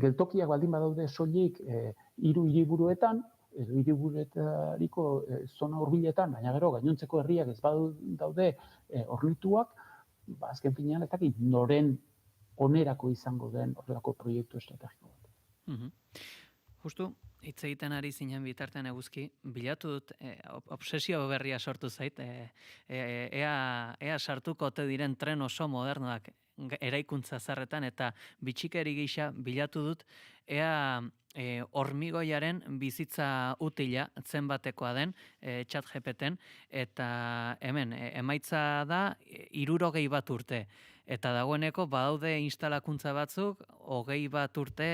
S15: geltokiak baldin badaude soilik 3 hiriburuetan, edo hiriburuetariko zona hurbiletan, baina gero gainontzeko herriak ez badaude hornituak, azken finean ez dakit noren onerako izango den horrelako proiektu estrategiko bat.
S18: Justu, hitz egiten ari zinen bitartean eguzki, bilatu dut, obsesio berria sortu zait, ea sartuko ote diren tren oso modernoak eraikuntza zarretan, eta bitxikeri gisa bilatu dut, ea hormigoiaren bizitza utila zenbatekoa den ChatGPTen, eta hemen, emaitza da 60 bat urte. Eta dagoeneko badaude instalakuntza batzuk 20 bat urte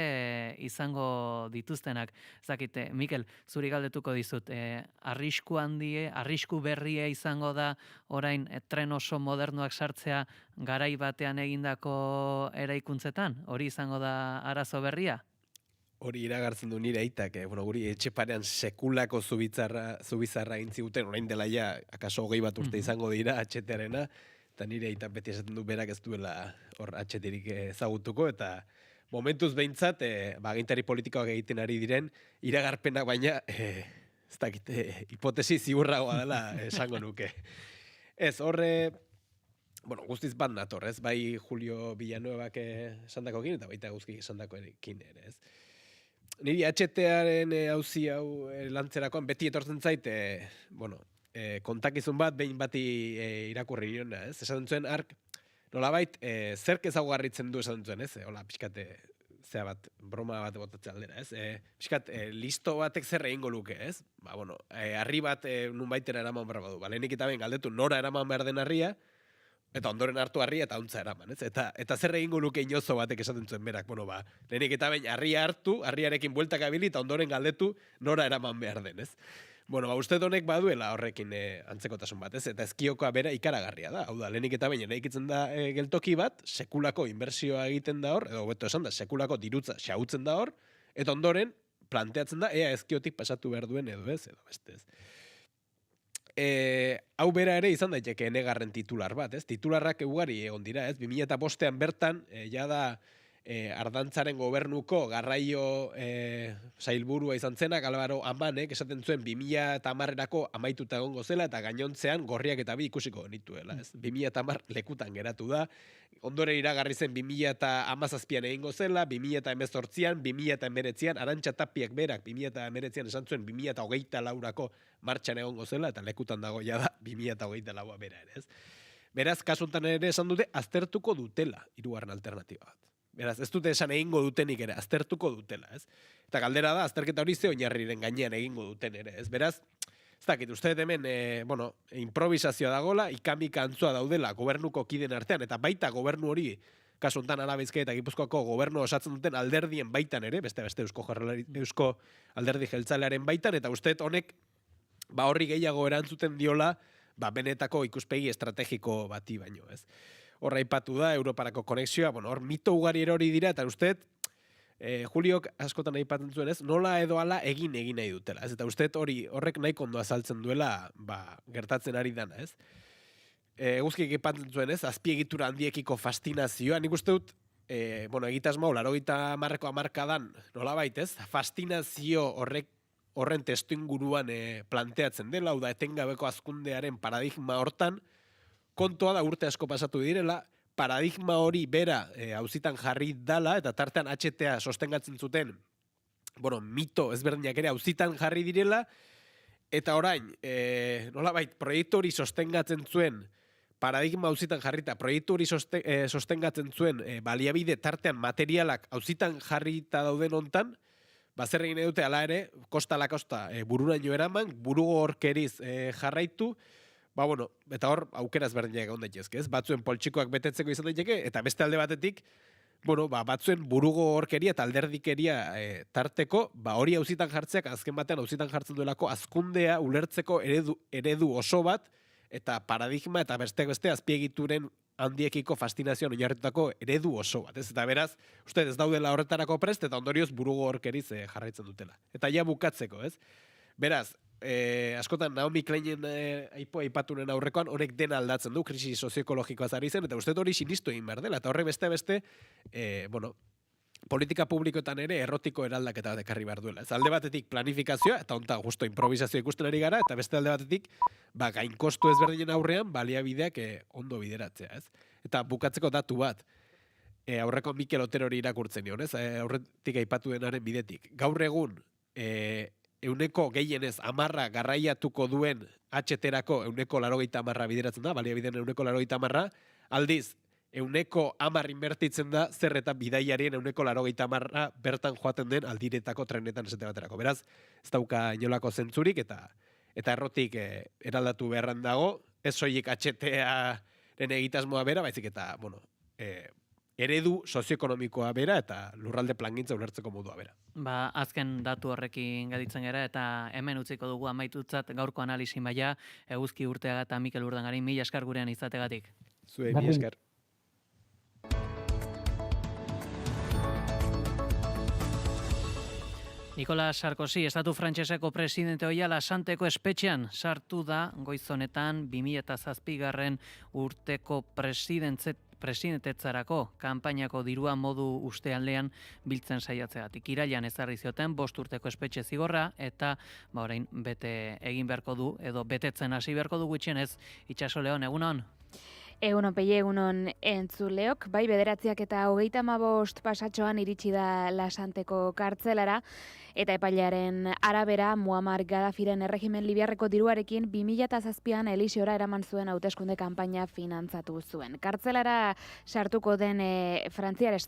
S18: izango dituztenak. Zakite, Mikel, zuri galdetuko dizut, arrisku berria izango da orain tren oso modernoak sartzea garai batean egindako eraikuntzetan? Hori izango da arazo berria?
S1: Hori iragartzen du nire aitak, guri etxeparean sekulako zubizarra intziguten, orain dela ja, akaso 20 bat urte izango dira HT-arena, eta nire aitak beti esaten du berak ez duela hor HT-rik ezagutuko, eta momentuz behintzat, agintari politikoak egiten ari diren, iragarpenak baina, ez dakit, hipotesi ziurragoa dela esango nuke. Ez, horre, guztiz bat nator, ez, bai Julio Villanuevak esandakoekin, eta baita guzki esandakoekin ere, ez. Niri HT-aren auzi hau lantzerakoan beti etortzen zait, kontakizun bat behin bati irakurri niona, ez? Esaten zuen ark, nolabait, zerk ezaugarritzen du esaten zuen, ez? Hola, pixkat, zea bat, broma bat botatzea aldera, ez? Pixkat, listo batek zer egingo luke, ez? Harri bat nun baitera eraman behar badu. Lehenik eta ben galdetu nora eraman behar den harria, eta ondoren hartu harria eta untza eraman, ez? Eta zer egingo luke inozo batek esaten zuen berak, lehenik eta ben harria hartu, harriarekin bueltak abili, eta ondoren galdetu nora eraman behar den, ez? Uste honek baduela horrekin antzekotasun bat, ez? Eta ezkiokoa bera ikaragarria da. Hau da, lehenik eta behin eraikitzen da geltoki bat, sekulako inbertsioa egiten da hor, edo beto esan da, sekulako dirutza xautzen da hor, eta ondoren planteatzen da, ea ezkiotik pasatu behar duen edo ez, edo beste ez. Hau bera ere izan daiteke enegarren titular bat, ez? Titularrak ugari egon dira, ez? 2005 bertan, jada Ardantzaren gobernuko garraio sailburua izan zenak, Alvaro Amanek, esaten zuen 2010erako amaituta egongo zela, eta gainontzean gorriak eta bi ikusiko nituela, ez? 2010 lekutan geratu da, ondoren iragarri zen 2017an egingo zela, 2018an, 2019an, Arantxa Tapiak berak 2019an esan zuen 2024ako martxan egongo zela, eta lekutan dago jada 2024a bera ere, ez? Beraz, kasuntan ere esan dute, aztertuko dutela hirugarren alternatiba bat. Beraz, ez dute esan egingo dutenik ere, aztertuko dutela, ez? Eta galdera da, azterketa hori ze oinarriren gainean egingo duten ere, ez? Beraz, ez dakit, uste hemen, improvisazioa dagola, ikamika antzoa daudela gobernuko kiden artean, eta baita gobernu hori, kasu hontan Araba Bizkaia eta Gipuzkoako gobernu osatzen duten alderdien baitan ere, beste Eusko Alderdi Jeltzalearen baitan, eta uste honek, horri gehiago erantzuten diola, benetako ikuspegi estrategiko bati baino, ez. Hor aipatu da, Europarako konexioa, hor mito ugari erori dira, eta usteet, Juliok askotan aipatzen zuen, ez, nola edo ala egin nahi dutela, ez, eta usteet horrek nahiko ondo azaltzen duela, gertatzen ari dana, ez. Eguzkiek aipatzen zuen, ez, azpiegitura handiekiko fascinazioa, nik uste dut, egitasmo, 80ko hamarkadan, nolabait, ez, fascinazio horren testu inguruan planteatzen dela, hau da etengabeko hazkundearen paradigma hortan, kontua da urte asko pasatu direla, paradigma hori bera auzitan jarri dala, eta tartean HTA sostengatzen zuten, mito ezberdinak ere auzitan jarri direla, eta orain, nolabait, proiektu hori sostengatzen zuen, paradigma auzitan jarri eta proiektu hori sostengatzen zuen baliabide tartean materialak auzitan jarrita dauden hontan, zer egin edute ala ere, kosta la kosta, bururaino eraman, burugo horkeriz jarraitu, eta hor, aukera ezberdinak egon daitezke, ez? Batzuen poltsikoak betetzeko izan daiteke, eta beste alde batetik, batzuen burugo horkeria eta alderdikeria tarteko, hori auzitan jartzeak, azken batean auzitan jartzen duelako, azkundea ulertzeko eredu oso bat, eta paradigma eta beste azpiegituren handiekiko fascinazioan oinarritutako eredu oso bat, ez? Eta beraz, uste ez daudela horretarako prest, eta ondorioz burugo horkeriz jarraitzen dutela. Eta ja bukatzeko, ez? Beraz, askotan Naomi Kleinen aipatunen aurrekoan horrek dena aldatzen du, krisi sozioekologikoaz ari zen, eta uste hori sinistu egin behar dela, eta horre beste, politika publikoetan ere errotiko eraldaketa bat ekarri behar duela. Ez alde batetik planifikazioa, eta honta justo improvisazio ikusten ari gara, eta beste alde batetik, gainkostu ezberdinen aurrean, baliabideak ondo bideratzea, ez? Eta bukatzeko datu bat, aurreko Mikel Otero hori irakurtzen nion, ez? Aurretik aipatu denaren bidetik. Gaur egun, euneko gehienez 10 garraiatuko duen HT-erako euneko 80 bideratzen da, baliabideen euneko 80, aldiz, euneko 10 inbertitzen da, zer eta bidaiarien euneko 80 bertan joaten den aldiretako trenetan esate baterako. Beraz, ez dauka inolako zentzurik eta errotik eraldatu beharran dago, ez soilik HTA-ren egitasmoa bera, baizik eta, eredu sozioekonomikoa bera eta lurralde plangintza ulertzeko modua bera.
S18: Azken datu horrekin gaditzen gara eta hemen utziko dugu amaitutzat gaurko analizin baia, Eguzki Urteaga eta Mikel Urdangari, mila esker gurean izategatik.
S1: Zuei, mila esker.
S18: Nicolas Sarkozy, estatu frantseseko presidente ohia Lasanteko espetxean sartu da goiz honetan 2007 urteko presidentetzarako kanpainako dirua modu ustealdean biltzen saiatzegatik. Irailean ezarri zioten 5 urteko espetxe zigorra eta orain bete egin beharko du edo betetzen hasi beharko du gutxienez. Itxaso Leon, egunon.
S7: Egunon peie, egunon entzuleok, bai 935 pasatxoan iritsi da Lasanteko kartzelara, eta epailearen arabera Muammar Gaddafiren erregimen libiarreko diruarekin 2007an Elisiora eraman zuen hauteskunde kanpaina finantzatu zuen. Kartzelara sartuko den Frantziara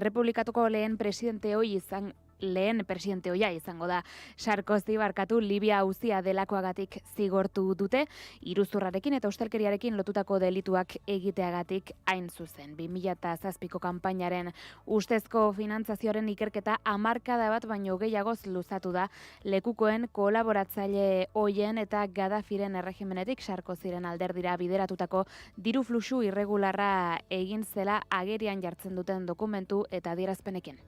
S7: Errepublikatuko lehen presidente ohia izango da Sarkozy Libia auzia delakoagatik zigortu dute, iruzurrarekin eta ustelkeriarekin lotutako delituak egiteagatik hain zuzen. 2007ko kanpainaren ustezko finantzazioaren ikerketa hamarkada bat baino gehiagoz luzatu da lekukoen kolaboratzaile hoien eta Gaddafiren erregimenetik Sarkozyren alderdira bideratutako diru fluxu irregularra egin zela agerian jartzen duten dokumentu eta adierazpenekin.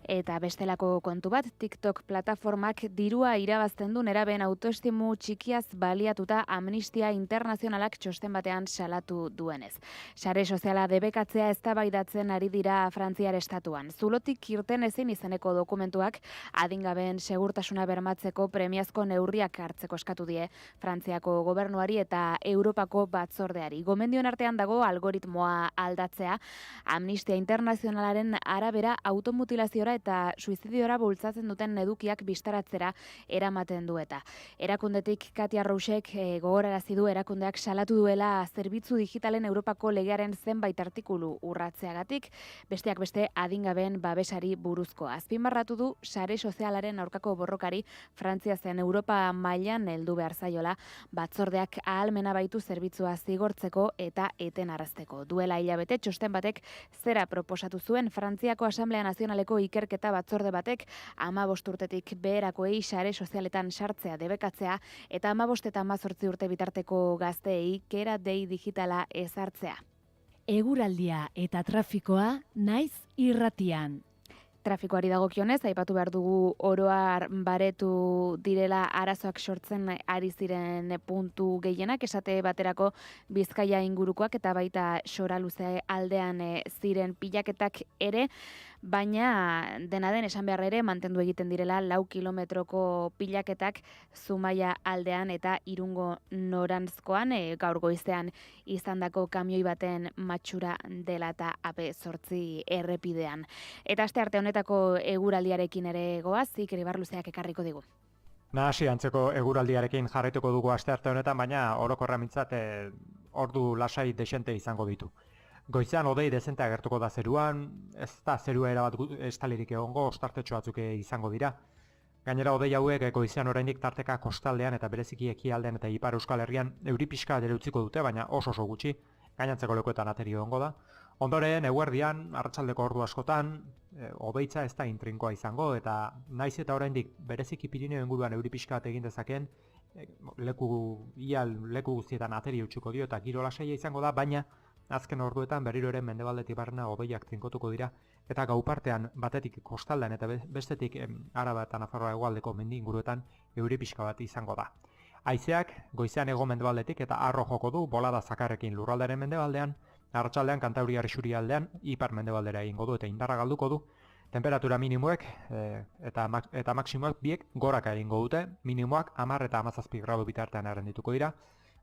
S7: Eta bestelako kontu bat, TikTok plataformak dirua irabazten du nerabeen autoestimu txikiaz baliatuta Amnistia Internazionalak txosten batean salatu duenez. Sare soziala debekatzea eztabaidatzen ari dira Frantziar estatuan. Zulotik irten ezin izeneko dokumentuak adingabeen segurtasuna bermatzeko premiazko neurriak hartzeko eskatu die Frantziako gobernuari eta Europako batzordeari. Gomendioen artean dago algoritmoa aldatzea, Amnistia Internazionalaren arabera automutilaziora eta suizidiora bultzatzen duten edukiak bistaratzera eramaten du eta. Erakundetik Katia Rousek gogorarazi du erakundeak salatu duela zerbitzu digitalen Europako legearen zenbait artikulu urratzeagatik, besteak beste adingabeen babesari buruzko. Azpimarratu du sare sozialaren aurkako borrokari Frantzia zen Europa mailan heldu behar zaiola, batzordeak ahalmena baitu zerbitzua zigortzeko eta etenarazteko. Duela hilabete txosten batek zera proposatu zuen Frantziako Asamblea Nazionaleko ikerketa batzorde batek 15 urtetik beherakoei sare sozialetan sartzea debekatzea eta 15 eta 18 urte bitarteko gazteei kera dei digitala ezartzea.
S5: Eguraldia eta trafikoa naiz irratian.
S7: Trafikoari dagokionez, aipatu behar dugu oroar baretu direla arazoak sortzen ari ziren puntu gehienak, esate baterako Bizkaia ingurukoak eta baita Soraluze aldean ziren pilaketak ere, baina dena den esan behar ere mantendu egiten direla 4 kilometroko pilaketak Zumaia aldean eta Irungo noranzkoan gaur goizean izandako kamioi baten matxura dela eta AP8 errepidean. Eta astearte honetako eguraldiarekin ere goaz, Iker Ibarluzeak ekarriko digu.
S6: Nahasi antzeko eguraldiarekin jarraituko dugu astearte honetan, baina orokorra mintzat ordu lasai desente izango ditu. Goizean hodei dezente agertuko da zeruan, ez da zerua erabat estalirik egongo, ostartetxo batzuk izango dira. Gainera hodei hauek goizean oraindik tarteka kostaldean eta bereziki ekialdean eta Ipar Euskal Herrian euri pixka ere utziko dute, baina oso gutxi, gainantzeko lekuetan ateri egongo da. Ondoren, eguerdian, arratsaldeko ordu askotan, hodeitza ez da intrinkoa izango, eta naiz eta oraindik bereziki Pirineo inguruan euri pixka bat egin dezakeen, leku guztietan ateri utziko dio eta giro lasaia izango da, baina azken orduetan berriro ere mendebaldetik barrena hodeiak trinkotuko dira, eta gau partean batetik kostaldean eta bestetik Araba eta Nafarroa hegoaldeko mendi inguruetan euri pixka bat izango da. Haizeak goizean hego mendebaldetik eta harro joko du, bolada zakarrekin lurraldearen mendebaldean, arratsaldean Kantauriar isurialdean ipar mendebaldera egingo du eta indarra galduko du. Temperatura minimoek eta maksimoak biek goraka egingo dute, minimoak 10 eta 17 gradu bitartean errendituko dira,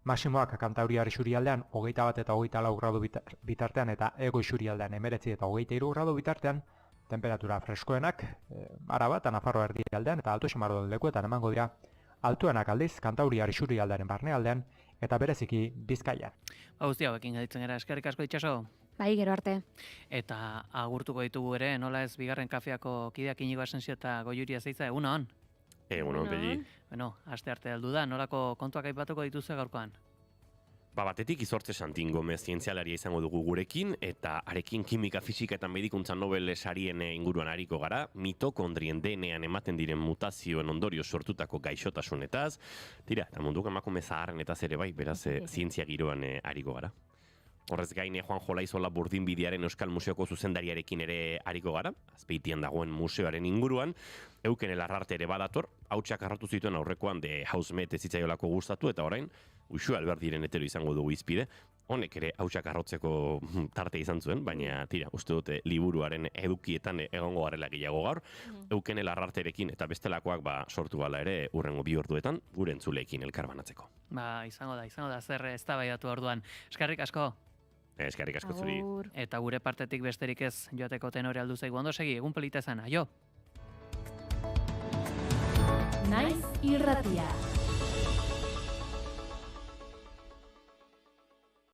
S6: maksimoak Kantauriar isurialdean 21 eta 24 gradu bitartean eta hego isurialdean 19 eta 23 gradu bitartean, temperatura freskoenak Araba eta Nafarroa erdialdean eta alto xamarro lekuetan emango dira, altuenak aldiz Kantauriar isurialdearen barnealdean eta bereziki Bizkaian.
S18: Guzti hauekin gaditzen gara, eskerrik asko Itxaso.
S7: Bai, gero arte.
S18: Eta agurtuko ditugu ere, nola ez bigarren kafeako kideak Inigo Asensio eta Goiuri Azeitza, egunon?
S13: Egunon, Peli.
S18: Bueno, aste arte heldu da, nolako kontuak aipatuko dituzu gaurkoan?
S13: Batetik Izortze Santin Gomez zientzialaria izango dugu gurekin, eta arekin kimika, fisika eta medikuntza Nobel sarien inguruan ariko gara, mitokondrien DNA-an ematen diren mutazioen ondorio sortutako gaixotasunetaz, tira, eta munduko emakume zaharrenetaz ere bai, beraz zientzia giroan ariko gara. Horrez gain, Juan Jolaizola Burdinbidearen Euskal Museoko zuzendariarekin ere ariko gara, Azpeitian dagoen museoaren inguruan, Euken Elarrarte ere badator, hautsak arratu zituen aurrekoan de Hausmet ez zitzaiolako gustatu, eta orain, Uxu Alberdiren etero izango dugu izpide, honek ere hautsak arrotzeko tarte izan zuen, baina tira, uste dute liburuaren edukietan egongo garela gehiago gaur, Euken Elarrarterekin eta bestelakoak sortu gala ere urrengo 2 orduetan, gure entzuleekin elkarbanatzeko.
S18: Izango da, zer eztabaidatu orduan. Eskerrik asko.
S13: Eskerrik asko zuri.
S18: Eta gure partetik besterik ez joateko tenore aldu zaigu. Ondo segi, egun polita izan, aio!
S5: Naiz irratia.